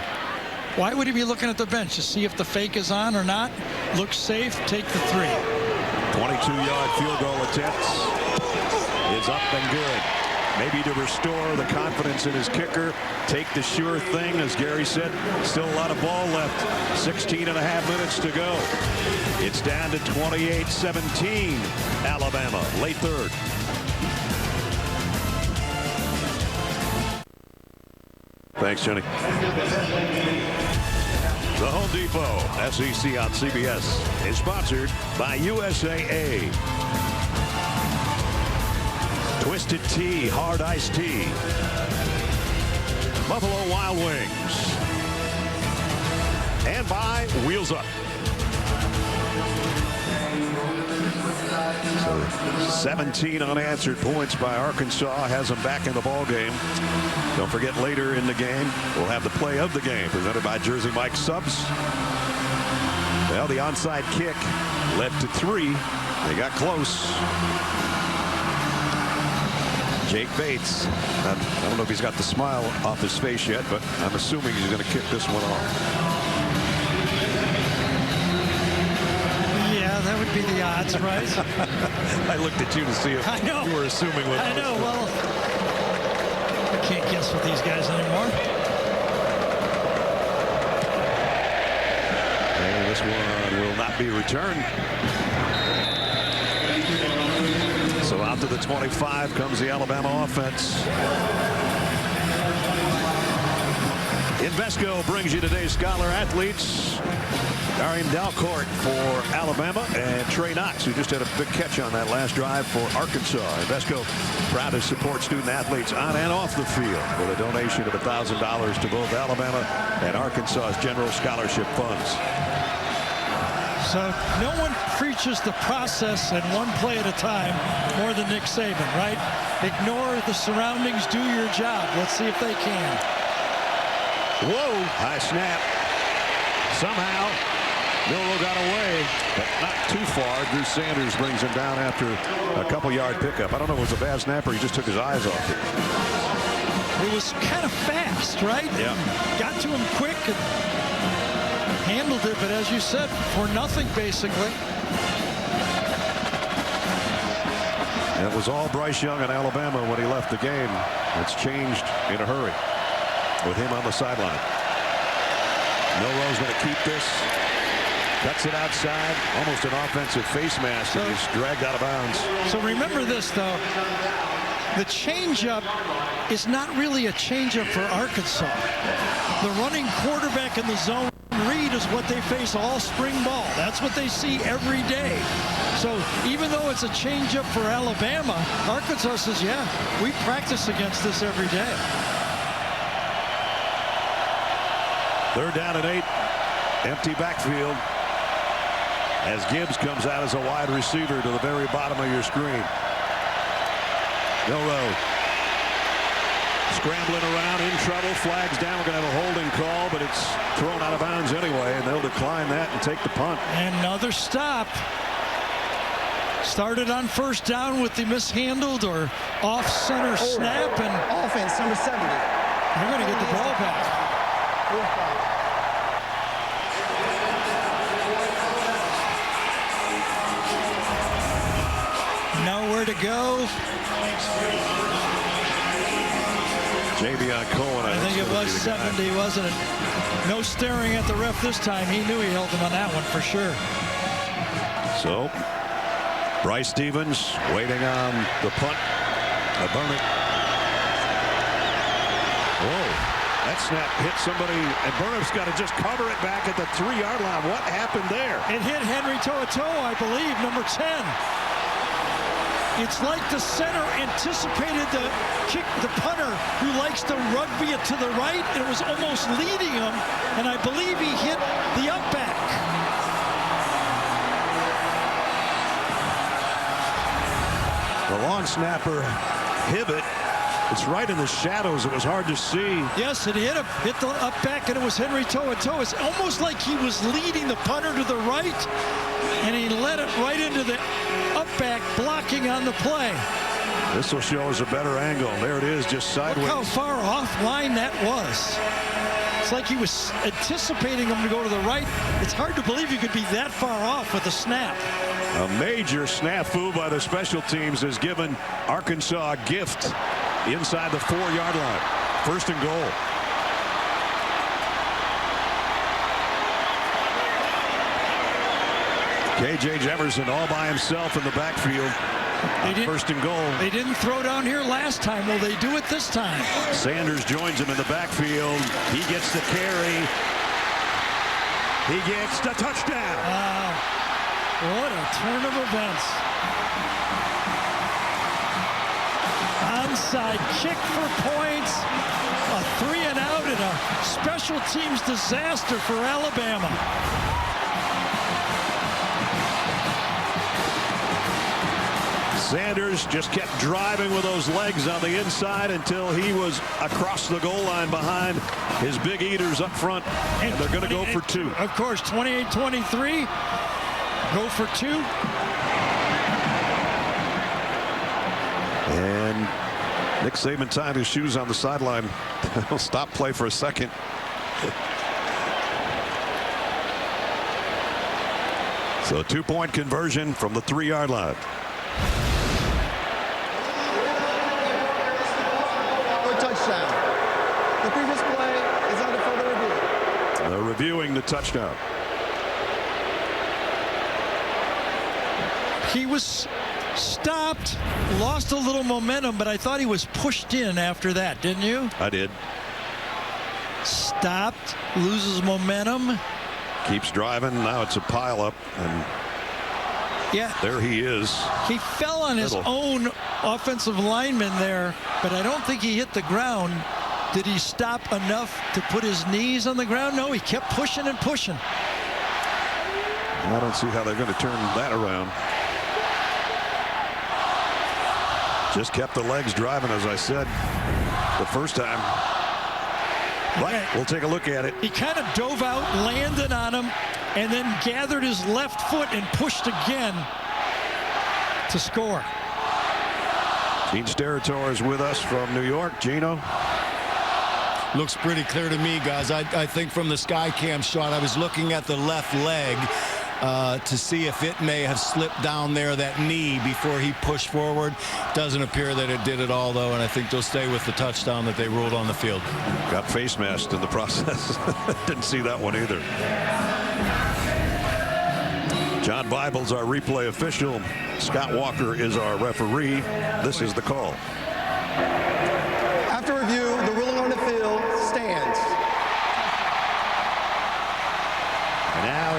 Why would he be looking at the bench? To see if the fake is on or not? Looks safe, take the 3. 22-yard field goal attempt is up and good. Maybe to restore the confidence in his kicker. Take the sure thing, as Gary said. Still a lot of ball left. 16 and a half minutes to go. It's down to 28-17. Alabama, late 3rd. Thanks, Johnny. The Home Depot, SEC on CBS, is sponsored by USAA. Twisted Tea, hard iced tea. Buffalo Wild Wings. And by Wheels Up. So 17 unanswered points by Arkansas has them back in the ball game. Don't forget, later in the game, we'll have the play of the game presented by Jersey Mike Subs. Well, the onside kick led to 3. They got close. Jake Bates, I don't know if he's got the smile off his face yet, but I'm assuming he's going to kick this one off. Yeah, that would be the odds, right? I looked at you to see if you were assuming what I know, well, I can't guess with these guys anymore. And this one will not be returned. So out to the 25 comes the Alabama offense. Invesco brings you today's Scholar Athletes. Darian Dalcourt for Alabama, and Trey Knox, who just had a big catch on that last drive for Arkansas. Invesco proud to support student athletes on and off the field with a donation of $1,000 to both Alabama and Arkansas's general scholarship funds. So no one preaches the process and one play at a time more than Nick Saban, right? Ignore the surroundings, do your job. Let's see if they can. Whoa, high snap. Somehow Milroe got away, but not too far. Drew Sanders brings him down after a couple-yard pickup. I don't know if it was a bad snap or he just took his eyes off it. It was kind of fast, right? Yeah. Got to him quick and handled it, but as you said, for nothing, basically. And it was all Bryce Young in Alabama when he left the game. It's changed in a hurry with him on the sideline. Milroe's going to keep this. Cuts it outside. Almost an offensive face mask. And he's dragged out of bounds. So remember this, though. The changeup is not really a changeup for Arkansas. The running quarterback in the zone read read is what they face all spring ball. That's what they see every day. So even though it's a changeup for Alabama, Arkansas says, yeah, we practice against this every day. 3rd down and 8. Empty backfield as Gibbs comes out as a wide receiver to the very bottom of your screen. Milroe scrambling around, in trouble, flags down. We're going to have a holding call, but it's thrown out of bounds anyway, and they'll decline that and take the punt. Another stop. Started on 1st down with the mishandled or off-center snap, and offense number 70. They're going to get the ball back. Nowhere to go. Javion Cohen, I think it was 70, wasn't it? No staring at the ref this time. He knew he held him on that one for sure. So, Bryce Stevens waiting on the punt. Burnett. Whoa, that snap hit somebody, and Burnett's got to just cover it back at the 3-yard line. What happened there? It hit Henry To'o, I believe, number 10. It's like the center anticipated the kick, the punter who likes to rugby it to the right, and it was almost leading him, and I believe he hit the up back. The long snapper, Hibbett, it's right in the shadows. It was hard to see. Yes, it hit the up back, and it was Henry To'o. It's almost like he was leading the punter to the right, and he let it right into the up back, blocking on the play. This will show us a better angle. There it is, just sideways. Look how far offline that was. It's like he was anticipating him to go to the right. It's hard to believe you could be that far off with a snap. A major snafu by the special teams has given Arkansas a gift inside the 4-yard line. 1st and goal. KJ Jefferson all by himself in the backfield. 1st and goal. They didn't throw down here last time. Will they do it this time? Sanders joins him in the backfield. He gets the carry. He gets the touchdown. Wow. What a turn of events. Onside kick for points. A 3-and-out and a special teams disaster for Alabama. Sanders just kept driving with those legs on the inside until he was across the goal line behind his big eaters up front. And they're going to go for 2. Of course, 28-23. Go for 2. And Nick Saban tied his shoes on the sideline. He'll stop play for a second. So a 2-point conversion from the 3-yard line. Touchdown. The previous play is under further review. They're reviewing the touchdown. He was stopped, lost a little momentum, but I thought he was pushed in after that, didn't you? I did. Stopped, loses momentum. Keeps driving. Now it's a pileup, and yeah, there he is. He fell on his own offensive lineman there, but I don't think he hit the ground. Did he stop enough to put his knees on the ground? No, he kept pushing and pushing. I don't see how they're going to turn that around. Just kept the legs driving, as I said the first time. But we'll take a look at it. He kind of dove out, landed on him, and then gathered his left foot and pushed again to score. Gene Steratore is with us from New York. Gino? Looks pretty clear to me, guys. I think from the sky cam shot, I was looking at the left leg to see if it may have slipped down there, that knee, before he pushed forward. Doesn't appear that it did at all, though, and I think they'll stay with the touchdown that they ruled on the field. Got face masked in the process. Didn't see that one either. John Bible's our replay official. Scott Walker is our referee. This is the call. After review, the ruling on the field stands.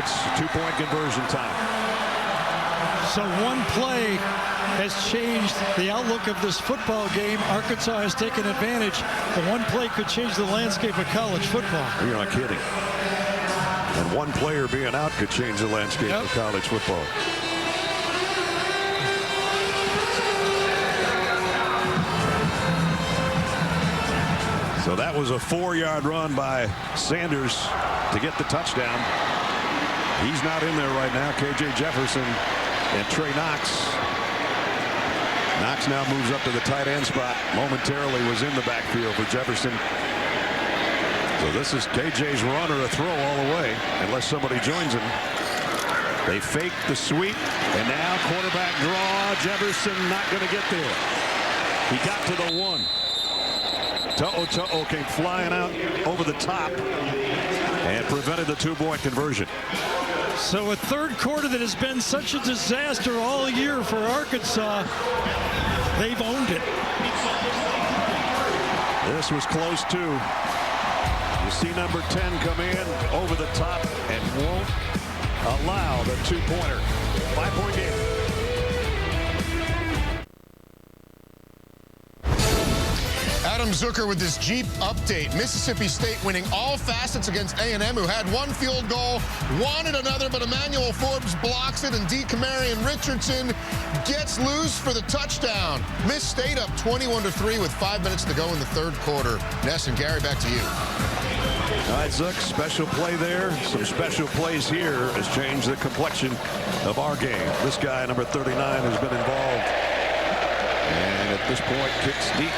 it's 2-point conversion time. So one play has changed the outlook of this football game. Arkansas has taken advantage. The one play could change the landscape of college football. You're not kidding. And one player being out could change the landscape of college football. So that was a 4-yard run by Sanders to get the touchdown. He's not in there right now. KJ Jefferson and Trey Knox. Knox now moves up to the tight end spot. Momentarily was in the backfield for Jefferson. So this is KJ's run or a throw all the way, unless somebody joins him. They fake the sweep, and now quarterback draw. Jefferson not going to get there. He got to the 1. To'o came flying out over the top and prevented the 2-point conversion. So a third quarter that has been such a disaster all year for Arkansas, they've owned it. This was close too. You see number 10 come in over the top and won't allow the 2-pointer. 5-point game. Adam Zucker with this Jeep update. Mississippi State winning all facets against A&M, who had one field goal, wanted another, but Emmanuel Forbes blocks it, and De'Kamarion Richardson gets loose for the touchdown. Miss State up 21-3 with 5 minutes to go in the third quarter. Ness and Gary, back to you. All right, Zook, special play there. Some special plays here has changed the complexion of our game. This guy, number 39, has been involved. And at this point, kicks deep.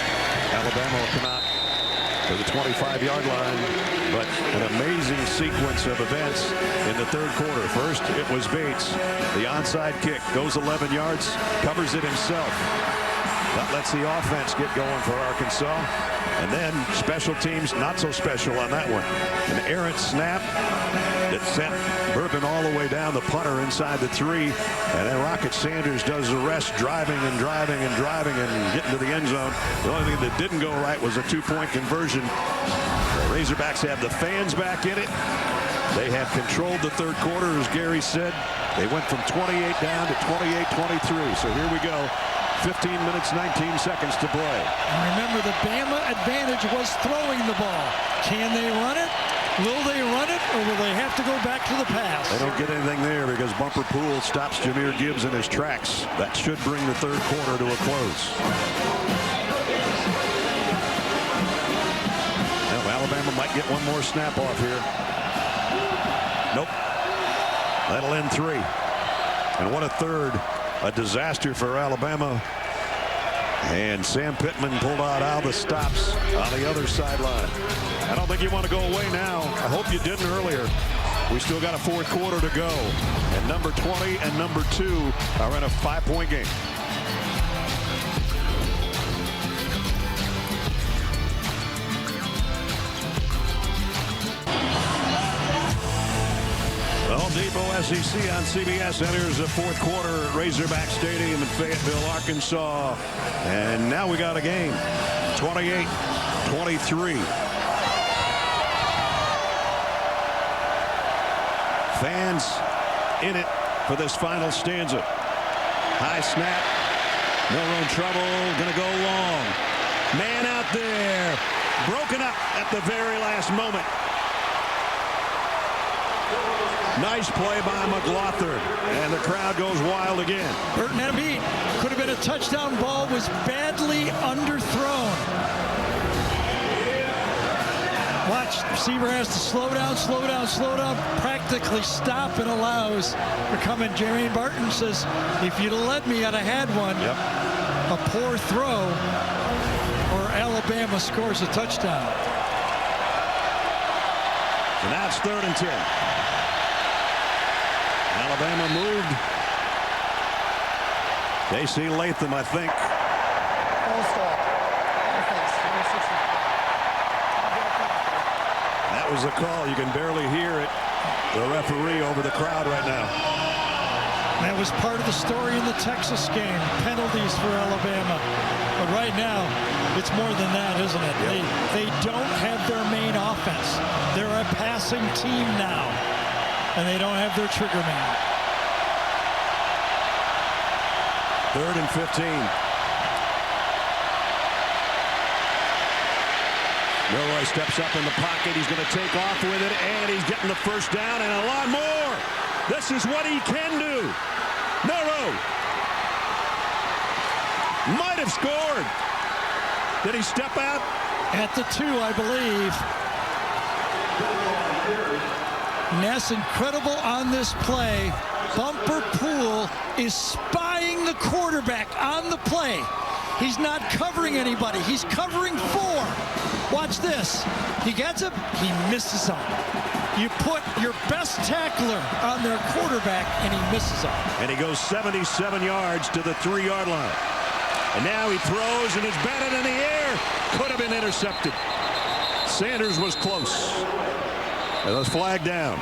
Alabama will come out to the 25-yard line, but an amazing sequence of events in the third quarter. First, it was Bates. The onside kick goes 11 yards, covers it himself. That lets the offense get going for Arkansas. And then special teams, not so special on that one. An errant snap that sent Bourbon all the way down, the punter inside the 3. And then Rocket Sanders does the rest, driving and driving and driving and getting to the end zone. The only thing that didn't go right was a 2-point conversion. The Razorbacks have the fans back in it. They have controlled the third quarter, as Gary said. They went from 28 down to 28-23. So here we go. 15 minutes, 19 seconds to play. And remember, the Bama advantage was throwing the ball. Can they run it? Will they run it, or will they have to go back to the pass? They don't get anything there because Bumper Poole stops Jahmyr Gibbs in his tracks. That should bring the third quarter to a close. Now, Alabama might get one more snap off here. Nope. That'll end 3. And what a third. A disaster for Alabama. And Sam Pittman pulled out the stops on the other sideline. I don't think you want to go away now. I hope you didn't earlier. We still got a fourth quarter to go. And number 20 and number 2 are in a 5-point game. Home Depot SEC on CBS enters the fourth quarter at Razorback Stadium in Fayetteville, Arkansas. And now we got a game. 28-23. Fans in it for this final stanza. High snap. Milroe trouble. Going to go long. Man out there. Broken up at the very last moment. Nice play by McLaughlin, and the crowd goes wild again. Burton had a beat. Could have been a touchdown. Ball was badly underthrown. Watch, receiver has to slow down, practically stop and allows for coming. Jermaine Barton says, if you'd have let me, I'd have had one. Yep. A poor throw, or Alabama scores a touchdown. So now it's 3rd and 10. Alabama moved. J.C. Latham, I think. That was the call. You can barely hear it. The referee over the crowd right now. That was part of the story in the Texas game. Penalties for Alabama. But right now, it's more than that, isn't it? Yep. They don't have their main offense. They're a passing team now. and they don't have their trigger man. 3rd and 15. Milroy steps up in the pocket. He's going to take off with it, and he's getting the first down and a lot more. This is what he can do. Milroy might have scored. Did he step out? At the 2, I believe. And that's incredible on this play. Bumper Pool is spying the quarterback on the play. He's not covering anybody. He's covering 4. Watch this. He gets it. He misses on it. You put your best tackler on their quarterback, and he misses on it. And he goes 77 yards to the 3-yard line. And now he throws, and it's batted in the air. Could have been intercepted. Sanders was close. And was flagged down.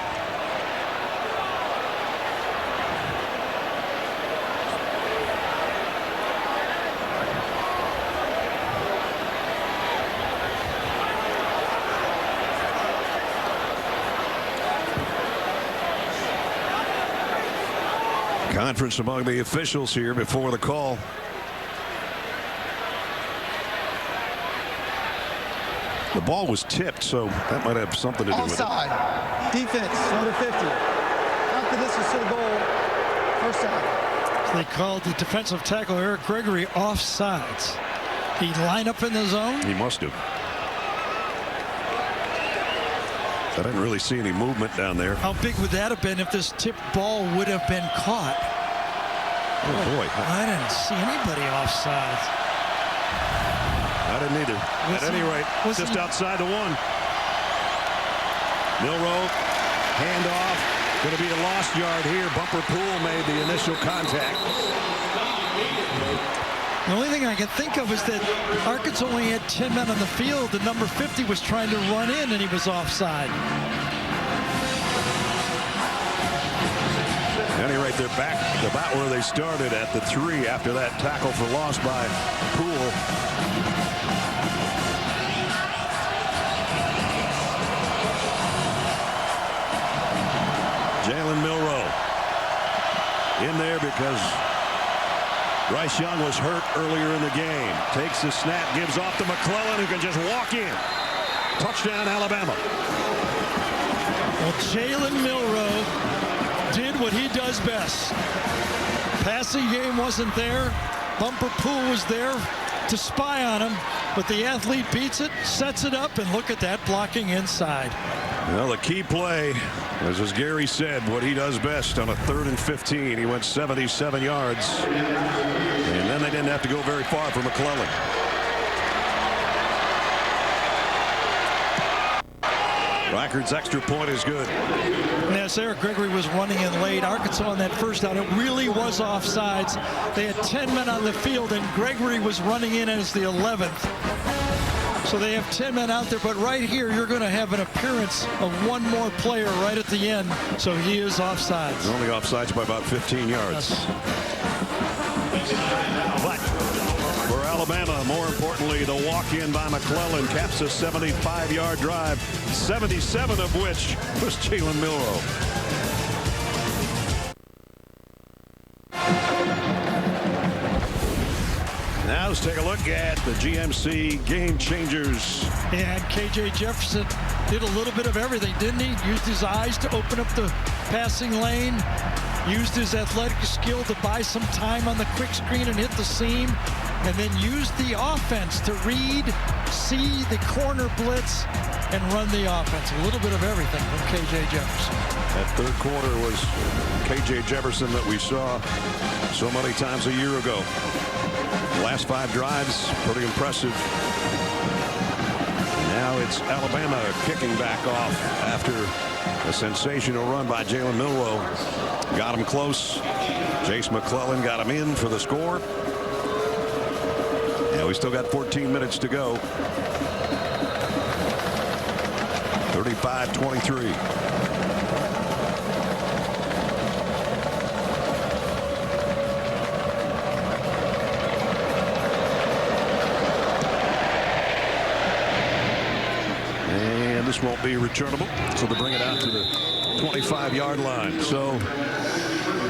Conference among the officials here before the call. The ball was tipped, so that might have something to do with it. Offside. Defense, number 50. After this is to the goal. First down. So they called the defensive tackle Eric Gregory offsides. He line up in the zone. He must have. I didn't really see any movement down there. How big would that have been if this tipped ball would have been caught? Oh boy. I didn't see anybody offside. I didn't either. At any rate, just outside the 1. Milroy, handoff. Going to be a lost yard here. Bumper Pool made the initial contact. The only thing I can think of is that Arkansas only had 10 men on the field. The number 50 was trying to run in, and he was offside. At any rate, they're back about where they started at the 3 after that tackle for loss by Poole. Jalen Milroy in there because Bryce Young was hurt earlier in the game. Takes the snap, gives off to McClellan, who can just walk in. Touchdown, Alabama. Well, Jalen Milroy did what he does best. Passing game wasn't there. Bumper Pool was there to spy on him, but the athlete beats it, sets it up, and look at that blocking inside. Well, the key play, as Gary said, what he does best on a 3rd and 15. He went 77 yards, and then they didn't have to go very far for McClellan. Reichard's extra point is good. Yes, Eric Gregory was running in late. Arkansas on that first down, it really was offsides. They had 10 men on the field, and Gregory was running in as the 11th. So they have 10 men out there, but right here you're going to have an appearance of one more player right at the end, so he is offsides. He's only offsides by about 15 yards. Yes. But for Alabama, more importantly, the walk-in by McClellan caps a 75-yard drive, 77 of which was Jalen Milroy. Now let's take a look at the GMC Game Changers. And KJ Jefferson did a little bit of everything, didn't he? Used his eyes to open up the passing lane, used his athletic skill to buy some time on the quick screen and hit the seam, and then used the offense to read, see the corner blitz, and run the offense. A little bit of everything from KJ Jefferson. That 3rd quarter was KJ Jefferson that we saw so many times a year ago. Last 5 drives, pretty impressive. Now it's Alabama kicking back off after a sensational run by Jalen Milroy. Got him close. Jace McClellan got him in for the score. Yeah, we still got 14 minutes to go. 35-23. This won't be returnable, so they bring it out to the 25-yard line. So,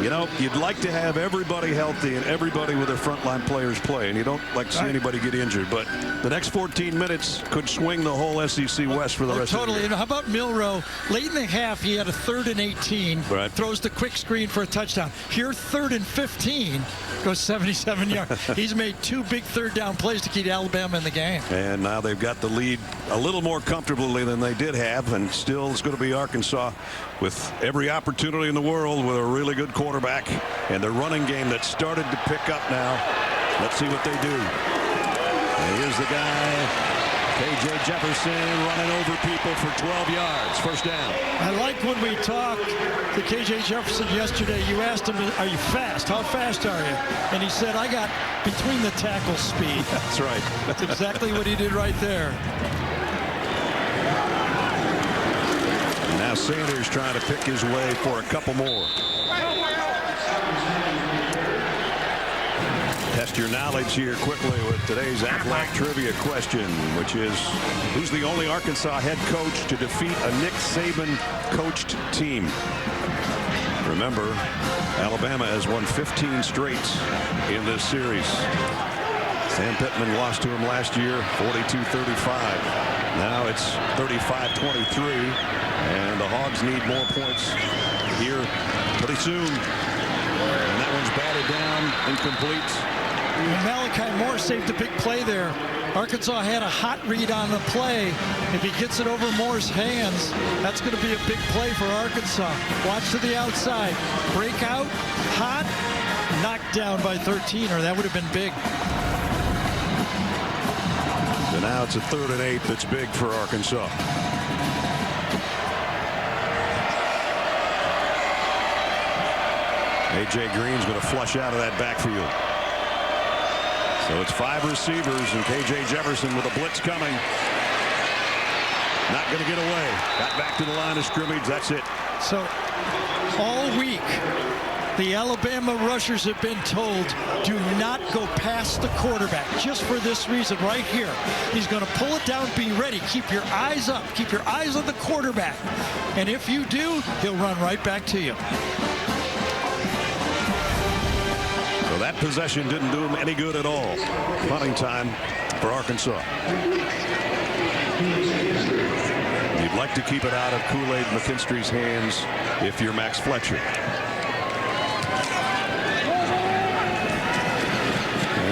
you know, you'd like to have everybody healthy and everybody with their frontline players play, and you don't like to see anybody get injured. But the next 14 minutes could swing the whole SEC West for the rest of the year. Totally. How about Milroe? Late in the half, he had a 3rd and 18. Right. Throws the quick screen for a touchdown. Here, 3rd and 15. Goes 77 yards. He's made 2 big 3rd down plays to keep Alabama in the game. And now they've got the lead a little more comfortably than they did have, and still it's going to be Arkansas with every opportunity in the world with a really good quarterback and the running game that started to pick up now. Let's see what they do. And here's the guy, KJ Jefferson, running over people for 12 yards. First down. I like when we talked to KJ Jefferson yesterday. You asked him, are you fast? How fast are you? And he said, I got between the tackle speed. That's right. That's exactly what he did right there. And now Sanders trying to pick his way for a couple more. Test your knowledge here quickly with today's Athletic Trivia question, which is, who's the only Arkansas head coach to defeat a Nick Saban coached team? Remember, Alabama has won 15 straight in this series. Sam Pittman lost to him last year, 42-35. Now it's 35-23, and the Hogs need more points here pretty soon. And that one's batted down, incomplete. Malachi Moore saved a big play there. Arkansas had a hot read on the play. If he gets it over Moore's hands, that's going to be a big play for Arkansas. Watch to the outside. Break out, hot, knocked down by 13, or that would have been big. So now it's a 3rd and 8 that's big for Arkansas. A.J. Green's going to flush out of that backfield. So it's 5 receivers and KJ Jefferson with a blitz coming. Not going to get away. Got back to the line of scrimmage. That's it. So all week, the Alabama rushers have been told, do not go past the quarterback, just for this reason right here. He's going to pull it down. Be ready. Keep your eyes up. Keep your eyes on the quarterback. And if you do, he'll run right back to you. So that possession didn't do him any good at all. Punting time for Arkansas. You'd like to keep it out of Kool-Aid McKinstry's hands if you're Max Fletcher.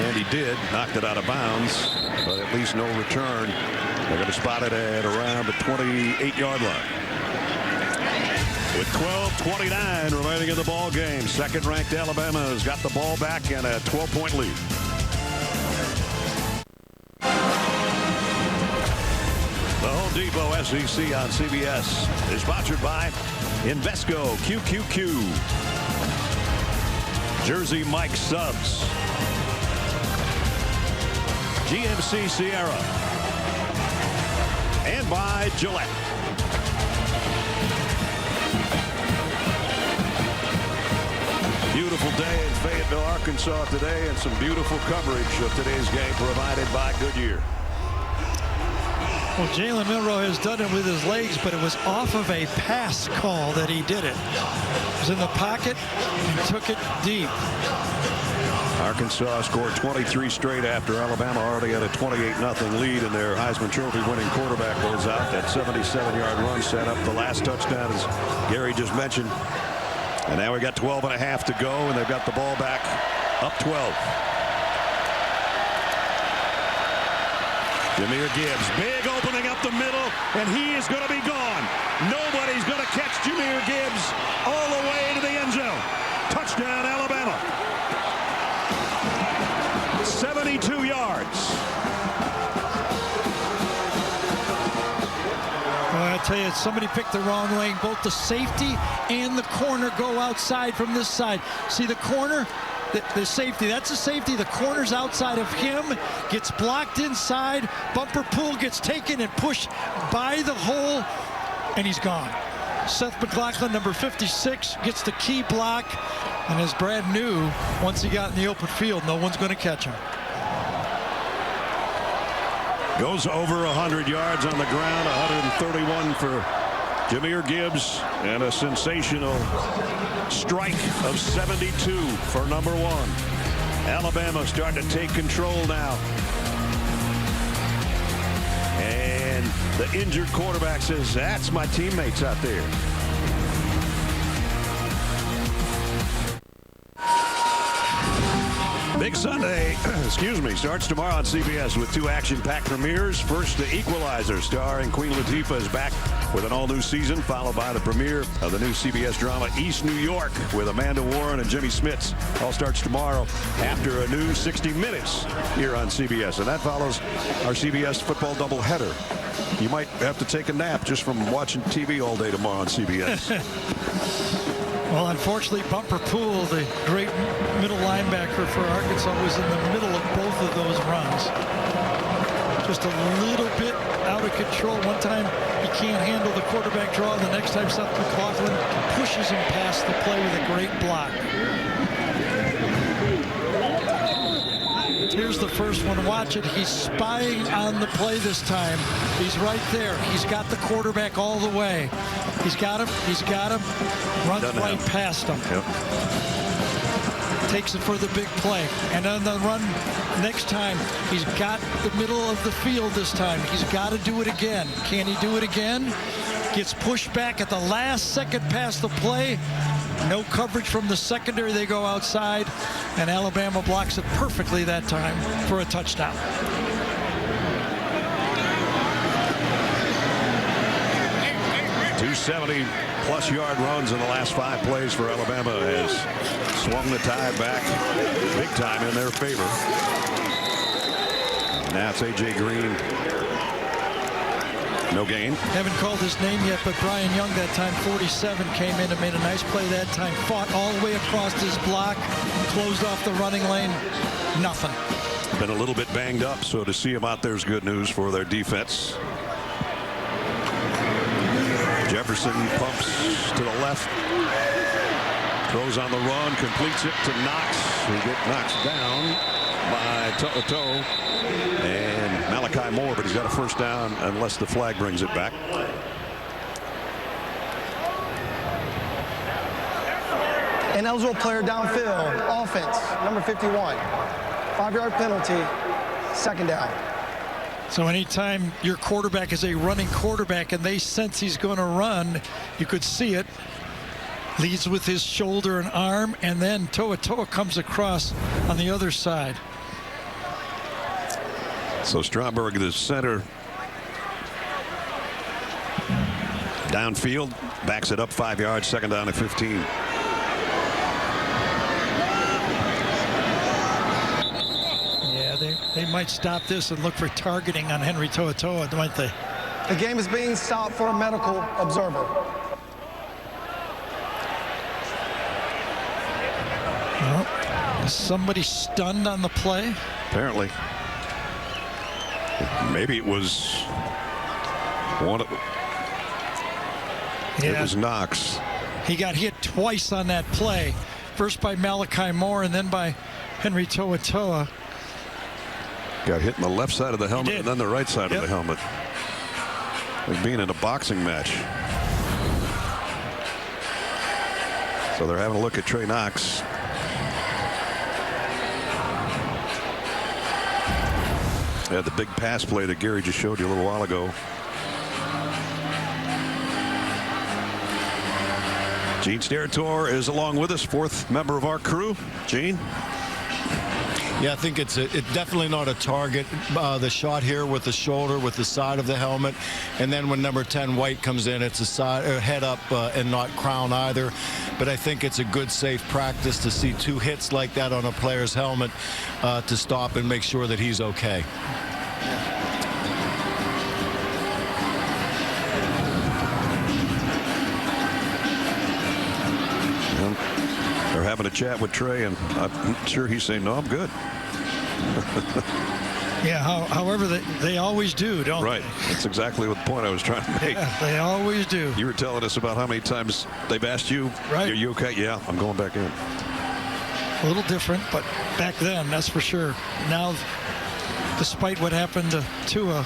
And he did. Knocked it out of bounds, but at least no return. They're going to spot it at around the 28-yard line. With 12:29 remaining in the ball game, second-ranked Alabama has got the ball back and a 12-point lead. The Home Depot SEC on CBS is sponsored by Invesco QQQ, Jersey Mike Subs, GMC Sierra, and by Gillette. Beautiful day in Fayetteville, Arkansas today, and some beautiful coverage of today's game provided by Goodyear. Well, Jalen Milroe has done it with his legs, but it was off of a pass call that he did it. He was in the pocket and took it deep. Arkansas scored 23 straight after Alabama already had a 28-0 lead, and their Heisman Trophy winning quarterback goes out. That 77-yard run set up the last touchdown, as Gary just mentioned. And now we got 12 and a half to go, and they've got the ball back up 12. Jahmyr Gibbs, big opening up the middle, and he is going to be gone. Nobody's going to catch Jahmyr Gibbs all the way to the end zone. Touchdown, Alabama. 72 yards. Well, I tell you, somebody picked the wrong lane. Both the safety and the corner go outside from this side. See the corner? The safety, that's a safety. The corner's outside of him, gets blocked inside. Bumper Pool gets taken and pushed by the hole, and he's gone. Seth McLaughlin, number 56, gets the key block. And as Brad knew, once he got in the open field, no one's going to catch him. Goes over 100 yards on the ground, 131 for Jahmyr Gibbs and a sensational strike of 72 for number 1. Alabama starting to take control now. And the injured quarterback says, that's my teammates out there. Big Sunday, starts tomorrow on CBS with 2 action-packed premieres. First, The Equalizer, starring Queen Latifah, is back with an all-new season, followed by the premiere of the new CBS drama East New York with Amanda Warren and Jimmy Smits. All starts tomorrow after a new 60 Minutes here on CBS. And that follows our CBS football doubleheader. You might have to take a nap just from watching TV all day tomorrow on CBS. Well, unfortunately, Bumper Poole, the great middle linebacker for Arkansas, was in the middle of both of those runs. Just a little bit out of control. One time he can't handle the quarterback draw. The next time Seth McLaughlin pushes him past the play with a great block. Here's the first one. Watch it. He's spying on the play this time. He's right there. He's got the quarterback all the way. He's got him. He's got him. Runs right past him. Yep. Takes it for the big play. And on the run next time, he's got the middle of the field this time. He's got to do it again. Can he do it again? Gets pushed back at the last second past the play. No coverage from the secondary. They go outside, and Alabama blocks it perfectly that time for a touchdown. +270 yard runs in the last 5 plays for Alabama has swung the tide back big time in their favor. Now it's A.J. Green. No gain. Haven't called his name yet, but Brian Young that time, 47, came in and made a nice play that time. Fought all the way across his block, closed off the running lane. Nothing. Been a little bit banged up, so to see him out there is good news for their defense. Jefferson pumps to the left. Throws on the run, completes it to Knox. He gets knocked down by Toto and Malachi Moore, but he's got a first down unless the flag brings it back. An eligible player downfield. Offense, number 51. 5-yard penalty. Second down. So anytime your quarterback is a running quarterback and they sense he's going to run, you could see it. Leads with his shoulder and arm, and then Toa comes across on the other side. So Stromberg, the center, downfield, backs it up 5 yards, second down at 15. Yeah, they might stop this and look for targeting on Henry Toa, might they? The game is being stopped for a medical observer. Well, is somebody stunned on the play? Apparently. Maybe it was one of it was Knox. He got hit twice on that play. First by Malachi Moore and then by Henry Toa. Got hit in the left side of the helmet and then the right side of the helmet. Like being in a boxing match. So they're having a look at Trey Knox. Yeah, the big pass play that Gary just showed you a little while ago. Gene Steratore is along with us, 4th member of our crew. Gene? Yeah, I think it's definitely not a target. The shot here with the shoulder, with the side of the helmet, and then when number 10 White comes in, it's a side head up and not crown either. But I think it's a good, safe practice to see 2 hits like that on a player's helmet to stop and make sure that he's okay. They're having a chat with Trey, and I'm sure he's saying, no, I'm good. Yeah, however, they always do, don't they? That's exactly what the point I was trying to make. Yeah, they always do. You were telling us about how many times they've asked you, are you okay? Yeah, I'm going back in. A little different, but back then, that's for sure. Now, despite what happened to Tua,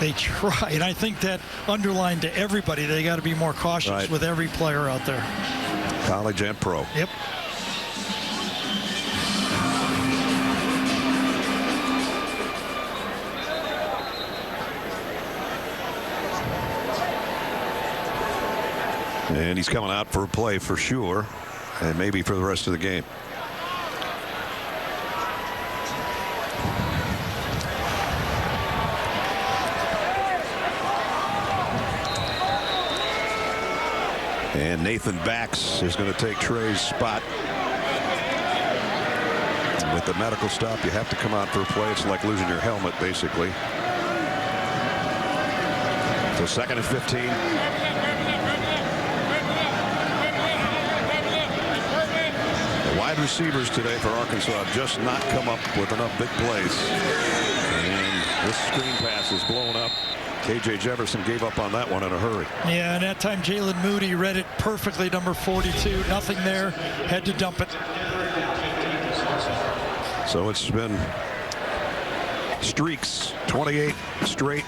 They try, and I think that underlined to everybody. They got to be more cautious with every player out there. College and pro. Yep. And he's coming out for a play for sure, and maybe for the rest of the game. And Nathan Bax is going to take Trey's spot. And with the medical stop, you have to come out for a play. It's like losing your helmet, basically. So 2nd and 15. The wide receivers today for Arkansas have just not come up with enough big plays. And this screen pass is blown up. KJ Jefferson gave up on that one in a hurry. Yeah, and that time Jalen Moody read it perfectly, number 42. Nothing there. Had to dump it. So it's been streaks, 28 straight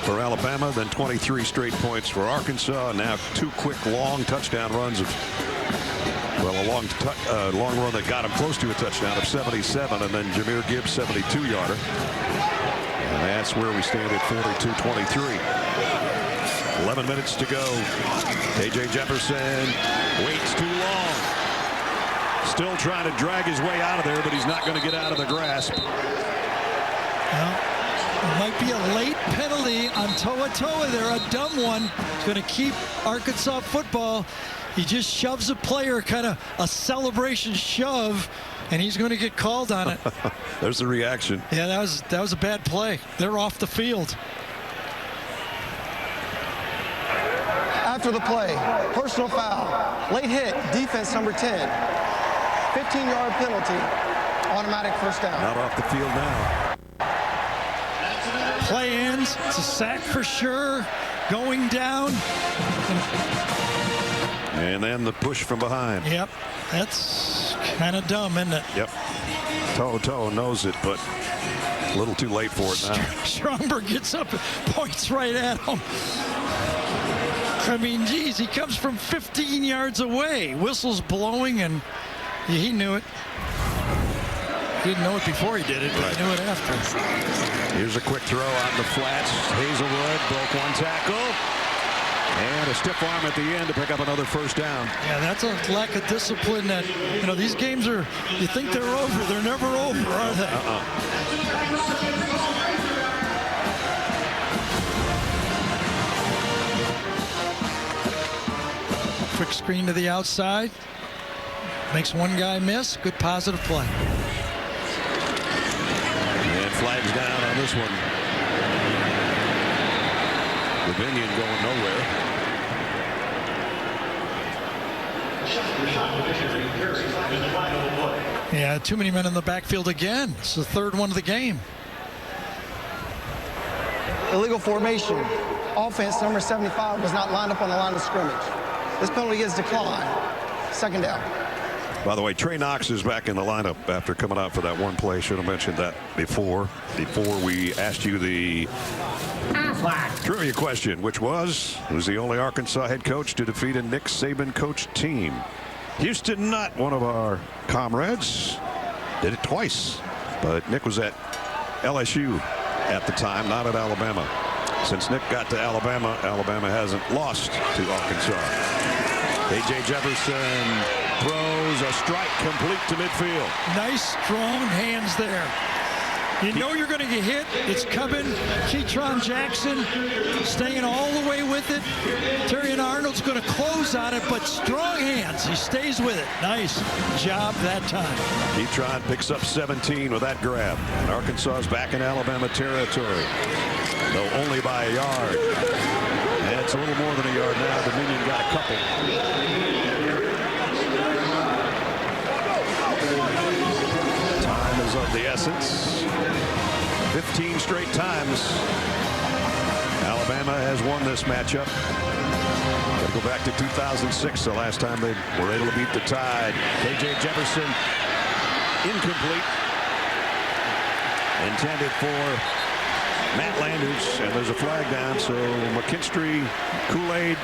for Alabama, then 23 straight points for Arkansas. And now 2 quick, long touchdown runs of, well, a long run that got him close to a touchdown of 77, and then Jahmyr Gibbs 72-yarder. And that's where we stand at 42-23. 11 minutes to go. KJ Jefferson waits too long. Still trying to drag his way out of there, but he's not going to get out of the grasp. Well, it might be a late penalty on Toa there, a dumb one. It's going to keep Arkansas football. He just shoves a player, kind of a celebration shove, and he's going to get called on it. There's the reaction. Yeah, that was a bad play. They're off the field. After the play, personal foul, late hit, defense number 10, 15-yard penalty, automatic first down. Not off the field now. Play ends. It's a sack for sure. Going down. And then the push from behind. Yep. That's kind of dumb, isn't it? Yep. Toe knows it, but a little too late for it now. Stromberg gets up and points right at him. I mean, geez, he comes from 15 yards away. Whistle's blowing, and he knew it. He didn't know it before he did it, but he knew it after. Here's a quick throw out in the flats. Hazelwood broke one tackle. And a stiff arm at the end to pick up another first down. Yeah, that's a lack of discipline that, you know, these games are, you think they're over. They're never over, are they? Quick screen to the outside. Makes one guy miss. Good positive play. And flags down on this one. Ravinian going nowhere. Yeah, too many men in the backfield again. It's the third one of the game. Illegal formation. Offense number 75 was not lined up on the line of scrimmage. This penalty is declined. Second down. By the way, Trey Knox is back in the lineup after coming out for that one play. Should have mentioned that before we asked you the trivia question, which was, who's the only Arkansas head coach to defeat a Nick Saban coached team? Houston Nutt, one of our comrades, did it twice, but Nick was at LSU at the time, not at Alabama. Since Nick got to Alabama, Alabama hasn't lost to Arkansas. KJ Jefferson throws a strike complete to midfield. Nice strong hands there. You know you're going to get hit. It's coming. Ketron Jackson staying all the way with it. Terrion Arnold's going to close on it, but strong hands. He stays with it. Nice job that time. Ketron picks up 17 with that grab. And Arkansas is back in Alabama territory, though only by a yard. And it's a little more than a yard now. Dominion got a couple. Time is of the essence. 15 straight times Alabama has won this matchup. Got to go back to 2006, the last time they were able to beat the Tide. KJ Jefferson incomplete. Intended for Matt Landers, and there's a flag down. So McKinstry, Kool-Aid.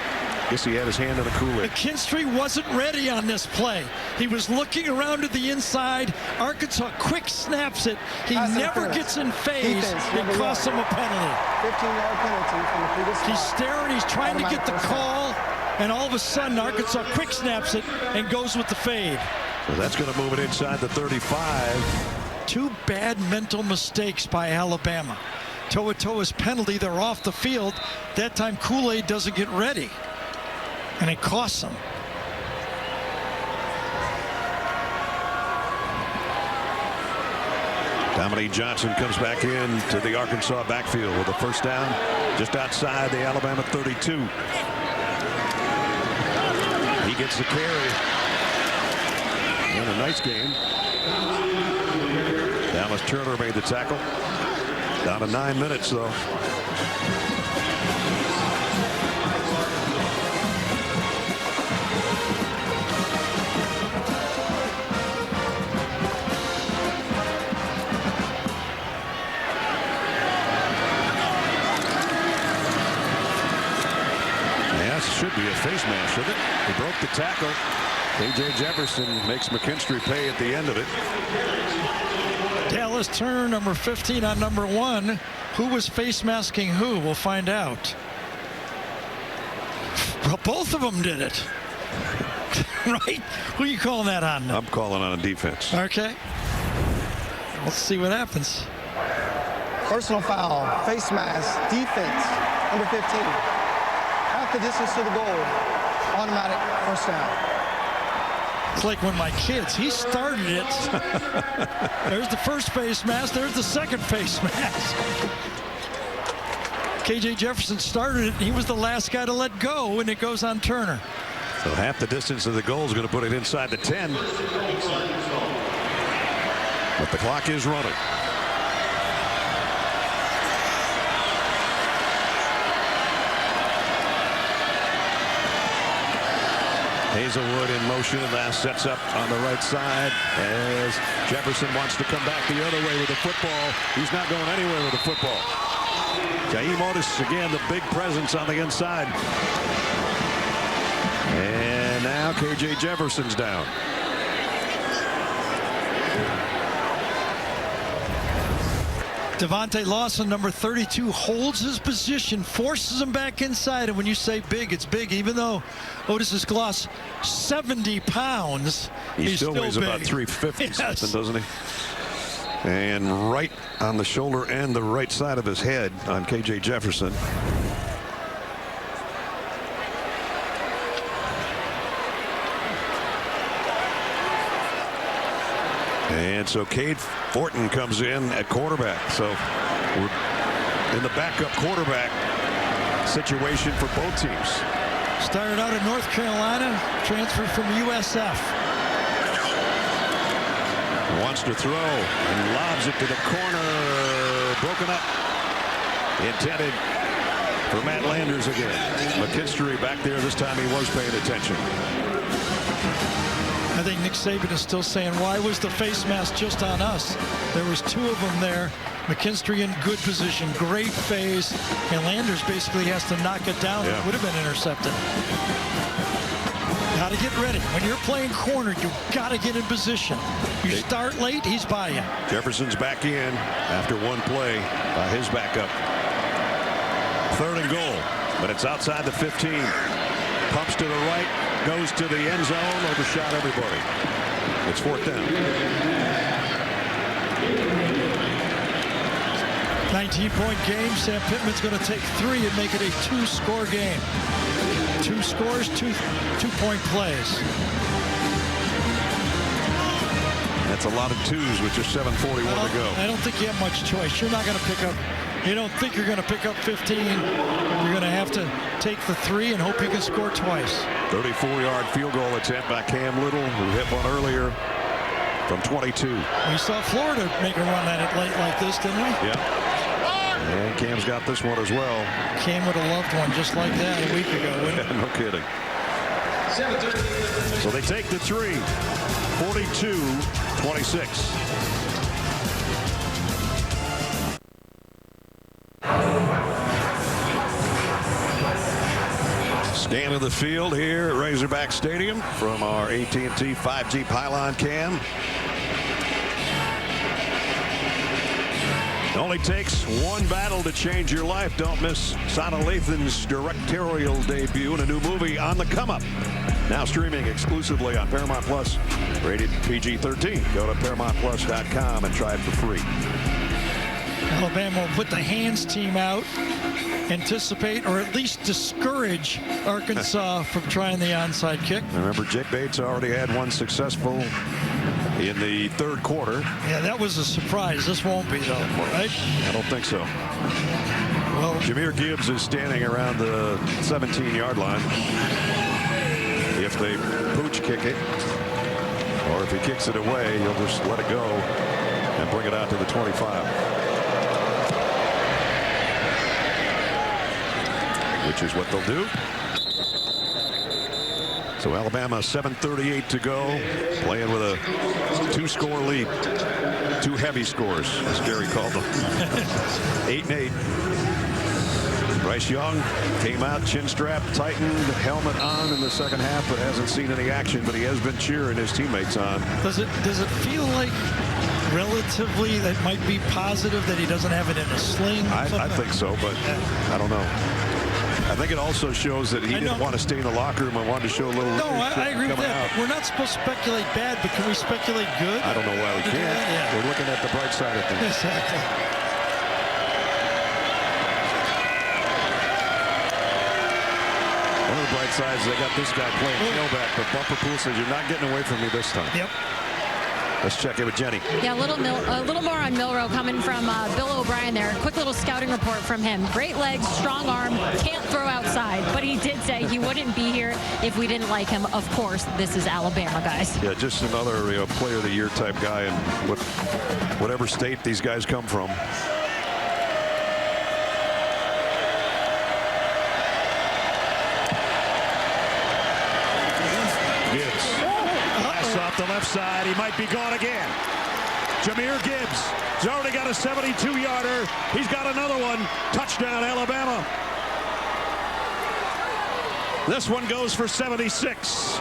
Guess he had his hand on the Kool-Aid. McKinstry wasn't ready on this play. He was looking around to the inside. Arkansas quick snaps it. He never gets in phase. It costs him a penalty. 15-yard penalty from the previous. He's staring. He's trying to get the call. And all of a sudden, Arkansas quick snaps it and goes with the fade. So that's going to move it inside the 35. Two bad mental mistakes by Alabama. To'oto'o's penalty. They're off the field. That time, Kool-Aid doesn't get ready. And it costs them. Dominique Johnson comes back in to the Arkansas backfield with a first down just outside the Alabama 32. He gets the carry. And a nice game. Dallas Turner made the tackle. Down to 9 minutes, though. Should be a face mask, shouldn't it? He broke the tackle. KJ Jefferson makes McKinstry pay at the end of it. Dallas Turner, number 15 on number 1. Who was face masking who? We'll find out. Well, both of them did it. Right? Who are you calling that on? I'm calling on a defense. Okay. Let's see what happens. Personal foul, face mask, defense, number 15. The distance to the goal, automatic first down. It's like when my kids, he started it. There's the first face mask, there's the second face mask. KJ Jefferson started it, and he was the last guy to let go, and it goes on Turner. So half the distance of the goal is going to put it inside the 10. But the clock is running. Hazelwood in motion, and that sets up on the right side as Jefferson wants to come back the other way with the football. He's not going anywhere with the football. Jaheim Otis again, the big presence on the inside. And now KJ Jefferson's down. Devontae Lawson, number 32, holds his position, forces him back inside. And when you say big, it's big. Even though Otis is gloss 70 pounds, he still weighs big. about 350 yes. something, doesn't he? And right on the shoulder and the right side of his head on KJ Jefferson. And so Cade Fortin comes in at quarterback. So we're in the backup quarterback situation for both teams. Started out in North Carolina, transferred from USF. Wants to throw and lobs it to the corner. Broken up. Intended for Matt Landers again. McKinstry back there. This time he was paying attention. I think Nick Saban is still saying, why was the face mask just on us? There was 2 of them there. McKinstry in good position, great phase, and Landers basically has to knock it down. Yeah. It would have been intercepted. Got to get ready. When you're playing corner, you got to get in position. You start late, he's by you. Jefferson's back in after one play by his backup. 3rd and goal, but it's outside the 15. Pumps to the right, goes to the end zone, overshot everybody. It's 4th down. 19-point game. Sam Pittman's going to take 3 and make it a 2-score game. 2 scores, 2-point plays. That's a lot of 2s with just 7:41 to go. I don't think you have much choice. You're not going to pick up. You don't think you're going to pick up 15. You're going to have to take the 3 and hope you can score twice. 34-yard field goal attempt by Cam Little, who hit one earlier from 22. We saw Florida make a run at it late like this, didn't we? Yeah. And Cam's got this one as well. Cam would have loved one just like that a week ago, wouldn't he? No kidding. So they take the 3, 42-26. Scan of the field here at Razorback Stadium from our AT&T 5G pylon cam. It only takes one battle to change your life. Don't miss Sana Lathan's directorial debut in a new movie, On the Come Up. Now streaming exclusively on Paramount Plus, rated PG-13. Go to ParamountPlus.com and try it for free. Alabama will put the hands team out, anticipate or at least discourage Arkansas from trying the onside kick. Remember, Jake Bates already had one successful in the third quarter. Yeah, that was a surprise. This won't be, though, right? I don't think so. Well, Jahmyr Gibbs is standing around the 17-yard line. If they pooch kick it, or if he kicks it away, he'll just let it go and bring it out to the 25. Which is what they'll do. So Alabama, 7:38 to go, playing with a 2-score lead. 2 heavy scores, as Gary called them. 8-8. Bryce Young came out, chin strap tightened, helmet on in the second half, but hasn't seen any action, but he has been cheering his teammates on. Does it feel like relatively that might be positive that he doesn't have it in a sling? I think so, but I don't know. I think it also shows that he didn't want to stay in the locker room and wanted to show a little. No, I agree with that. We're not supposed to speculate bad, but can we speculate good? I don't know why we can't. Yeah. We're looking at the bright side of things. Exactly. One of the bright sides, they got this guy playing tailback, but Bumper Pool says, you're not getting away from me this time. Yep. Let's check in with Jenny. Yeah, a little more on Milroe coming from Bill O'Brien there. Quick little scouting report from him. Great legs, strong arm, can't throw outside. But he did say he wouldn't be here if we didn't like him. Of course, this is Alabama, guys. Yeah, just another player of the year type guy in whatever state these guys come from. Off the left side, he might be gone again. Jahmyr Gibbs has already got a 72-yarder. He's got another one. Touchdown, Alabama. This one goes for 76.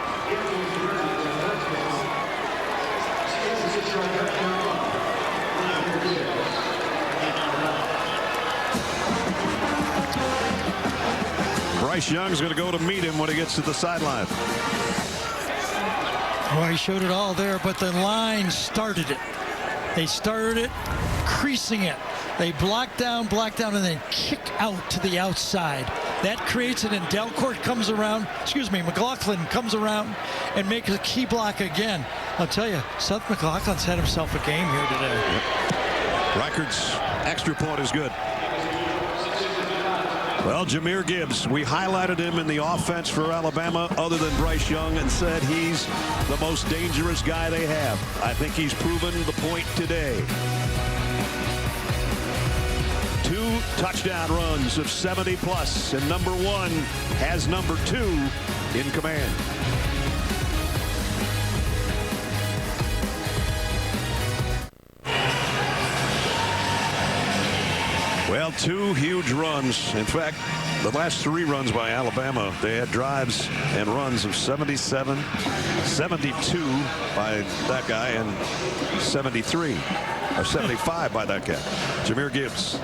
Bryce Young's going to go to meet him when he gets to the sideline. Well, he showed it all there, but the line started it. They started it, creasing it. They block down, and then kick out to the outside. That creates it, and McLaughlin comes around and makes a key block again. I'll tell you, Seth McLaughlin's had himself a game here today. Reichard's extra point is good. Well, Jahmyr Gibbs, we highlighted him in the offense for Alabama other than Bryce Young and said he's the most dangerous guy they have. I think he's proven the point today. 2 touchdown runs of 70+, and number 1 has number 2 in command. Well, 2 huge runs. In fact, the last 3 runs by Alabama, they had drives and runs of 77, 72 by that guy, and 73 or 75 by that guy. Jahmyr Gibbs.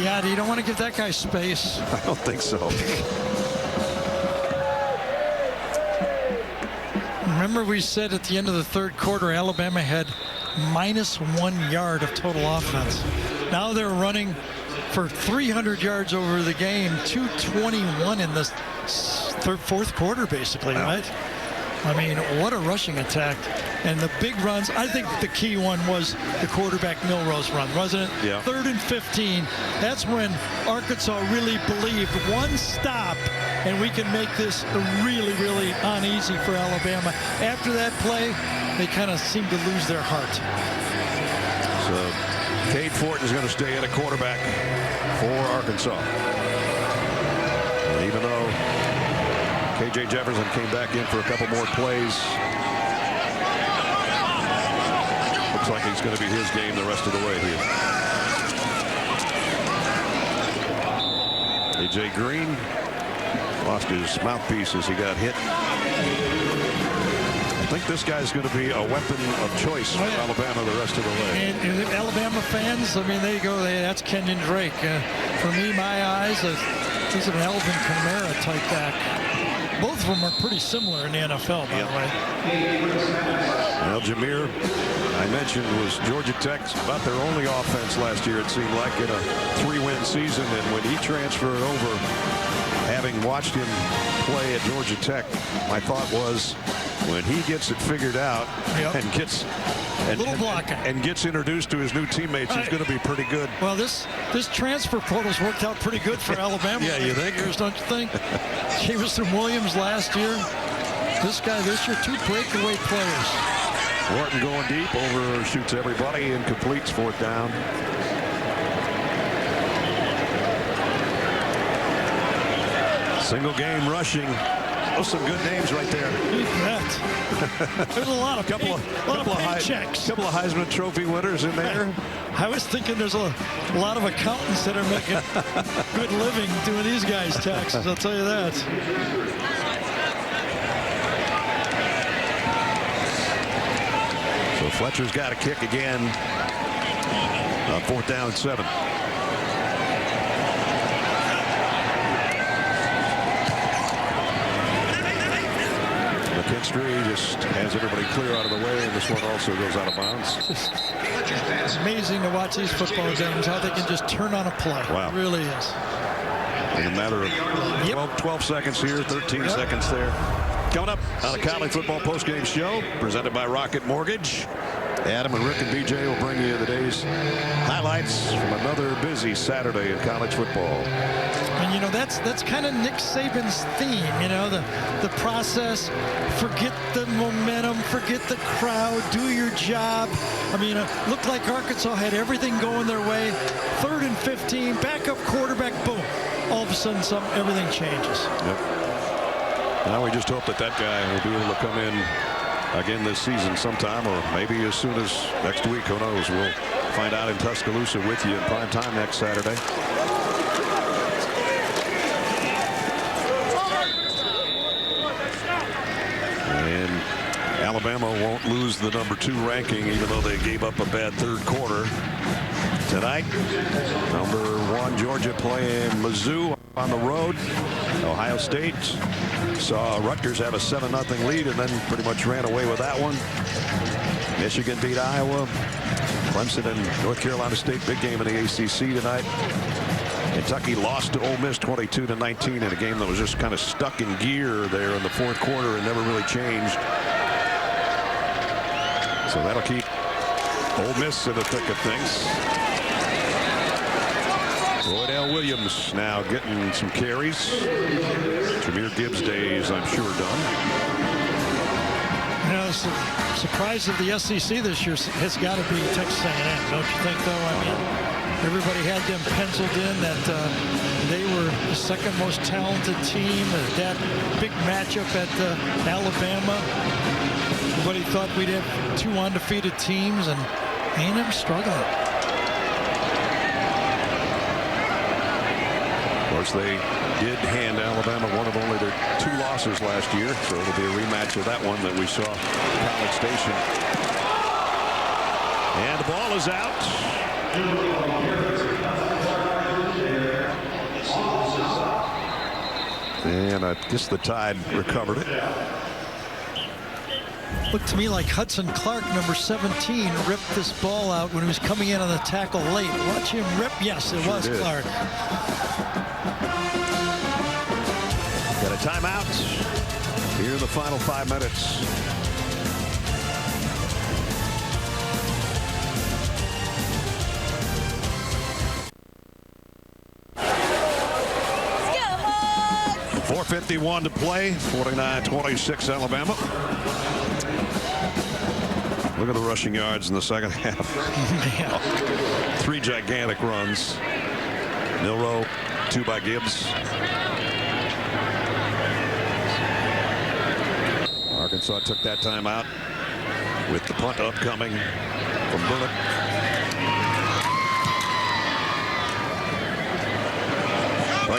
Yeah, you don't want to give that guy space. I don't think so. Remember we said at the end of the third quarter, Alabama had -1 yard of total offense. Now they're running for 300 yards over the game, 221 in the fourth quarter, basically, right? I mean, what a rushing attack. And the big runs, I think the key one was the quarterback Milroe's run, wasn't it? Yeah. 3rd and 15. That's when Arkansas really believed one stop and we can make this really, really uneasy for Alabama. After that play, they kind of seemed to lose their heart. So Cade Fortin's going to stay at a quarterback for Arkansas. And even though KJ Jefferson came back in for a couple more plays, looks like he's going to be his game the rest of the way here. He A.J. Green lost his mouthpiece as he got hit. I think this guy's going to be a weapon of choice for Alabama the rest of the way. And Alabama fans, I mean, there you go. That's Kenyon Drake. For me, my eyes, this is an Alvin Kamara type back. Both of them are pretty similar in the NFL, by the way. Well, Jameer, I mentioned, was Georgia Tech's about their only offense last year, it seemed like, in a 3-win season. And when he transferred over, having watched him play at Georgia Tech, my thought was, when he gets it figured out and gets and gets introduced to his new teammates, he's going to be pretty good. Well, this transfer portal's worked out pretty good for Alabama. Yeah, you think? Years, don't you think? Jameson Williams last year. This guy this year, 2 breakaway players. Wharton going deep, overshoots everybody and completes 4th down. Single game rushing. Oh, some good names right there. There's a lot of couple of paychecks. Couple of Heisman Trophy winners in there. I was thinking there's a lot of accountants that are making good living doing these guys' taxes. I'll tell you that. So Fletcher's got a kick again on 4th down and 7. McKinstry just has everybody clear out of the way, and this one also goes out of bounds. It's amazing to watch these football games, how they can just turn on a play. Wow. It really is. In a matter of 12 seconds here, 13 seconds there. Coming up on the College Football Postgame Show, presented by Rocket Mortgage. Adam and Rick and BJ will bring you the day's highlights from another busy Saturday in college football. And, you know, that's kind of Nick Saban's theme, you know, the process, forget the momentum, forget the crowd, do your job. I mean, it looked like Arkansas had everything going their way. 3rd and 15, backup quarterback, boom. All of a sudden, everything changes. Yep. Now we just hope that guy will be able to come in again this season sometime, or maybe as soon as next week. Who knows? We'll find out in Tuscaloosa with you in prime time next Saturday. And Alabama won't lose the #2 ranking, even though they gave up a bad 3rd quarter. Tonight, #1 Georgia playing Mizzou on the road. Ohio State saw Rutgers have a 7-0 lead and then pretty much ran away with that one. Michigan beat Iowa. Clemson and North Carolina State, big game in the ACC tonight. Kentucky lost to Ole Miss 22-19 in a game that was just kind of stuck in gear there in the 4th quarter and never really changed. So that'll keep Ole Miss in the thick of things. Roydell Williams now getting some carries. Jahmyr Gibbs' days, I'm sure, done. You know, the surprise of the SEC this year has got to be Texas A&M, don't you think, though? I mean, everybody had them penciled in that they were the 2nd most talented team. That big matchup at Alabama. Everybody thought we'd have 2 undefeated teams, and A&M struggling. Of course, they did hand Alabama one of only their 2 losses last year, so it'll be a rematch of that one that we saw at College Station. And the ball is out. And I guess the Tide recovered it. Looked to me like Hudson Clark, #17, ripped this ball out when he was coming in on the tackle late. Watch him rip. Yes, it was Clark. Got a timeout here in the final 5 minutes. .451 to play, 49-26 Alabama. Look at the rushing yards in the second half. 3 gigantic runs. Milroe, 2 by Gibbs. Arkansas took that time out with the punt upcoming from Bullock.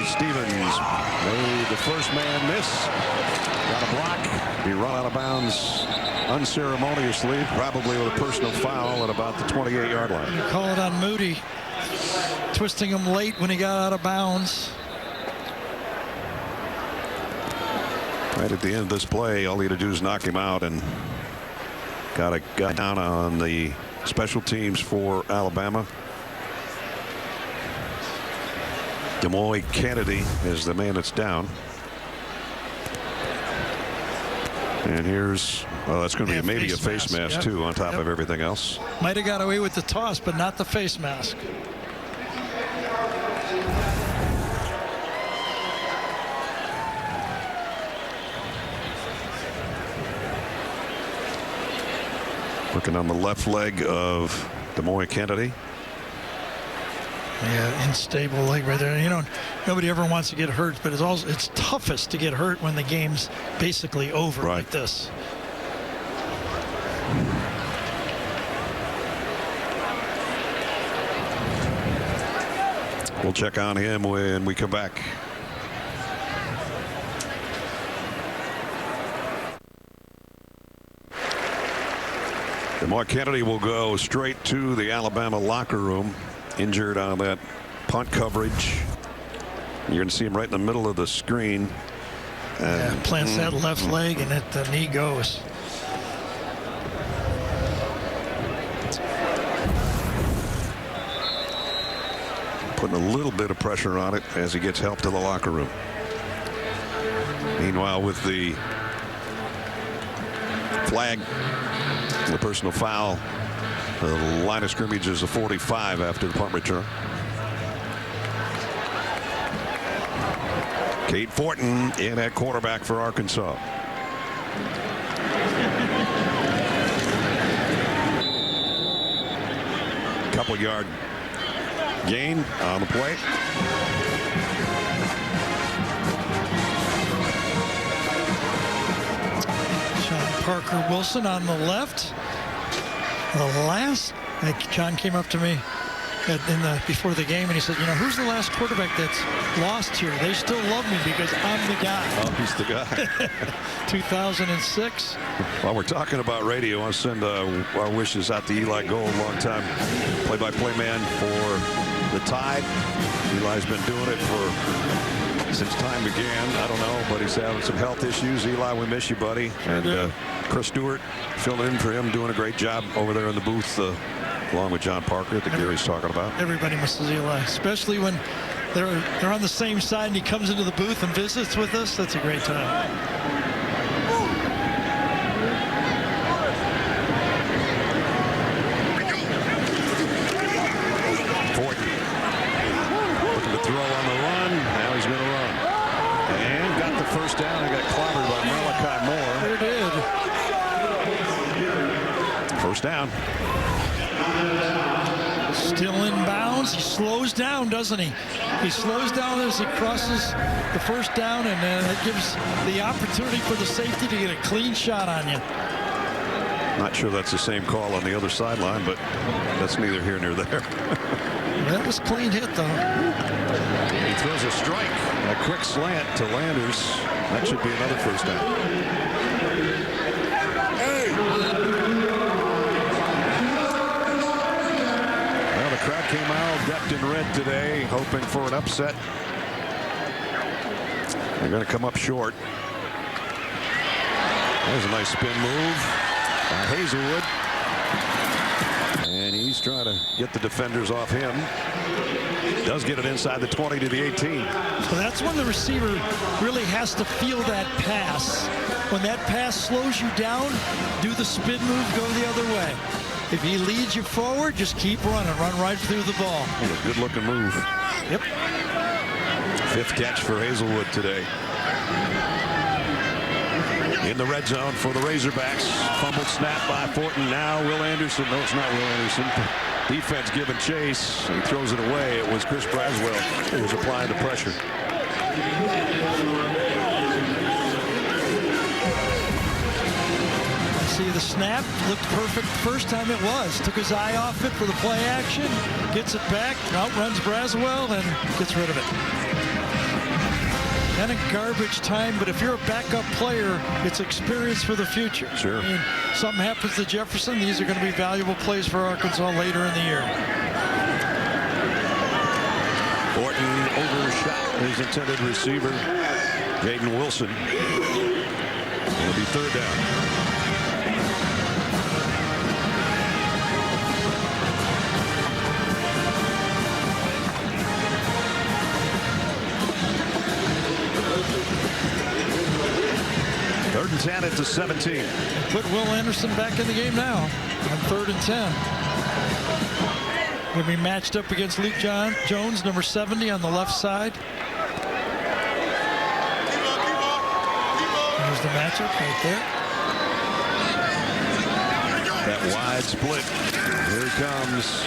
Roy Stevens made the first man miss. Got a block. He run out of bounds unceremoniously, probably with a personal foul at about the 28-yard line. You call it on Moody, twisting him late when he got out of bounds. Right at the end of this play, all he had to do is knock him out, and got a guy down on the special teams for Alabama. Demoy Kennedy is the man that's down. And here's, well, that's going to be maybe a face mask yep. too, on top of everything else. Might have got away with the toss, but not the face mask. Looking on the left leg of Demoy Kennedy. Yeah, unstable leg right there. You know, nobody ever wants to get hurt, but it's toughest to get hurt when the game's basically over like this. We'll check on him when we come back. Demoy Kennedy will go straight to the Alabama locker room, injured on that punt coverage. You're going to see him right in the middle of the screen. Yeah, plants that left leg and the knee goes. Putting a little bit of pressure on it as he gets help to the locker room. Meanwhile, with the flag, the personal foul, the line of scrimmage is a 45 after the punt return. Cade Fortin in at quarterback for Arkansas. Couple yard gain on the play. Sean Parker Wilson on the left. John came up to me before the game and he said, you know, who's the last quarterback that's lost here? They still love me because I'm the guy. Oh, he's the guy. 2006. While we're talking about radio, I want to send our wishes out to Eli Gold, longtime play-by-play man for the Tide. Eli's been doing it since time began. I don't know, but he's having some health issues. Eli, we miss you, buddy. And Chris Stewart filling in for him, doing a great job over there in the booth, along with John Parker that Gary's talking about. Everybody misses Eli, especially when they're on the same side and he comes into the booth and visits with us. That's a great time. Fortin looking to throw on the run. Now he's going to run. And got the first down and got clobbered by Malachi Moore. Sure did. First down. Still in bounds. He slows down, doesn't he? He slows down as he crosses the first down, and it gives the opportunity for the safety to get a clean shot on you. Not sure that's the same call on the other sideline, but that's neither here nor there. That was clean hit, though. He throws a strike, a quick slant to Landers. That should be another first down. Crowd came out decked in red today, hoping for an upset. They're going to come up short. There's a nice spin move by Hazelwood. And he's trying to get the defenders off him. Does get it inside the 20 to the 18. So that's when the receiver really has to feel that pass. When that pass slows you down, do the spin move, go the other way. If he leads you forward, just keep running. Run right through the ball. A good-looking move. Yep. Fifth catch for Hazelwood today. In the red zone for the Razorbacks. Fumbled snap by Fortin. Now Will Anderson. No, it's not Will Anderson. Defense giving chase. He throws it away. It was Chris Braswell who was applying the pressure. See the snap, looked perfect the first time it was. Took his eye off it for the play action, gets it back, outruns Braswell, and gets rid of it. kind of garbage time, but if you're a backup player, it's experience for the future. Sure. I mean, something happens to Jefferson, these are going to be valuable plays for Arkansas later in the year. Orton overshot his intended receiver, Jaden Wilson. It'll be third down. Third and 10 at the 17. Put Will Anderson back in the game now on 3rd and 10. Going to be matched up against Luke Jones, number 70 on the left side. There's the matchup right there. That wide split. Here it comes.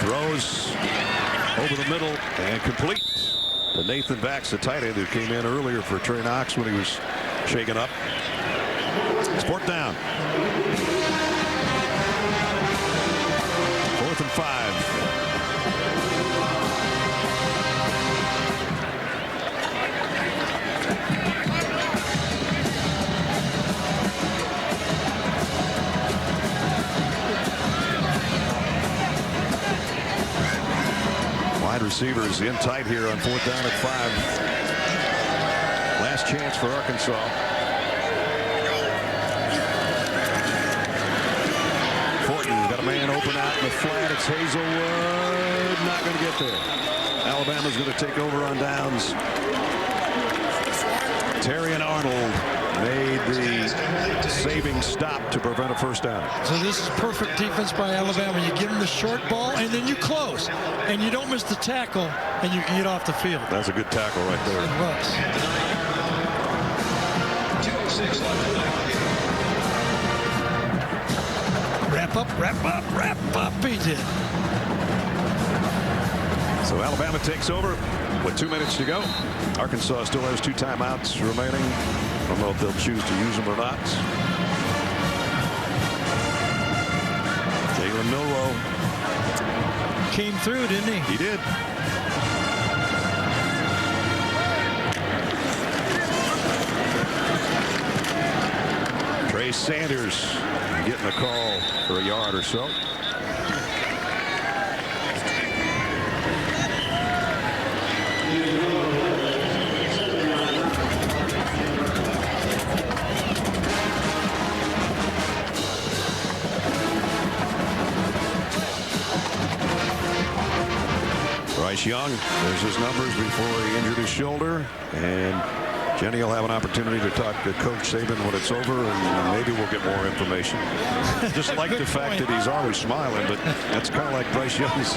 Throws over the middle and complete to Nathan Bax, the tight end who came in earlier for Trey Knox when he was shaken up. It's 4th down. 4th and 5. Wide receivers in tight here on 4th down at 5. Last chance for Arkansas. Got a man open out in the flat. It's Hazelwood. Not going to get there. Alabama's going to take over on downs. Terry and Arnold made the saving stop to prevent a first down. So this is perfect defense by Alabama. You give them the short ball, and then you close. And you don't miss the tackle, and you can get off the field. That's a good tackle right there. It was. Wrap up, he did. So Alabama takes over with 2 minutes to go. Arkansas still has 2 timeouts remaining. I don't know if they'll choose to use them or not. Jalen Milroe came through, didn't he? He did. Trey Sanders getting a call for a yard or so. Bryce Young, there's his numbers before he injured his shoulder, and Jenny will have an opportunity to talk to Coach Saban when it's over, and maybe we'll get more information. Just like the fact that he's always smiling, but that's kind of like Bryce Young's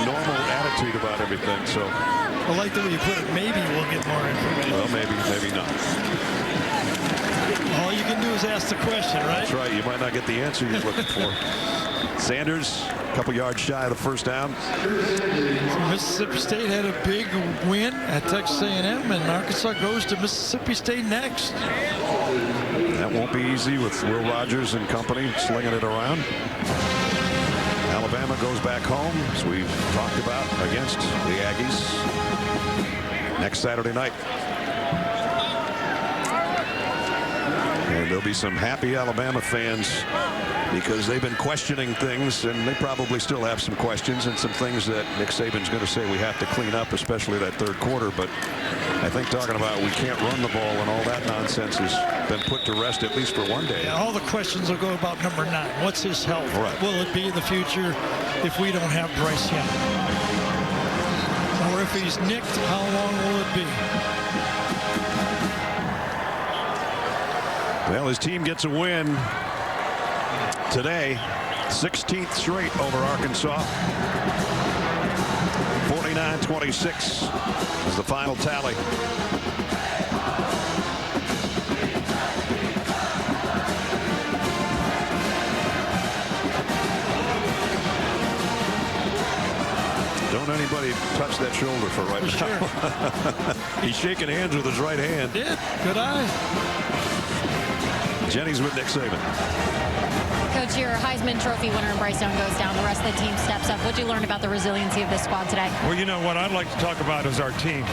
normal attitude about everything. So I like the way you put it. Maybe we'll get more information. Well, maybe not. All you can do is ask the question, right? That's right. You might not get the answer you're looking for. Sanders, a couple yards shy of the first down. Mississippi State had a big win at Texas A&M, and Arkansas goes to Mississippi State next. That won't be easy with Will Rogers and company slinging it around. Alabama goes back home, as we've talked about, against the Aggies next Saturday night. And there'll be some happy Alabama fans because they've been questioning things, and they probably still have some questions and some things that Nick Saban's going to say we have to clean up, especially that third quarter. But I think talking about we can't run the ball and all that nonsense has been put to rest, at least for one day. Yeah, all the questions will go about number 9. What's his health? Right. Will it be in the future if we don't have Bryce Young? Or if he's nicked, how long will it be? Well, his team gets a win today, 16th straight over Arkansas. 49-26 is the final tally. Don't anybody touch that shoulder for right now. Sure. He's shaking hands with his right hand. Did. Good eye. Jenny's with Nick Saban. Coach, your Heisman Trophy winner Bryce Young goes down. The rest of the team steps up. What did you learn about the resiliency of this squad today? Well, you know what I'd like to talk about is our team.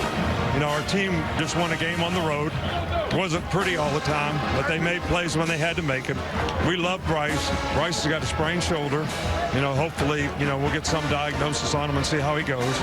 You know, our team just won a game on the road. Wasn't pretty all the time, but they made plays when they had to make them. We love Bryce. Bryce has got a sprained shoulder. You know, hopefully, you know, we'll get some diagnosis on him and see how he goes.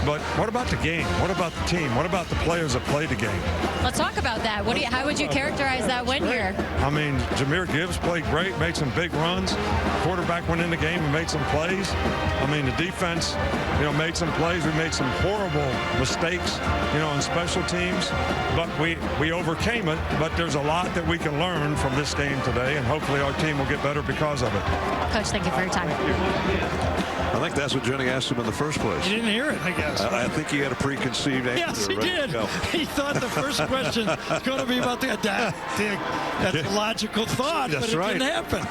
But what about the game? What about the team? What about the players that played the game? Let's talk about that. How would you characterize that win here? I mean, Jahmyr Gibbs played great, made some big runs. Quarterback went in the game and made some plays. I mean, the defense, you know, made some plays. We made some horrible mistakes, you know, in special teams, but we overcame it. But there's a lot that we can learn from this game today, and hopefully our team will get better because of it. Coach, thank you for your time. I think that's what Jenny asked him in the first place. He didn't hear it, I guess. I think he had a preconceived answer. Yes, he did. He thought the first question was going to be about that's a logical thought, That's but it didn't happen.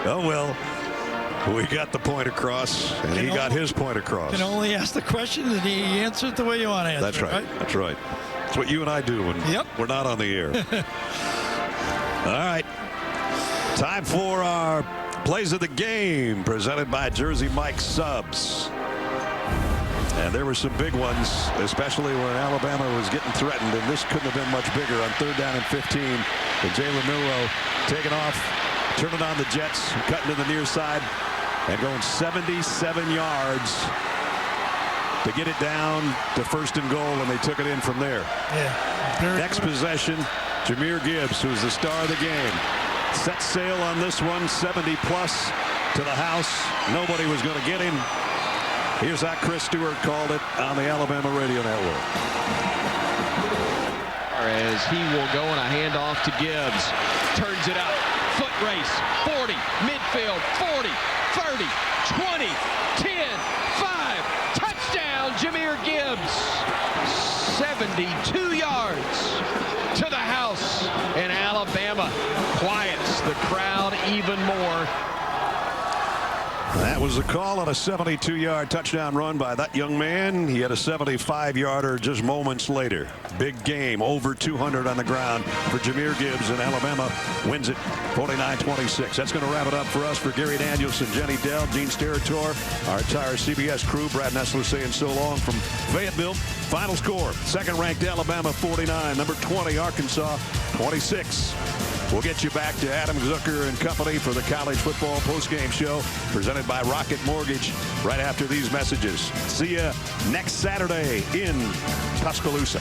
Oh, well, we got the point across, and he got his point across. You can only ask the question, and he answered the way you want to answer. That's right. That's right. That's what you and I do when we're not on the air. All right. Time for our plays of the game, presented by Jersey Mike Subs. And there were some big ones, especially when Alabama was getting threatened, and this couldn't have been much bigger on 3rd down and 15. And Jalen Milroe taking off, turning on the Jets, cutting to the near side, and going 77 yards to get it down to 1st and goal, and they took it in from there. Next possession, Jahmyr Gibbs, who's the star of the game, set sail on this one, 70-plus to the house. Nobody was going to get him. Here's how Chris Stewart called it on the Alabama Radio Network. As he will go on a handoff to Gibbs. Turns it out. Foot race. 40. Midfield. 40. 30. 20. 10. 5. Touchdown, Jahmyr Gibbs. 72 yards to the house. And Alabama quiets the crowd even more. That was the call on a 72-yard touchdown run by that young man. He had a 75-yarder just moments later. Big game, over 200 on the ground for Jahmyr Gibbs, and Alabama wins it 49-26. That's going to wrap it up for us. For Gary Danielson, Jenny Dell, Gene Steratore, our entire CBS crew, Brad Nessler saying so long from Fayetteville. Final score, 2nd-ranked Alabama 49, number 20 Arkansas 26. We'll get you back to Adam Zucker and company for the college football postgame show presented by Rocket Mortgage right after these messages. See you next Saturday in Tuscaloosa.